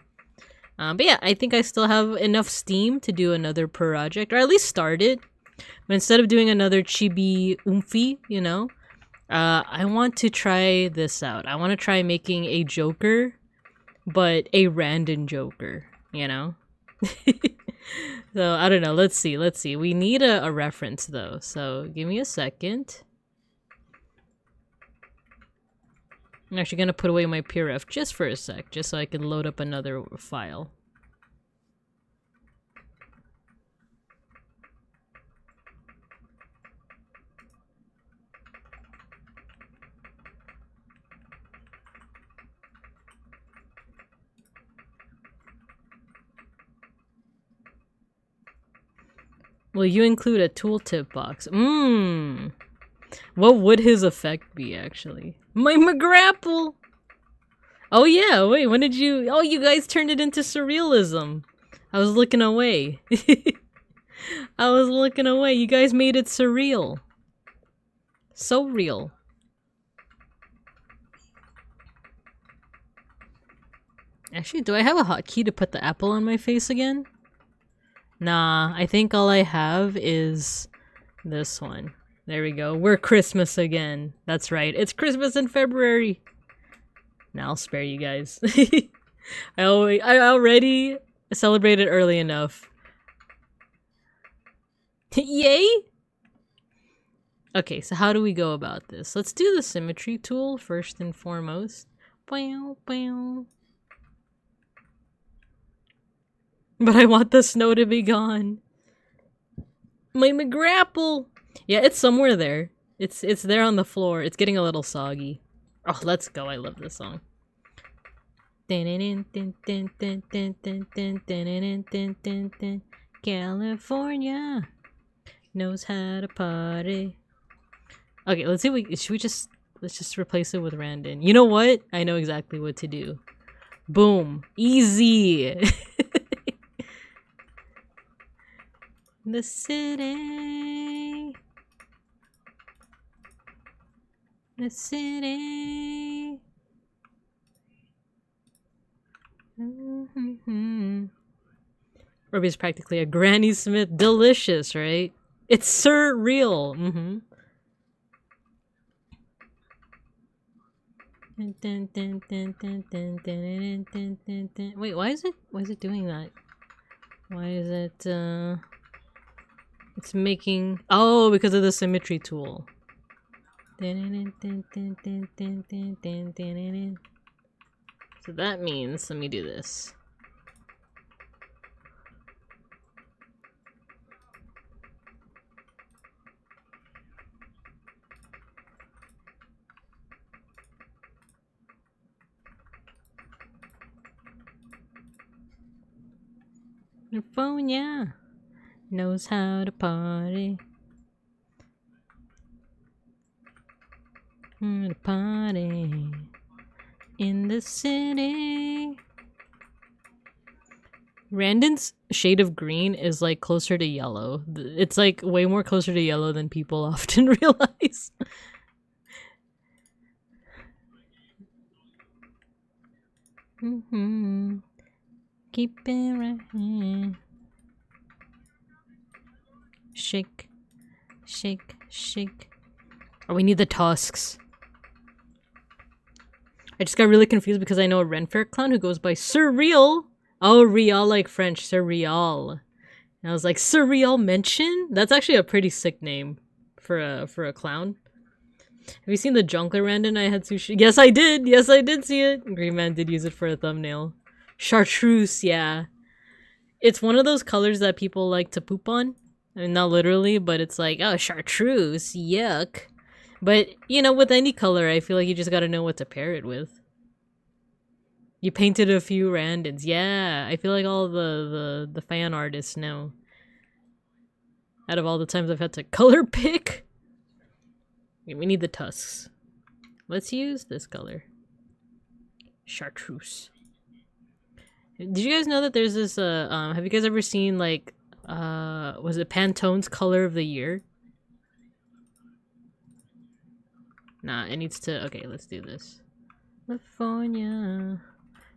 But yeah, I think I still have enough steam to do another project, or at least start it. But instead of doing another chibi oomphy, you know, I want to try this out. I want to try making a Joker, but a random Joker, you know? So, I don't know. Let's see. We need a reference, though. So, give me a second. I'm actually going to put away my PRF just for a sec, just so I can load up another file. Will you include a tooltip box? What would his effect be, actually? My McGrapple! Oh yeah, wait, when did you... Oh, you guys turned it into surrealism. I was looking away. I was looking away. You guys made it surreal. So real. Actually, do I have a hotkey to put the apple on my face again? Nah, I think all I have is this one. There we go. We're Christmas again. That's right. It's Christmas in February. Now I'll spare you guys. I already celebrated early enough. Yay! Okay, so how do we go about this? Let's do the symmetry tool first and foremost. Bow, bow. But I want the snow to be gone. My McGrapple! Yeah, it's somewhere there. It's there on the floor. It's getting a little soggy. Oh, let's go. I love this song. California knows how to party. Okay, let's see if we let's just replace it with Randon. You know what? I know exactly what to do. Boom. Easy. The city. The city. Ruby's practically a Granny Smith. Delicious, right? It's surreal. Wait, why is it doing that? Why is it it's making, oh, because of the symmetry tool. So that means, let me do this. California knows how to party. To party in the city. Randon's shade of green is like closer to yellow. It's like way more closer to yellow than people often realize. Keep it right here. Shake, shake, shake. Oh, we need the tusks. I just got really confused because I know a Ren Fair clown who goes by Surreal. Oh, Real like French, Surreal. And I was like, Surreal Mention? That's actually a pretty sick name for a clown. Have you seen the Jonker Randon I had sushi? Yes, I did. Yes, I did see it. Green Man did use it for a thumbnail. Chartreuse, yeah. It's one of those colors that people like to poop on. I mean, not literally, but it's like, oh, chartreuse, yuck. But, you know, with any color, I feel like you just gotta know what to pair it with. You painted a few Randons. Yeah, I feel like all the fan artists know. Out of all the times I've had to color pick. Okay, we need the tusks. Let's use this color. Chartreuse. Did you guys know that there's this, have you guys ever seen, like, was it Pantone's Color of the Year? Nah, it needs to, okay, let's do this. California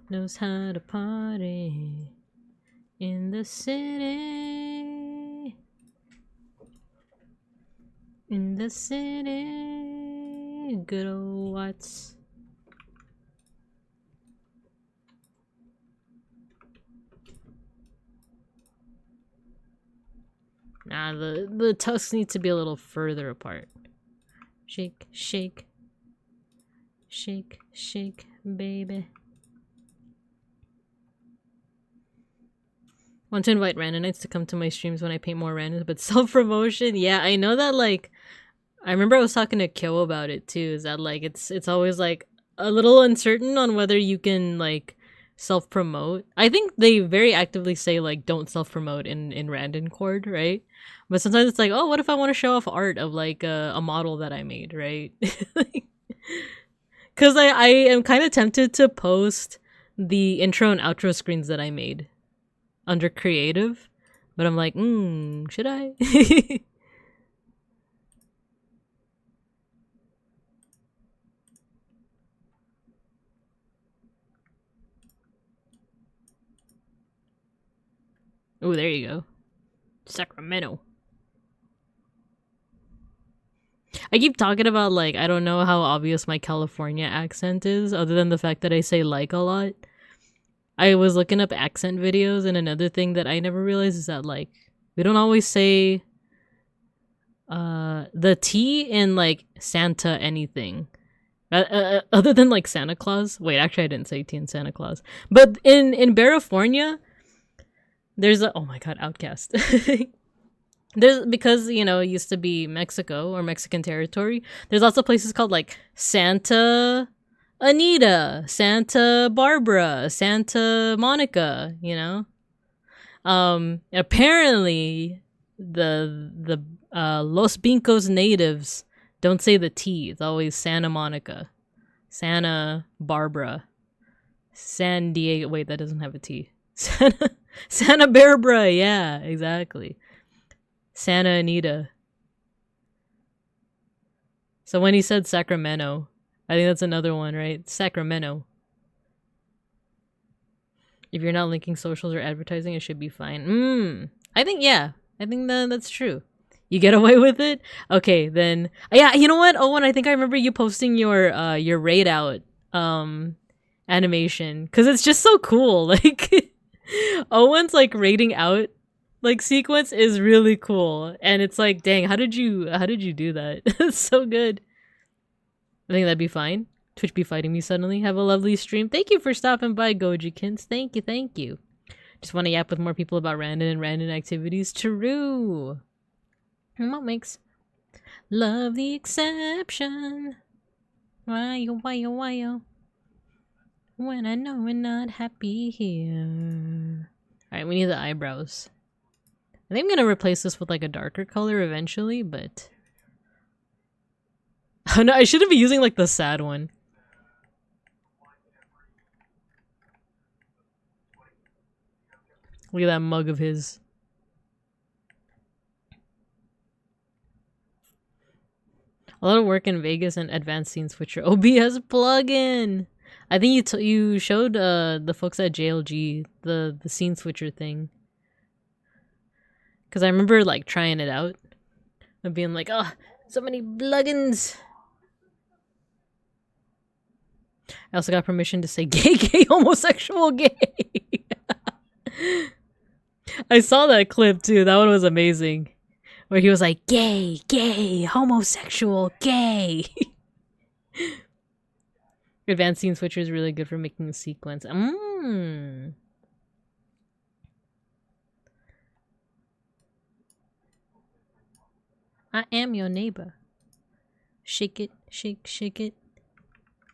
knows how to party in the city. In the city. Good old Watts. Nah, the tusks need to be a little further apart. Shake, shake. Shake, shake, baby. Want to invite Randonites to come to my streams when I paint more randoms, but self-promotion? Yeah, I know that, like, I remember I was talking to Kyo about it too, is that, like, it's always, like, a little uncertain on whether you can, like, self-promote. I think they very actively say, like, don't self-promote in Random Cord, right? But sometimes it's like, oh, what if I want to show off art of, like, a model that I made, right? Because I am kind of tempted to post the intro and outro screens that I made under creative, but I'm like, should I? Oh, there you go. Sacramento. I keep talking about, like, I don't know how obvious my California accent is, other than the fact that I say like a lot. I was looking up accent videos, and another thing that I never realized is that, like, we don't always say the T in like Santa anything. Other than like Santa Claus. Wait, actually I didn't say T in Santa Claus. But in California, there's a, oh my god, Outcast. There's, because, you know, it used to be Mexico or Mexican territory, there's lots of places called like Santa Anita, Santa Barbara, Santa Monica, you know? Apparently the Los Bincos natives don't say the T. It's always Santa Monica, Santa Barbara, San Diego. Wait, that doesn't have a T. Santa Barbara, yeah, exactly. Santa Anita. So when he said Sacramento, I think that's another one, right? Sacramento. If you're not linking socials or advertising, it should be fine. I think, yeah. I think that's true. You get away with it? Okay, then. Yeah, you know what, Owen? I think I remember you posting your raid out animation. Because it's just so cool. Like, Owen's, like, raiding out, like, sequence is really cool. And it's like, dang, how did you do that? It's so good. I think that'd be fine. Twitch be fighting me suddenly. Have a lovely stream. Thank you for stopping by, Gojikins. Thank you. Just want to yap with more people about random activities. True. What makes love the exception? Why yo? When I know we're not happy here. Alright, we need the eyebrows. I think I'm gonna replace this with like a darker color eventually, but... Oh no, I shouldn't be using like the sad one. Look at that mug of his. A lot of work in Vegas and advanced scene switcher. OBS plugin! I think you showed the folks at JLG the scene switcher thing. Because I remember like trying it out. And being like, oh, so many plugins! I also got permission to say gay, homosexual, gay. I saw that clip too. That one was amazing. Where he was like, gay, homosexual, gay. Advanced scene switcher is really good for making a sequence. I am your neighbor. Shake it, shake it.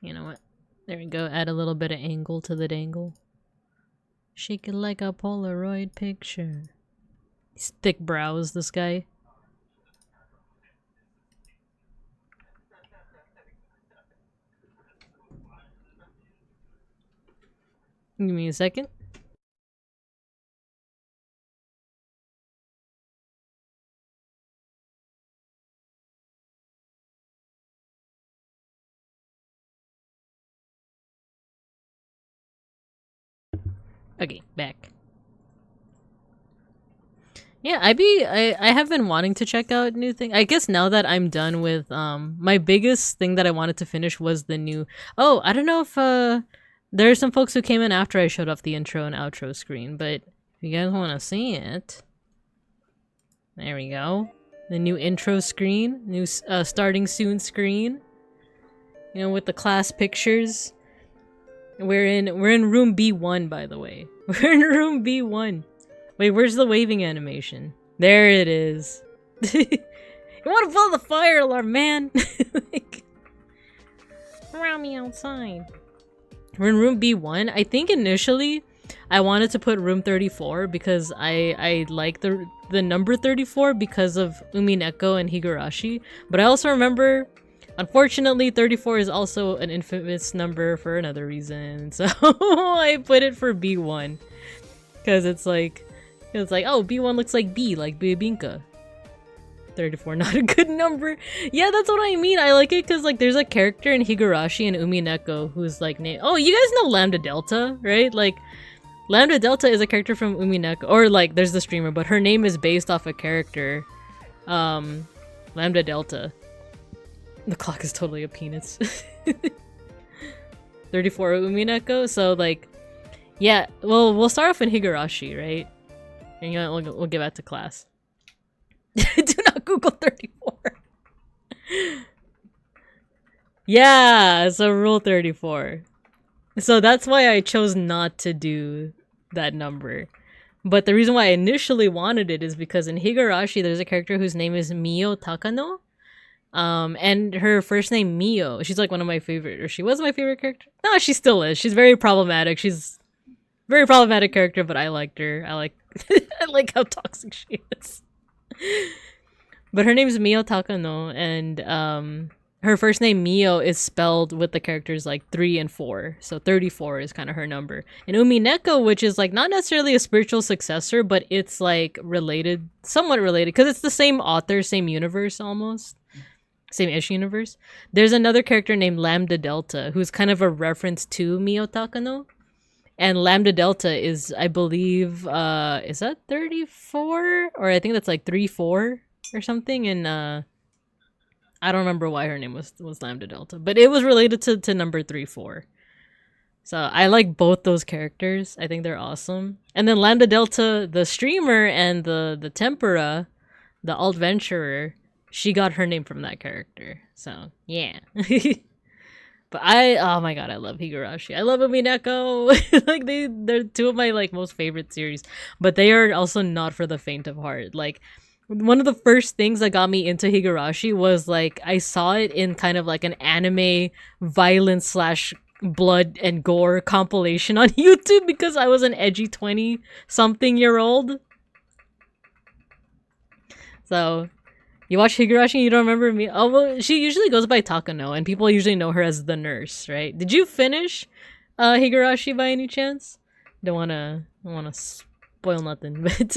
You know what? There we go. Add a little bit of angle to the dangle. Shake it like a Polaroid picture. He's thick brows, this guy. Give me a second. Okay, back. Yeah, I have been wanting to check out new things. I guess now that I'm done with my biggest thing that I wanted to finish was the new. Oh, I don't know if there are some folks who came in after I showed off the intro and outro screen, but if you guys want to see it, there we go. The new intro screen, new starting soon screen. You know, with the class pictures. We're in room B1, by the way. We're in room B1. Wait, where's the waving animation? There it is. You want to follow the fire alarm, man? Like, around me outside. We're in room B1. I think initially I wanted to put room 34 because I like the number 34 because of Umineko and Higurashi. But I also remember, unfortunately, 34 is also an infamous number for another reason. So I put it for B1. Because it's like, oh, B1 looks like B, like Bibinka. 34, not a good number. Yeah, that's what I mean. I like it because like there's a character in Higurashi and Umineko who's like oh, you guys know Lambda Delta, right? Like Lambda Delta is a character from Umineko, or like there's the streamer, but her name is based off a character, Lambda Delta. The clock is totally a penis. 34 Umineko, so like, yeah, well, we'll start off in Higurashi, right? And you know, we'll get back to class. Do not Google 34. Yeah, so rule 34. So that's why I chose not to do that number. But the reason why I initially wanted it is because in Higurashi, there's a character whose name is Mio Takano. And her first name, Mio, she's like one of my favorite, or she was my favorite character. No, she still is. She's very problematic. She's a very problematic character, but I liked her. I like I like how toxic she is. But her name is Mio Takano, and her first name Mio is spelled with the characters like 3 and 4. So 34 is kind of her number. And Umineko, which is like not necessarily a spiritual successor, but it's like related, somewhat related, because it's the same author, same universe almost. Same ish universe. There's another character named Lambda Delta, who's kind of a reference to Mio Takano. And Lambda Delta is, I believe, is that 34? Or I think that's like 3-4 or something. And I don't remember why her name was Lambda Delta, but it was related to number 3-4. So I like both those characters. I think they're awesome. And then Lambda Delta, the streamer, and the Tempura, the alt venturer, she got her name from that character. So yeah. But oh my god, I love Higurashi. I love Umineko. Like they're two of my like most favorite series. But they are also not for the faint of heart. Like one of the first things that got me into Higurashi was like I saw it in kind of like an anime violence / blood and gore compilation on YouTube because I was an edgy 20-something-year-old. So you watch Higurashi and you don't remember me? Oh, well, she usually goes by Takano, and people usually know her as the nurse, right? Did you finish Higurashi by any chance? Don't wanna spoil nothing, but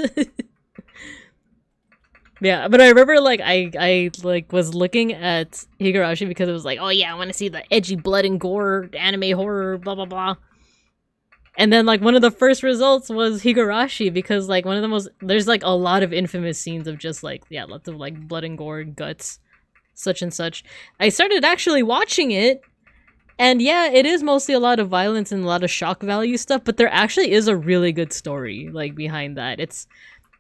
yeah. But I remember like I like was looking at Higurashi because it was like, oh yeah, I want to see the edgy blood and gore anime horror, blah blah blah. And then, like, one of the first results was Higurashi, because, like, one of the most... There's, like, a lot of infamous scenes of just, like, yeah, lots of, like, blood and gore, guts, such and such. I started actually watching it, and yeah, it is mostly a lot of violence and a lot of shock value stuff, but there actually is a really good story, like, behind that. It's,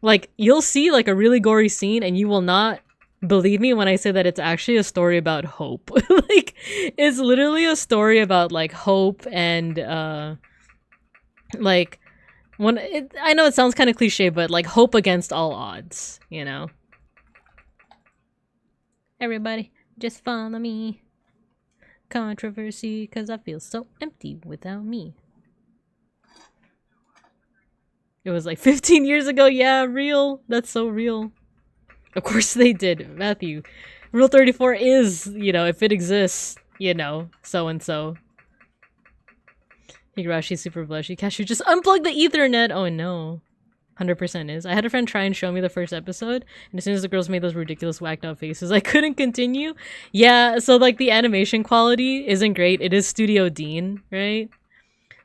like, you'll see, like, a really gory scene, and you will not believe me when I say that it's actually a story about hope. Like, it's literally a story about, like, hope and, like I know it sounds kind of cliche, but like hope against all odds, you know. Everybody just follow me. Controversy, cause I feel so empty without me. It was like 15 years ago. Yeah, real. That's so real. Of course they did, Matthew. Rule 34 is, you know, if it exists, you know, so and so. Higurashi super blushy. Cashew, just unplug the Ethernet! Oh no. 100% is. I had a friend try and show me the first episode, and as soon as the girls made those ridiculous whacked out faces, I couldn't continue. Yeah, so like the animation quality isn't great. It is Studio Dean, right?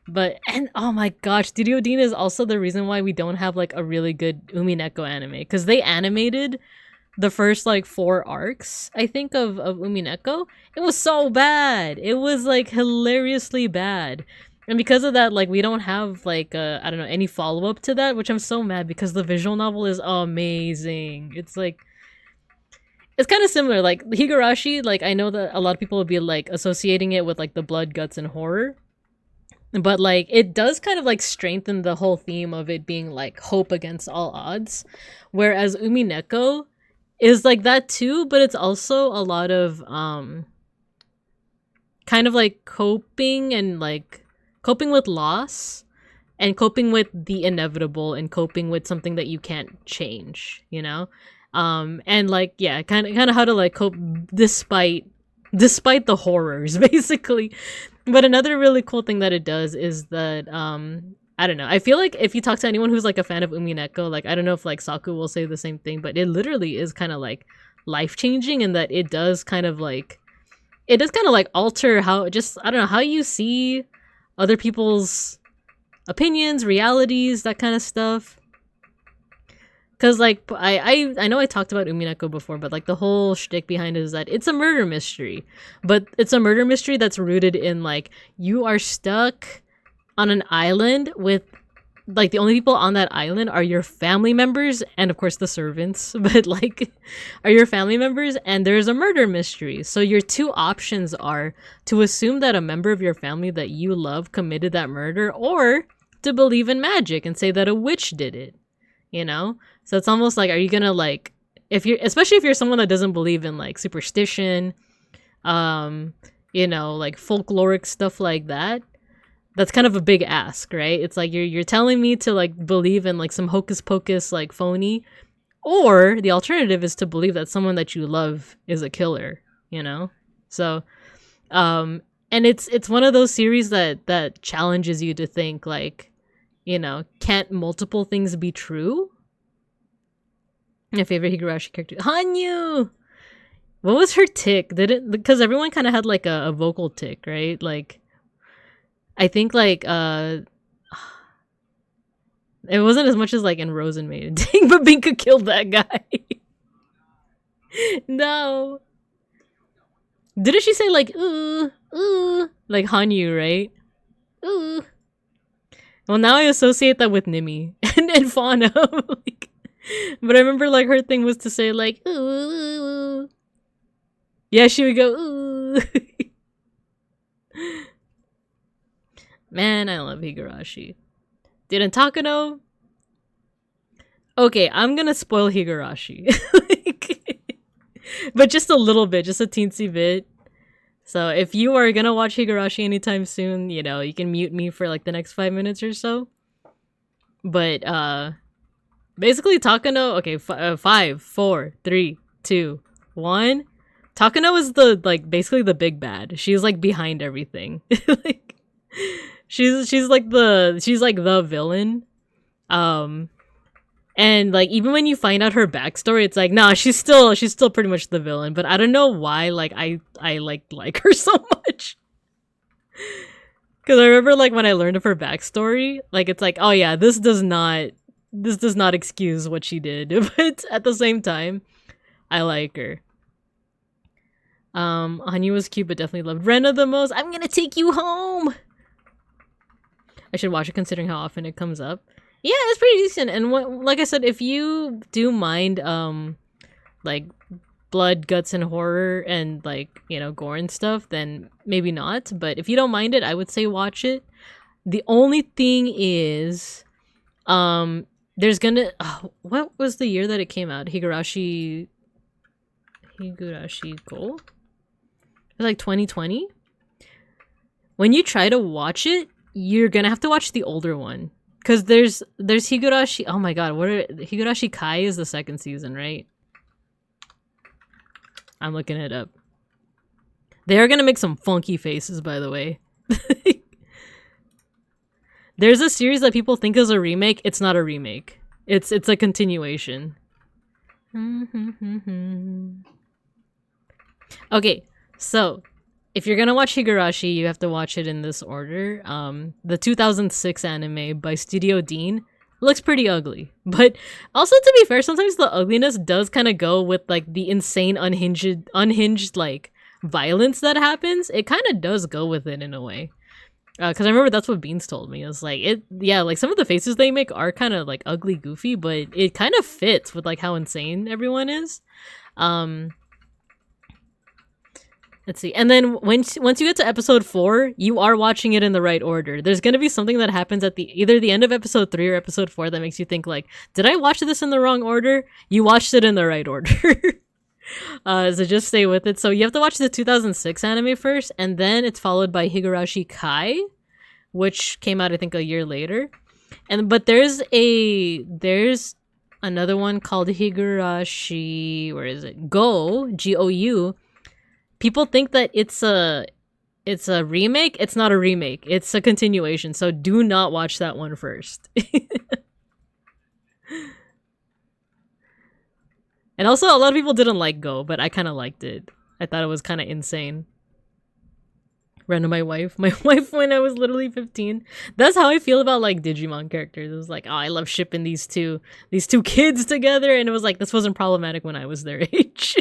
But, and oh my gosh, Studio Dean is also the reason why we don't have like a really good Umineko anime, because they animated the first like 4 arcs, I think, of Umineko. It was so bad. It was like hilariously bad. And because of that, like, we don't have, like, I don't know, any follow-up to that, which I'm so mad because the visual novel is amazing. It's, like, it's kind of similar. Like, Higurashi, like, I know that a lot of people would be, like, associating it with, like, the blood, guts, and horror. But, like, it does kind of, like, strengthen the whole theme of it being, like, hope against all odds. Whereas Umineko is, like, that too, but it's also a lot of, kind of, like, coping and, like, coping with loss and coping with the inevitable and coping with something that you can't change, you know? And like, yeah, kind of how to like cope despite the horrors, basically. But another really cool thing that it does is that, I don't know, I feel like if you talk to anyone who's like a fan of Umineko, like, I don't know if like Saku will say the same thing, but it literally is kind of like life-changing in that it does kind of like alter how, just, I don't know, how you see other people's opinions, realities, that kind of stuff. Because, like, I know I talked about Umineko before, but, like, the whole shtick behind it is that it's a murder mystery. But it's a murder mystery that's rooted in, like, you are stuck on an island with like the only people on that island are your family members and of course the servants, but like are your family members, and there's a murder mystery. So your two options are to assume that a member of your family that you love committed that murder, or to believe in magic and say that a witch did it, you know? So it's almost like, are you gonna like, if you're, especially if you're someone that doesn't believe in like superstition, you know, like folkloric stuff like that, that's kind of a big ask, right? It's like you're telling me to like believe in like some hocus pocus like phony, or the alternative is to believe that someone that you love is a killer, you know? So and it's one of those series that challenges you to think like, you know, can't multiple things be true? My favorite Higurashi character, Hanyu. What was her tick? Did it, because everyone kind of had like a vocal tick, right? Like I think like it wasn't as much as like in Rosen Maiden. Dang, but Binka killed that guy. No. Didn't she say like ooh, like Hanyu, right? Ooh. Well, now I associate that with Nimi and Fauna. Like, but I remember like her thing was to say like ooh. Yeah, she would go ooh. Man, I love Higurashi. Dude, and Takano? Okay, I'm gonna spoil Higurashi. Like, but just a little bit, just a teensy bit. So if you are gonna watch Higurashi anytime soon, you know, you can mute me for like the next 5 minutes or so. But basically Takano, okay, 5, 4, 3, 2, 1. Takano is the like basically the big bad. She's like behind everything. Like she's like the villain. And like even when you find out her backstory, it's like, nah, she's still pretty much the villain. But I don't know why like I like her so much. Cause I remember like when I learned of her backstory, like it's like, oh yeah, this does not excuse what she did. But at the same time, I like her. Hanyu was cute, but definitely loved Rena the most. I'm gonna take you home. I should watch it considering how often it comes up. Yeah, it's pretty decent. And like I said, if you do mind like blood, guts, and horror and like, you know, gore and stuff, then maybe not. But if you don't mind it, I would say watch it. The only thing is there's gonna what was the year that it came out? Higurashi Go? It was like 2020. When you try to watch it, you're gonna have to watch the older one. Cause there's Higurashi, oh my god, Higurashi Kai is the second season, right? I'm looking it up. They are gonna make some funky faces, by the way. There's a series that people think is a remake. It's not a remake. It's a continuation. Okay, so if you're gonna watch Higurashi, you have to watch it in this order. The 2006 anime by Studio Dean looks pretty ugly, but also to be fair, sometimes the ugliness does kind of go with like the insane unhinged like violence that happens. It kind of does go with it in a way. Because I remember that's what Beans told me. It's like like some of the faces they make are kind of like ugly, goofy, but it kind of fits with like how insane everyone is. Let's see. And then once you get to episode 4, you are watching it in the right order. There's going to be something that happens at either the end of episode 3 or episode 4 that makes you think like, did I watch this in the wrong order? You watched it in the right order. So just stay with it. So you have to watch the 2006 anime first, and then it's followed by Higurashi Kai, which came out I think a year later. But there's another one called Higurashi, where is it? Go, G-O-U. People think that it's a remake. It's not a remake. It's a continuation. So do not watch that one first. And also, a lot of people didn't like Go, but I kind of liked it. I thought it was kind of insane. Ran to my wife when I was literally 15. That's how I feel about like Digimon characters. It was like, oh, I love shipping these two kids together, and it was like this wasn't problematic when I was their age.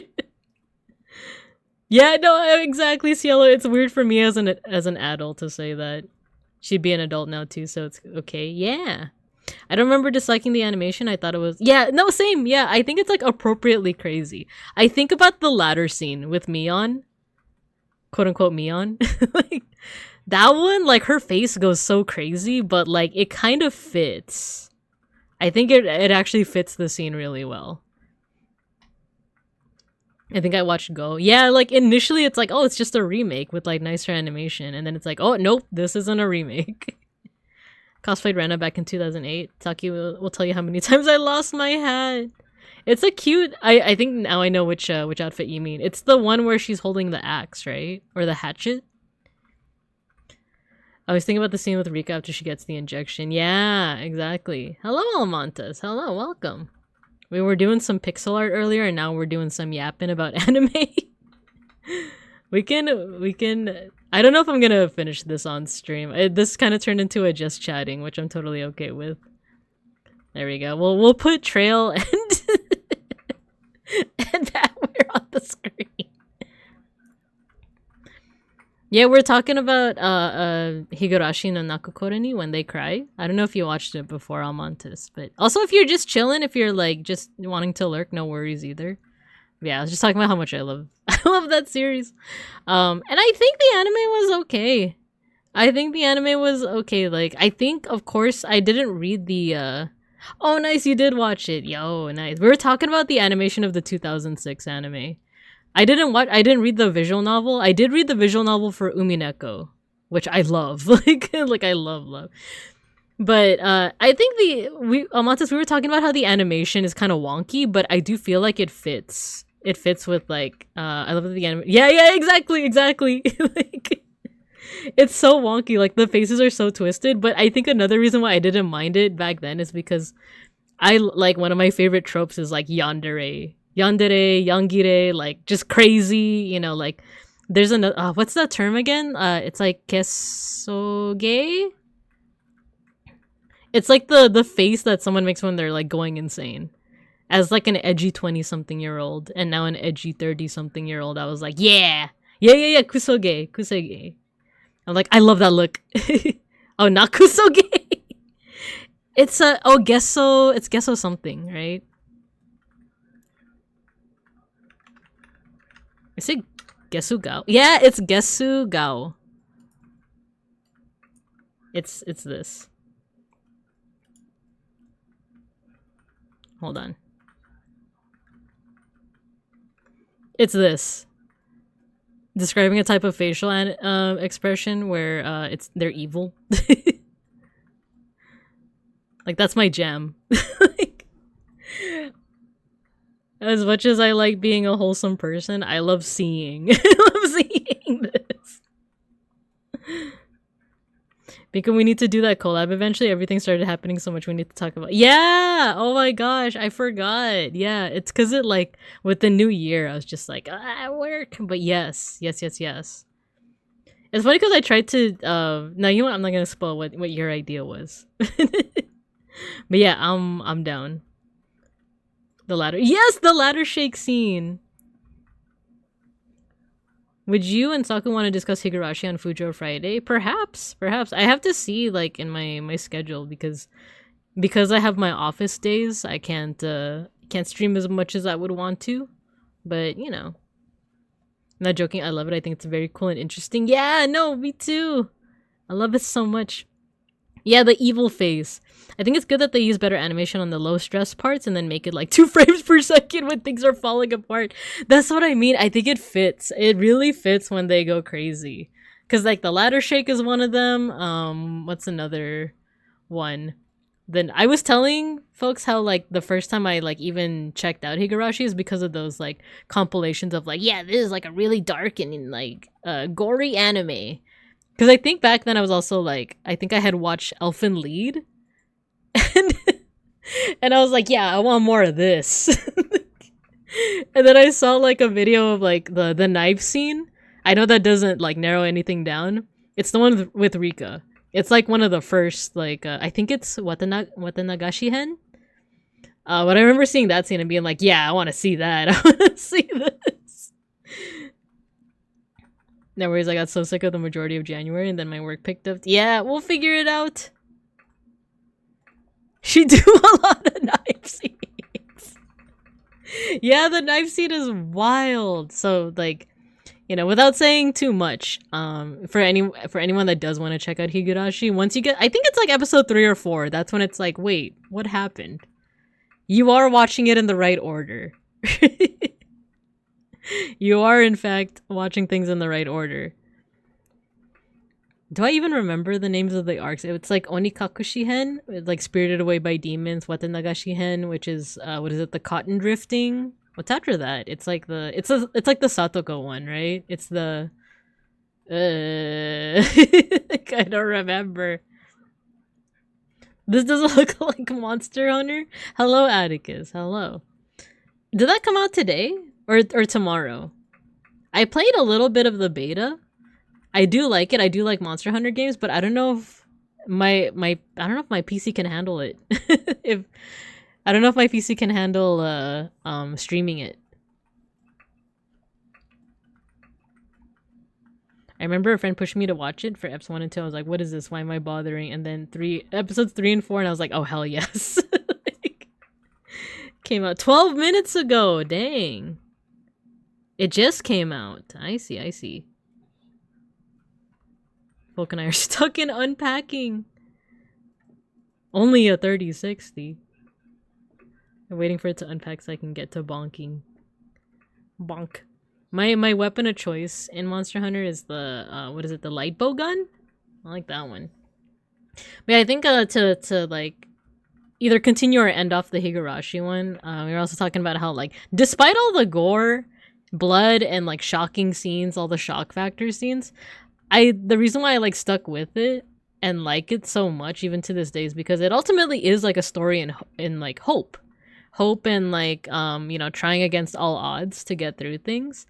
Yeah, no, exactly, Cielo. It's weird for me as an adult to say that. She'd be an adult now too, so it's okay. Yeah. I don't remember disliking the animation. I thought it was no, same. Yeah, I think it's like appropriately crazy. I think about the ladder scene with Mion, quote unquote Mion. Like that one, like her face goes so crazy, but like it kind of fits. I think it actually fits the scene really well. I think I watched Go. Yeah, like initially it's like, oh, it's just a remake with like nicer animation, and then it's like, oh nope, this isn't a remake. Cosplayed Rena back in 2008. Taki will tell you how many times I lost my hat. It's a cute. I think now I know which outfit you mean. It's the one where she's holding the axe, right, or the hatchet. I was thinking about the scene with Rika after she gets the injection. Yeah, exactly. Hello, Almontes. Hello, welcome. We were doing some pixel art earlier, and now we're doing some yapping about anime. we can. I don't know if I'm gonna finish this on stream. This kind of turned into a just chatting, which I'm totally okay with. There we go. We'll put Trail and and Batware on the screen. Yeah, we're talking about Higurashi no Nakukoreni when they cry. I don't know if you watched it before, Almontes, but also if you're just chilling, if you're like just wanting to lurk, no worries either. Yeah, I was just talking about how much I love that series. And I think the anime was okay. Like I think of course I didn't read the oh nice, you did watch it. Yo, nice. We were talking about the animation of the 2006 anime. I didn't read the visual novel. I did read the visual novel for Umineko, which I love. like I love. But I think Amantas, we were talking about how the animation is kind of wonky, but I do feel like it fits. It fits with like I love the anime. Yeah, exactly. Like it's so wonky. Like the faces are so twisted, but I think another reason why I didn't mind it back then is because I like one of my favorite tropes is like yandere, yangire, like just crazy, you know, like there's another what's that term again? It's like kesoge. It's like the face that someone makes when they're like going insane. As like an edgy 20-something-year-old and now an edgy 30-something-year-old, I was like, yeah, kusoge. I'm like, I love that look. Oh, not kusoge. It's gesso something, right? Is it Gesugao? Yeah, it's Gesugao. It's this. Hold on. It's this. Describing a type of facial expression where they're evil. Like that's my jam. Like, as much as I like being a wholesome person, I love seeing. I love seeing this. Because we need to do that collab eventually. Everything started happening so much we need to talk about. Yeah! Oh my gosh, I forgot. Yeah, it's because it like, with the new year, I was just like, work. But yes. It's funny because I tried to, no, you know what? I'm not going to spoil what your idea was. But yeah, I'm down. The ladder. Yes, the ladder shake scene. Would you and Saku want to discuss Higurashi on Fujo Friday? Perhaps. I have to see like in my schedule because I have my office days. I can't stream as much as I would want to, but you know, I'm not joking. I love it. I think it's very cool and interesting. Yeah, no, me too. I love it so much. Yeah, the evil face. I think it's good that they use better animation on the low stress parts and then make it like 2 frames per second when things are falling apart. That's what I mean. I think it fits. It really fits when they go crazy. Cause like the ladder shake is one of them. What's another one? Then I was telling folks how like the first time I like even checked out Higurashi is because of those like compilations of like, yeah, this is like a really dark and like gory anime. Because I think back then I was also like, I think I had watched Elfen Lied. And I was like, yeah, I want more of this. And then I saw like a video of like the knife scene. I know that doesn't like narrow anything down. It's the one with Rika. It's like one of the first like, I think it's Watanagashi Hen. But I remember seeing that scene and being like, yeah, I want to see that. I want to see this. No worries, I got so sick of the majority of January and then my work picked up. Yeah, we'll figure it out. She do a lot of knife scenes. Yeah, the knife scene is wild. So like, you know, without saying too much, for anyone that does want to check out Higurashi, once you get, I think it's like episode 3 or 4, that's when it's like, wait, what happened? You are watching it in the right order. You are, in fact, watching things in the right order. Do I even remember the names of the arcs? It's like Onikakushi Hen, like Spirited Away by Demons, Watanagashi Hen, which is, what is it, the cotton drifting? What's after that? It's like the, it's like the Satoko one, right? It's the, I don't remember. This doesn't look like Monster Hunter. Hello, Atticus. Hello. Did that come out today or tomorrow? I played a little bit of the beta. I do like it. I do like Monster Hunter games, but I don't know if my I don't know if my PC can handle it. If I don't know if my PC can handle streaming it. I remember a friend pushed me to watch it for eps 1 and 2. I was like, what is this? Why am I bothering? And then episodes 3 and 4, and I was like, oh hell yes. Like, came out 12 minutes ago. Dang. It just came out. I see. Folk and I are stuck in unpacking. Only a 3060. I'm waiting for it to unpack so I can get to bonking. Bonk. My weapon of choice in Monster Hunter is the what is it, the light bow gun? I like that one. But yeah, I think to like either continue or end off the Higurashi one, we were also talking about how like despite all the gore, blood, and like shocking scenes, all the shock factor scenes, the reason why I like stuck with it and like it so much even to this day is because it ultimately is like a story in like hope and like you know, trying against all odds to get through things.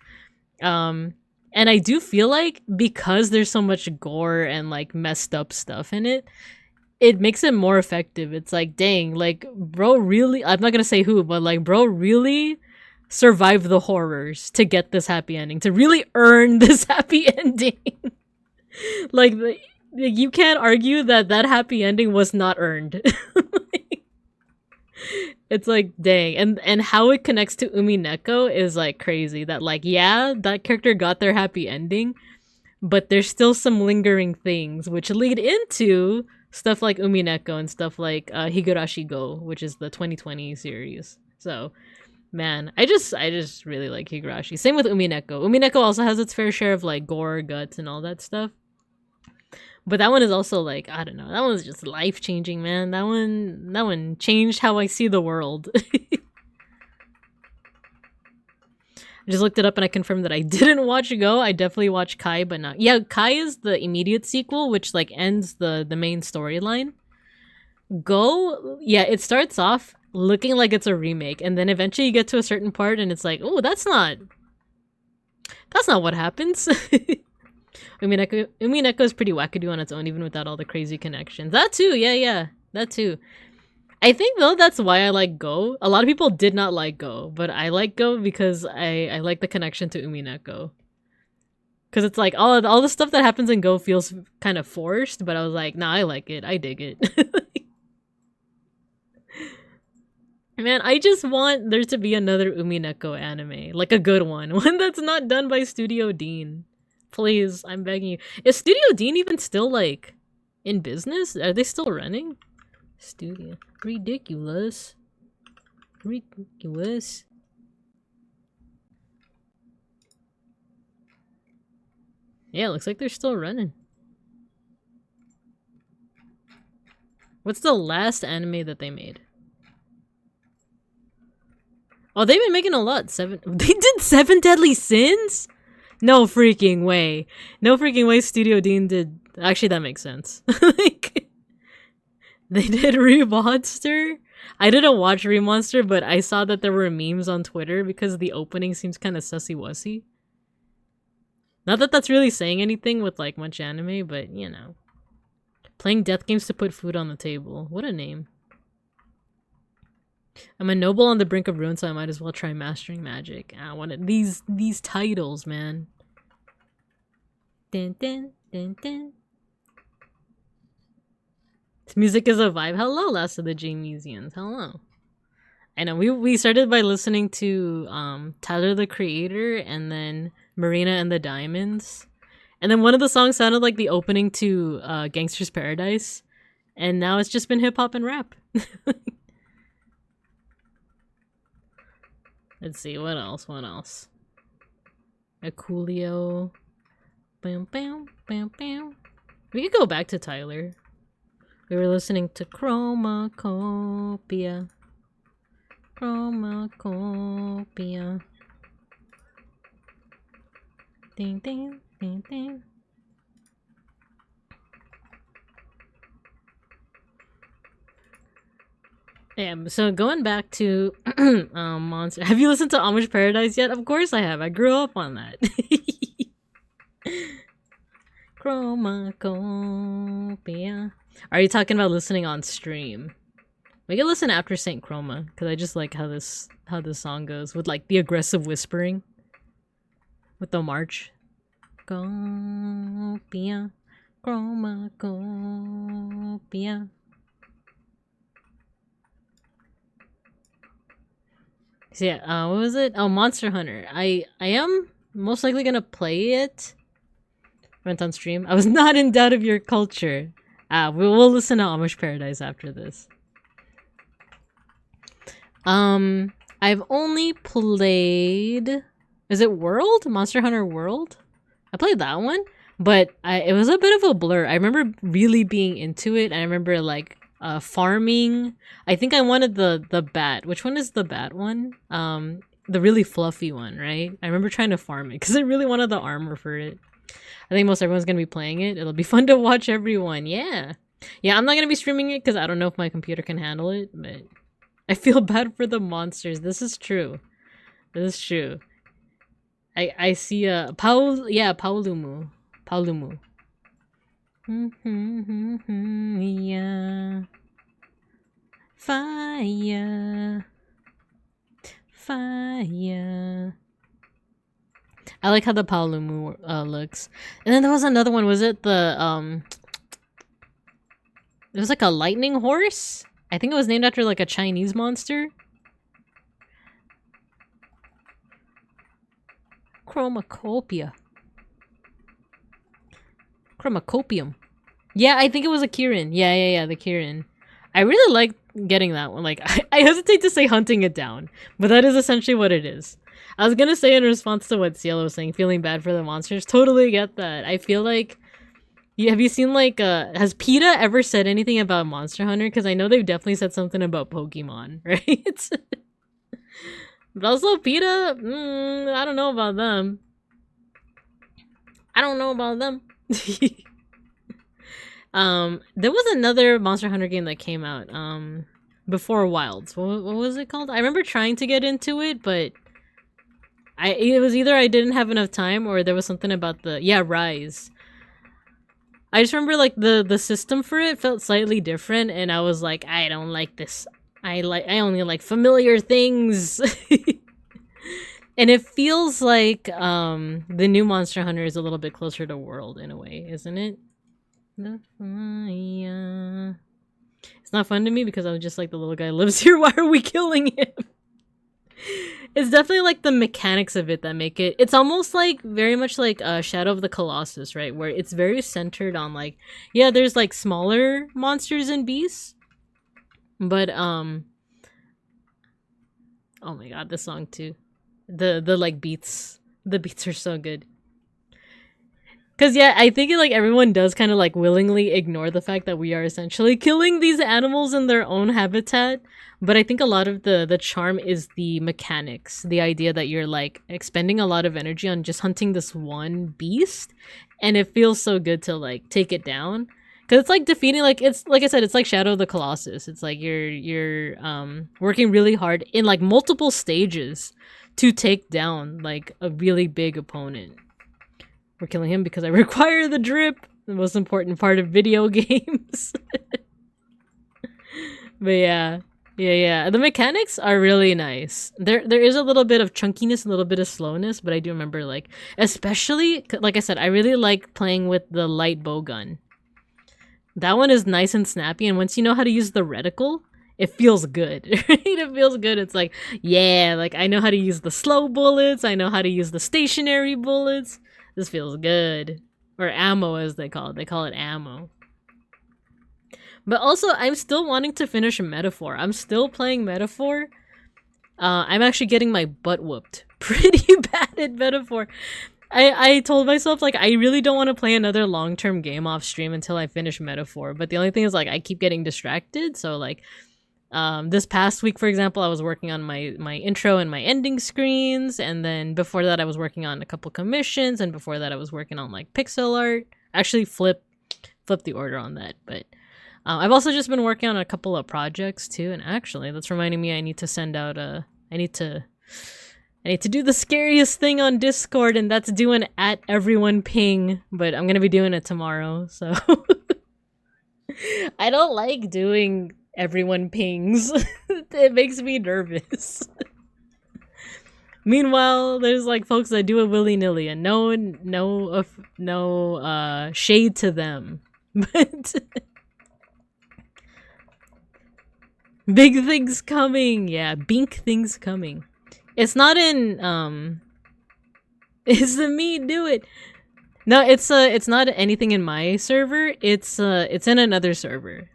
And I do feel like because there's so much gore and like messed up stuff in it, it makes it more effective. It's like, dang, like bro really, I'm not gonna say who, but like bro really survived the horrors to get this happy ending, to really earn this happy ending. Like you can't argue that happy ending was not earned. It's like, dang. And how it connects to Umineko is like crazy. That like, yeah, that character got their happy ending, but there's still some lingering things which lead into stuff like Umineko and stuff like Higurashi Go, which is the 2020 series. So man, I just really like Higurashi. Same with Umineko. Umineko also has its fair share of like gore, guts, and all that stuff. But that one is also like, I don't know, that one's just life-changing, man. That one changed how I see the world. I just looked it up and I confirmed that I didn't watch Go. I definitely watched Kai, but not. Yeah, Kai is the immediate sequel, which like ends the main storyline. Go, yeah, it starts off looking like it's a remake, and then eventually you get to a certain part and it's like, oh, that's not what happens. Umineko is pretty wackadoo on its own, even without all the crazy connections. That too, yeah, that too. I think though that's why I like Go. A lot of people did not like Go, but I like Go because I like the connection to Umineko. Because it's like all the stuff that happens in Go feels kind of forced, but I was like, nah, I like it. I dig it. Man, I just want there to be another Umineko anime. Like a good one. One that's not done by Studio Dean. Please, I'm begging you. Is Studio Dean even still, like, in business? Are they still running? Studio. Ridiculous. Ridiculous. Yeah, looks like they're still running. What's the last anime that they made? Oh, they've been making a lot. They did 7 Deadly Sins? No freaking way. No freaking way Studio Dean did. Actually, that makes sense. Like, they did Remonster? I didn't watch Remonster, but I saw that there were memes on Twitter because the opening seems kind of sussy-wussy. Not that that's really saying anything with, like, much anime, but, you know. Playing death games to put food on the table. What a name. I'm a noble on the brink of ruin, so I might as well try mastering magic. I want these titles, man. Dun, dun, dun, dun. Music is a vibe. Hello, last of the Jamesians. Hello. I know we started by listening to Tyler the Creator and then Marina and the Diamonds. And then one of the songs sounded like the opening to Gangster's Paradise. And now it's just been hip hop and rap. Let's see, what else? What else? A Coolio. Bam bam bam bam. We could go back to Tyler. We were listening to Chromacopia. Chromacopia. Ding ding ding ding. Yeah, so going back to Monster. Have you listened to Amish Paradise yet? Of course I have. I grew up on that. Chromacopia. Are you talking about listening on stream? We can listen after Saint Chroma, because I just like how this song goes with like the aggressive whispering. With the march. Copia. Chromacopia. So yeah, what was it? Oh, Monster Hunter. I am most likely gonna play it when it's on stream. I was not in doubt of your culture. We'll listen to Amish Paradise after this. I've only played... Is it World? Monster Hunter World? I played that one, but it was a bit of a blur. I remember really being into it. I remember like farming. I think I wanted the bat. Which one is the bat one? The really fluffy one, right? I remember trying to farm it because I really wanted the armor for it. I think most everyone's gonna be playing it. It'll be fun to watch everyone. Yeah, I'm not gonna be streaming it because I don't know if my computer can handle it. But I feel bad for the monsters. This is true. This is true. I see Paulumu. Yeah. Fire. I like how the Paulumu looks. And then there was another one. Was it the it was like a lightning horse? I think it was named after like a Chinese monster. Chromacopium. Yeah, I think it was a Kirin. Yeah, the Kirin. I really like getting that one. Like, I hesitate to say hunting it down, but that is essentially what it is. I was gonna say in response to what Cielo was saying, feeling bad for the monsters. Totally get that. I feel like... have you seen, like, has PETA ever said anything about Monster Hunter? Because I know they've definitely said something about Pokemon, right? But also PETA, I don't know about them. There was another Monster Hunter game that came out, before Wilds. What was it called? I remember trying to get into it, but it was either I didn't have enough time or there was something about Rise. I just remember like the system for it felt slightly different, and I was like, I don't like this. I only like familiar things. And it feels like the new Monster Hunter is a little bit closer to World in a way, isn't it? The fire. It's not fun to me because I was just like, the little guy lives here, why are we killing him? It's definitely like the mechanics of it that make it... It's almost like very much like Shadow of the Colossus, right? Where it's very centered on like... Yeah, there's like smaller monsters and beasts. But oh my god, this song too. The like beats. The beats are so good. Cause yeah, I think like everyone does kind of like willingly ignore the fact that we are essentially killing these animals in their own habitat. But I think a lot of the charm is the mechanics. The idea that you're like expending a lot of energy on just hunting this one beast. And it feels so good to like take it down. Cause it's like defeating, like it's like I said, it's like Shadow of the Colossus. It's like you're working really hard in like multiple stages to take down like a really big opponent. We're killing him because I require the drip. The most important part of video games. But yeah. The mechanics are really nice. There is a little bit of chunkiness, a little bit of slowness, but I do remember like, especially, like I said, I really like playing with the light bow gun. That one is nice and snappy, and once you know how to use the reticle, it feels good. Right? It feels good. It's like, yeah, like I know how to use the slow bullets, I know how to use the stationary bullets. This feels good. Or ammo, as they call it. They call it ammo. But also, I'm still wanting to finish Metaphor. I'm still playing Metaphor. I'm actually getting my butt whooped pretty bad at Metaphor. I told myself, like, I really don't want to play another long-term game off stream until I finish Metaphor. But the only thing is, like, I keep getting distracted. So, like, this past week, for example, I was working on my intro and my ending screens. And then before that, I was working on a couple commissions. And before that, I was working on, like, pixel art. Actually, flip the order on that. But I've also just been working on a couple of projects, too. And actually, that's reminding me I need to send out a... I need to do the scariest thing on Discord, and that's doing @everyone_ping, but I'm gonna be doing it tomorrow, so... I don't like doing everyone pings. It makes me nervous. Meanwhile, there's like folks that do it willy-nilly, and no shade to them. But... big things coming! Yeah, bink things coming. It's not in, it's the me, do it! No, it's not anything in my server, it's in another server.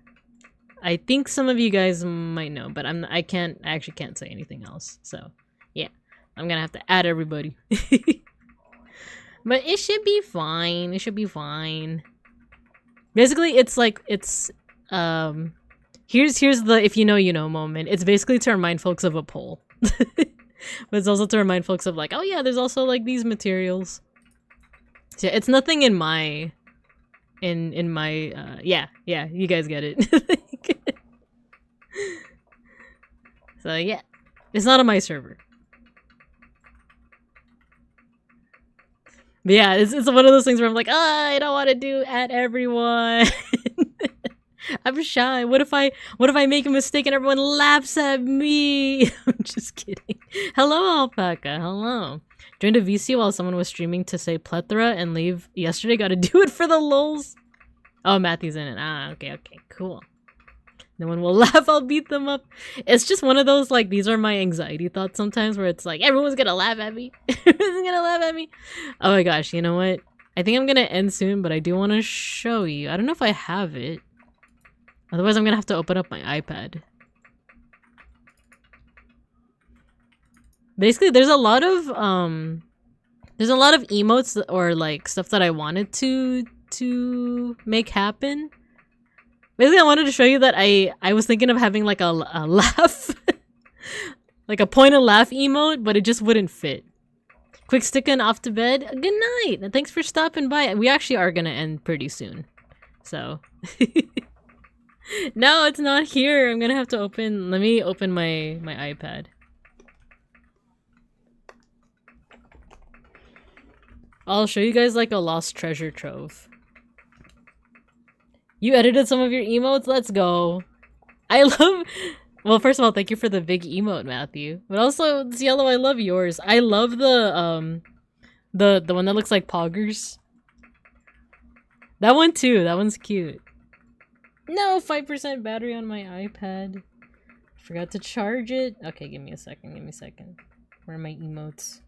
I think some of you guys might know, but I actually can't say anything else, so, yeah. I'm gonna have to add everybody. But it should be fine, it should be fine. Basically, it's like, it's, here's the if you know, you know moment. It's basically to remind folks of a poll. But it's also to remind folks of like, oh yeah, there's also like these materials. So yeah, it's nothing in my yeah, you guys get it. So yeah, it's not on my server. But yeah, it's one of those things where I'm like, I don't want to do @everyone. I'm shy. What if I make a mistake and everyone laughs at me? I'm just kidding. Hello, Alpaca. Hello. Joined a VC while someone was streaming to say plethora and leave yesterday. Gotta do it for the lulz. Oh, Matthew's in it. Ah, okay, cool. No one will laugh. I'll beat them up. It's just one of those, like, these are my anxiety thoughts sometimes where it's like, everyone's gonna laugh at me. Everyone's gonna laugh at me. Oh my gosh, you know what? I think I'm gonna end soon, but I do want to show you. I don't know if I have it. Otherwise, I'm gonna have to open up my iPad. Basically, there's a lot of emotes or like stuff that I wanted to make happen. Basically, I wanted to show you that I was thinking of having like a laugh, like a point and laugh emote, but it just wouldn't fit. Quick sticking off to bed. Good night, and thanks for stopping by. We actually are gonna end pretty soon, so. No, it's not here. I'm gonna have to open. Let me open my iPad. I'll show you guys like a lost treasure trove. You edited some of your emotes? Let's go. I love... Well, first of all, thank you for the big emote, Matthew. But also, it's yellow, I love yours. I love the one that looks like poggers. That one too, that one's cute. No, 5% battery on my iPad. Forgot to charge it. Okay, give me a second, Where are my emotes?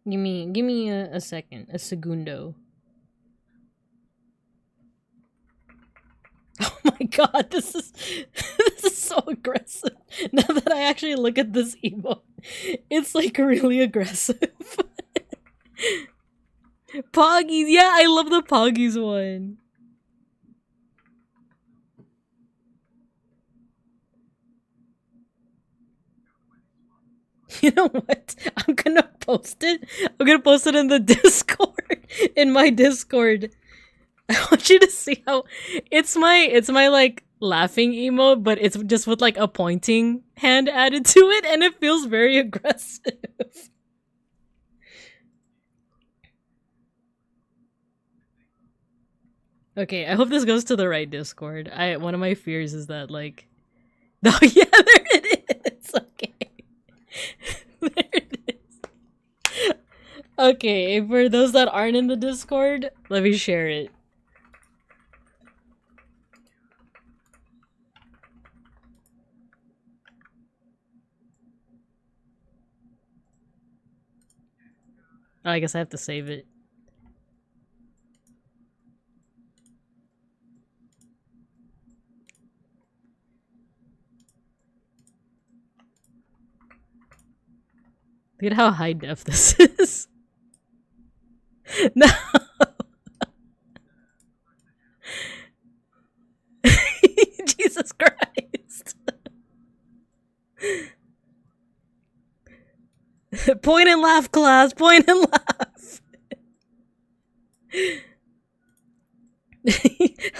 Give me a second, a segundo. Oh my god, this is so aggressive. Now that I actually look at this emote, it's like really aggressive. Poggies, yeah, I love the Poggies one. You know what? I'm gonna post it. I'm gonna post it in the Discord. In my Discord. I want you to see how it's my like laughing emote, but it's just with like a pointing hand added to it, and it feels very aggressive. Okay, I hope this goes to the right Discord. One of my fears is that like, oh yeah, there it is. Okay. There it Okay, for those that aren't in the Discord, let me share it. Oh, I guess I have to save it. Look at how high def this is. No. Jesus Christ. Point and laugh, class. Point and laugh.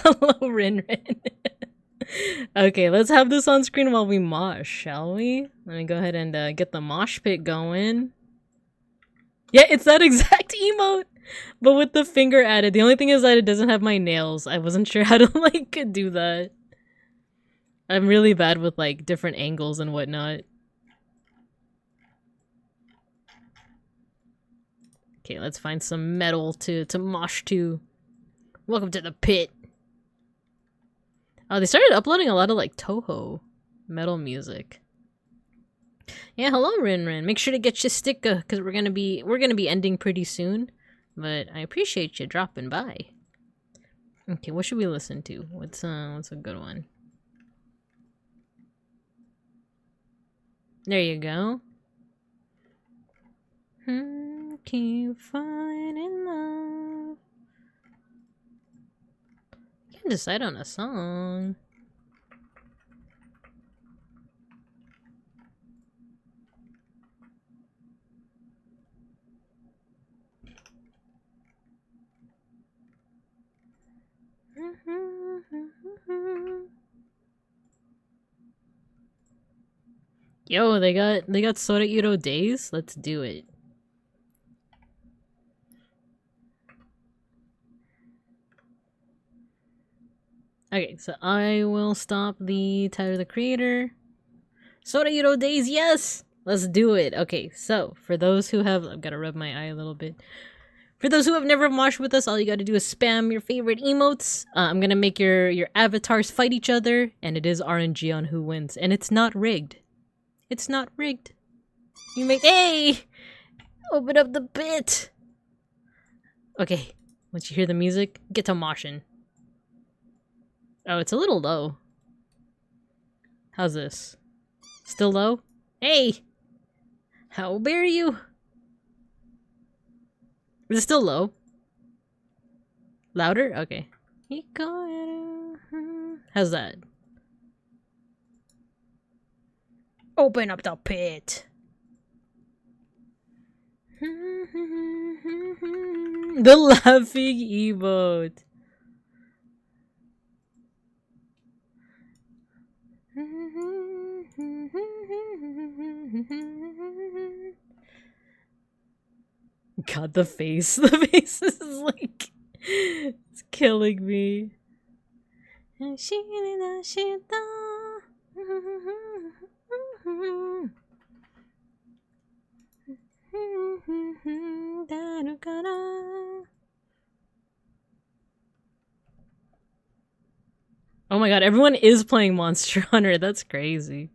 Hello, Rin Rin. Okay, let's have this on screen while we mosh, shall we? Let me go ahead and get the mosh pit going. Yeah, it's that exact emote, but with the finger added. The only thing is that it doesn't have my nails. I wasn't sure how to, like, do that. I'm really bad with, like, different angles and whatnot. Okay, let's find some metal to mosh to. Welcome to the pit. Oh, they started uploading a lot of, like, Toho metal music. Yeah, hello, Rin Rin. Make sure to get your sticker, because we're gonna be ending pretty soon. But I appreciate you dropping by. Okay, what should we listen to? What's a good one? There you go. Keep finding love. You can decide on a song. Yo, they got Soda Iro Days? Let's do it. Okay, so I will stop the Tyler the Creator. Soda Iro Days, yes! Let's do it. Okay, so for those who have, I've got to rub my eye a little bit. For those who have never moshed with us, all you got to do is spam your favorite emotes. I'm gonna make your avatars fight each other, and it is RNG on who wins, and it's not rigged. It's not rigged. You make open up the pit. Okay, once you hear the music, get to moshing. Oh, it's a little low. How's this? Still low? Hey! How dare you? Is it still low? Louder? Okay. How's that? Open up the pit! The laughing emote. God, the face. The face is like... it's killing me. Oh my god, everyone is playing Monster Hunter. That's crazy.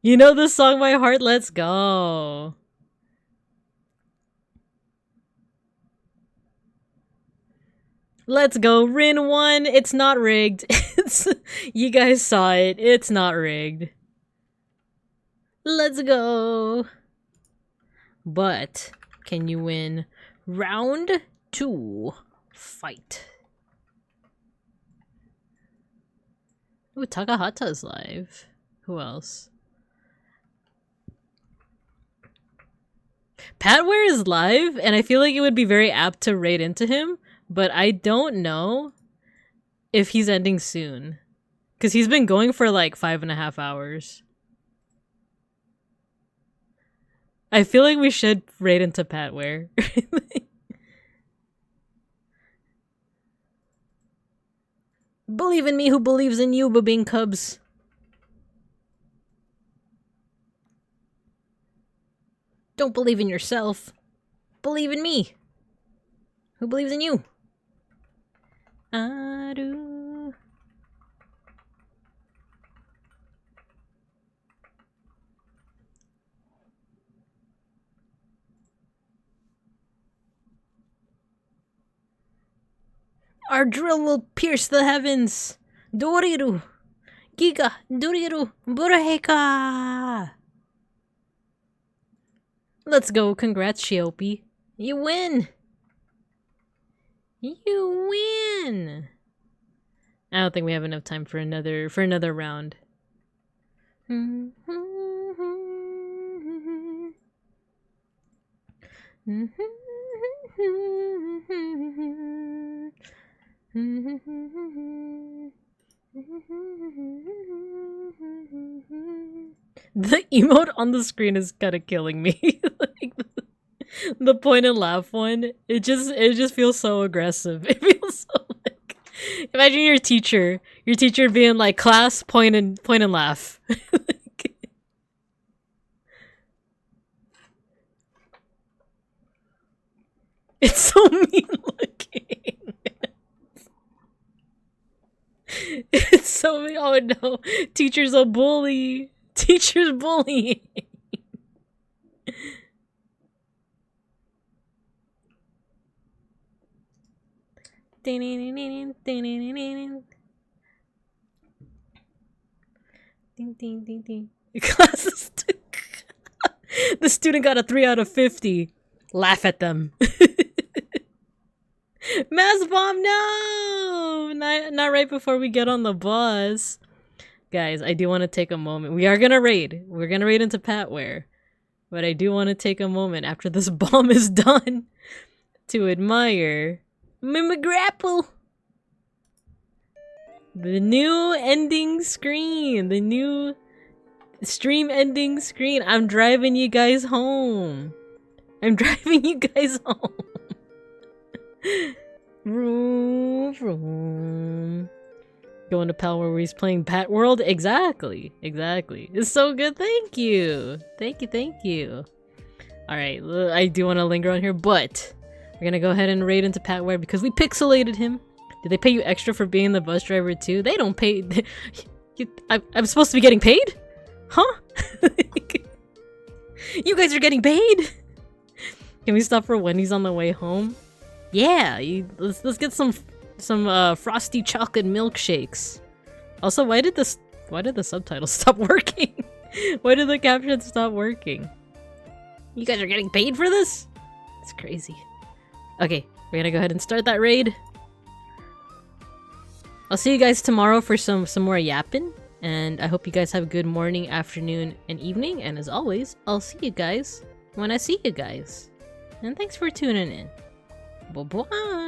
You know this song by heart? Let's go. Let's go. Rin won. It's not rigged. You guys saw it. It's not rigged. Let's go. But can you win round 2? Fight. Ooh, Takahata's live. Who else? Patware is live, and I feel like it would be very apt to raid into him, but I don't know if he's ending soon. Because he's been going for like 5.5 hours. I feel like we should raid into Patware. Believe in me who believes in you, Babing Cubs. Don't believe in yourself. Believe in me. Who believes in you? I do. Our drill will pierce the heavens. Doriru. Giga. Doriru. Buraheka. Let's go. Congrats, Shiopi. You win. You win. I don't think we have enough time for another round. The emote on the screen is kind of killing me. Like the point and laugh one, it just feels so aggressive. It feels so like, imagine your teacher being like, class, point and laugh. Like, it's so mean looking. It's so mean. Oh no, teacher's a bully. Teacher's bullying. Ding ding ding ding. Classes. The student got a 3 out of 50. Laugh at them. Mass bomb, no! Not right before we get on the bus. Guys, I do want to take a moment. We are gonna raid. We're gonna raid into Patware. But I do want to take a moment after this bomb is done to admire Mimigrapple. The new ending screen. The new stream ending screen. I'm driving you guys home. I'm driving you guys home. Vroom, vroom. Going to Pal where he's playing Pat World? Exactly. Exactly. It's so good. Thank you. Thank you. Thank you. Alright, I do want to linger on here, but we're gonna go ahead and raid into Patware because we pixelated him. Did they pay you extra for being the bus driver too? They don't pay. I'm supposed to be getting paid? Huh? You guys are getting paid? Can we stop for Wendy's on the way home? Yeah, let's get some frosty chocolate milkshakes. Also, why did the subtitles stop working? Why did the captions stop working? You guys are getting paid for this? It's crazy. Okay, we're gonna go ahead and start that raid. I'll see you guys tomorrow for some more yapping, and I hope you guys have a good morning, afternoon, and evening. And as always, I'll see you guys when I see you guys. And thanks for tuning in. Bye-bye.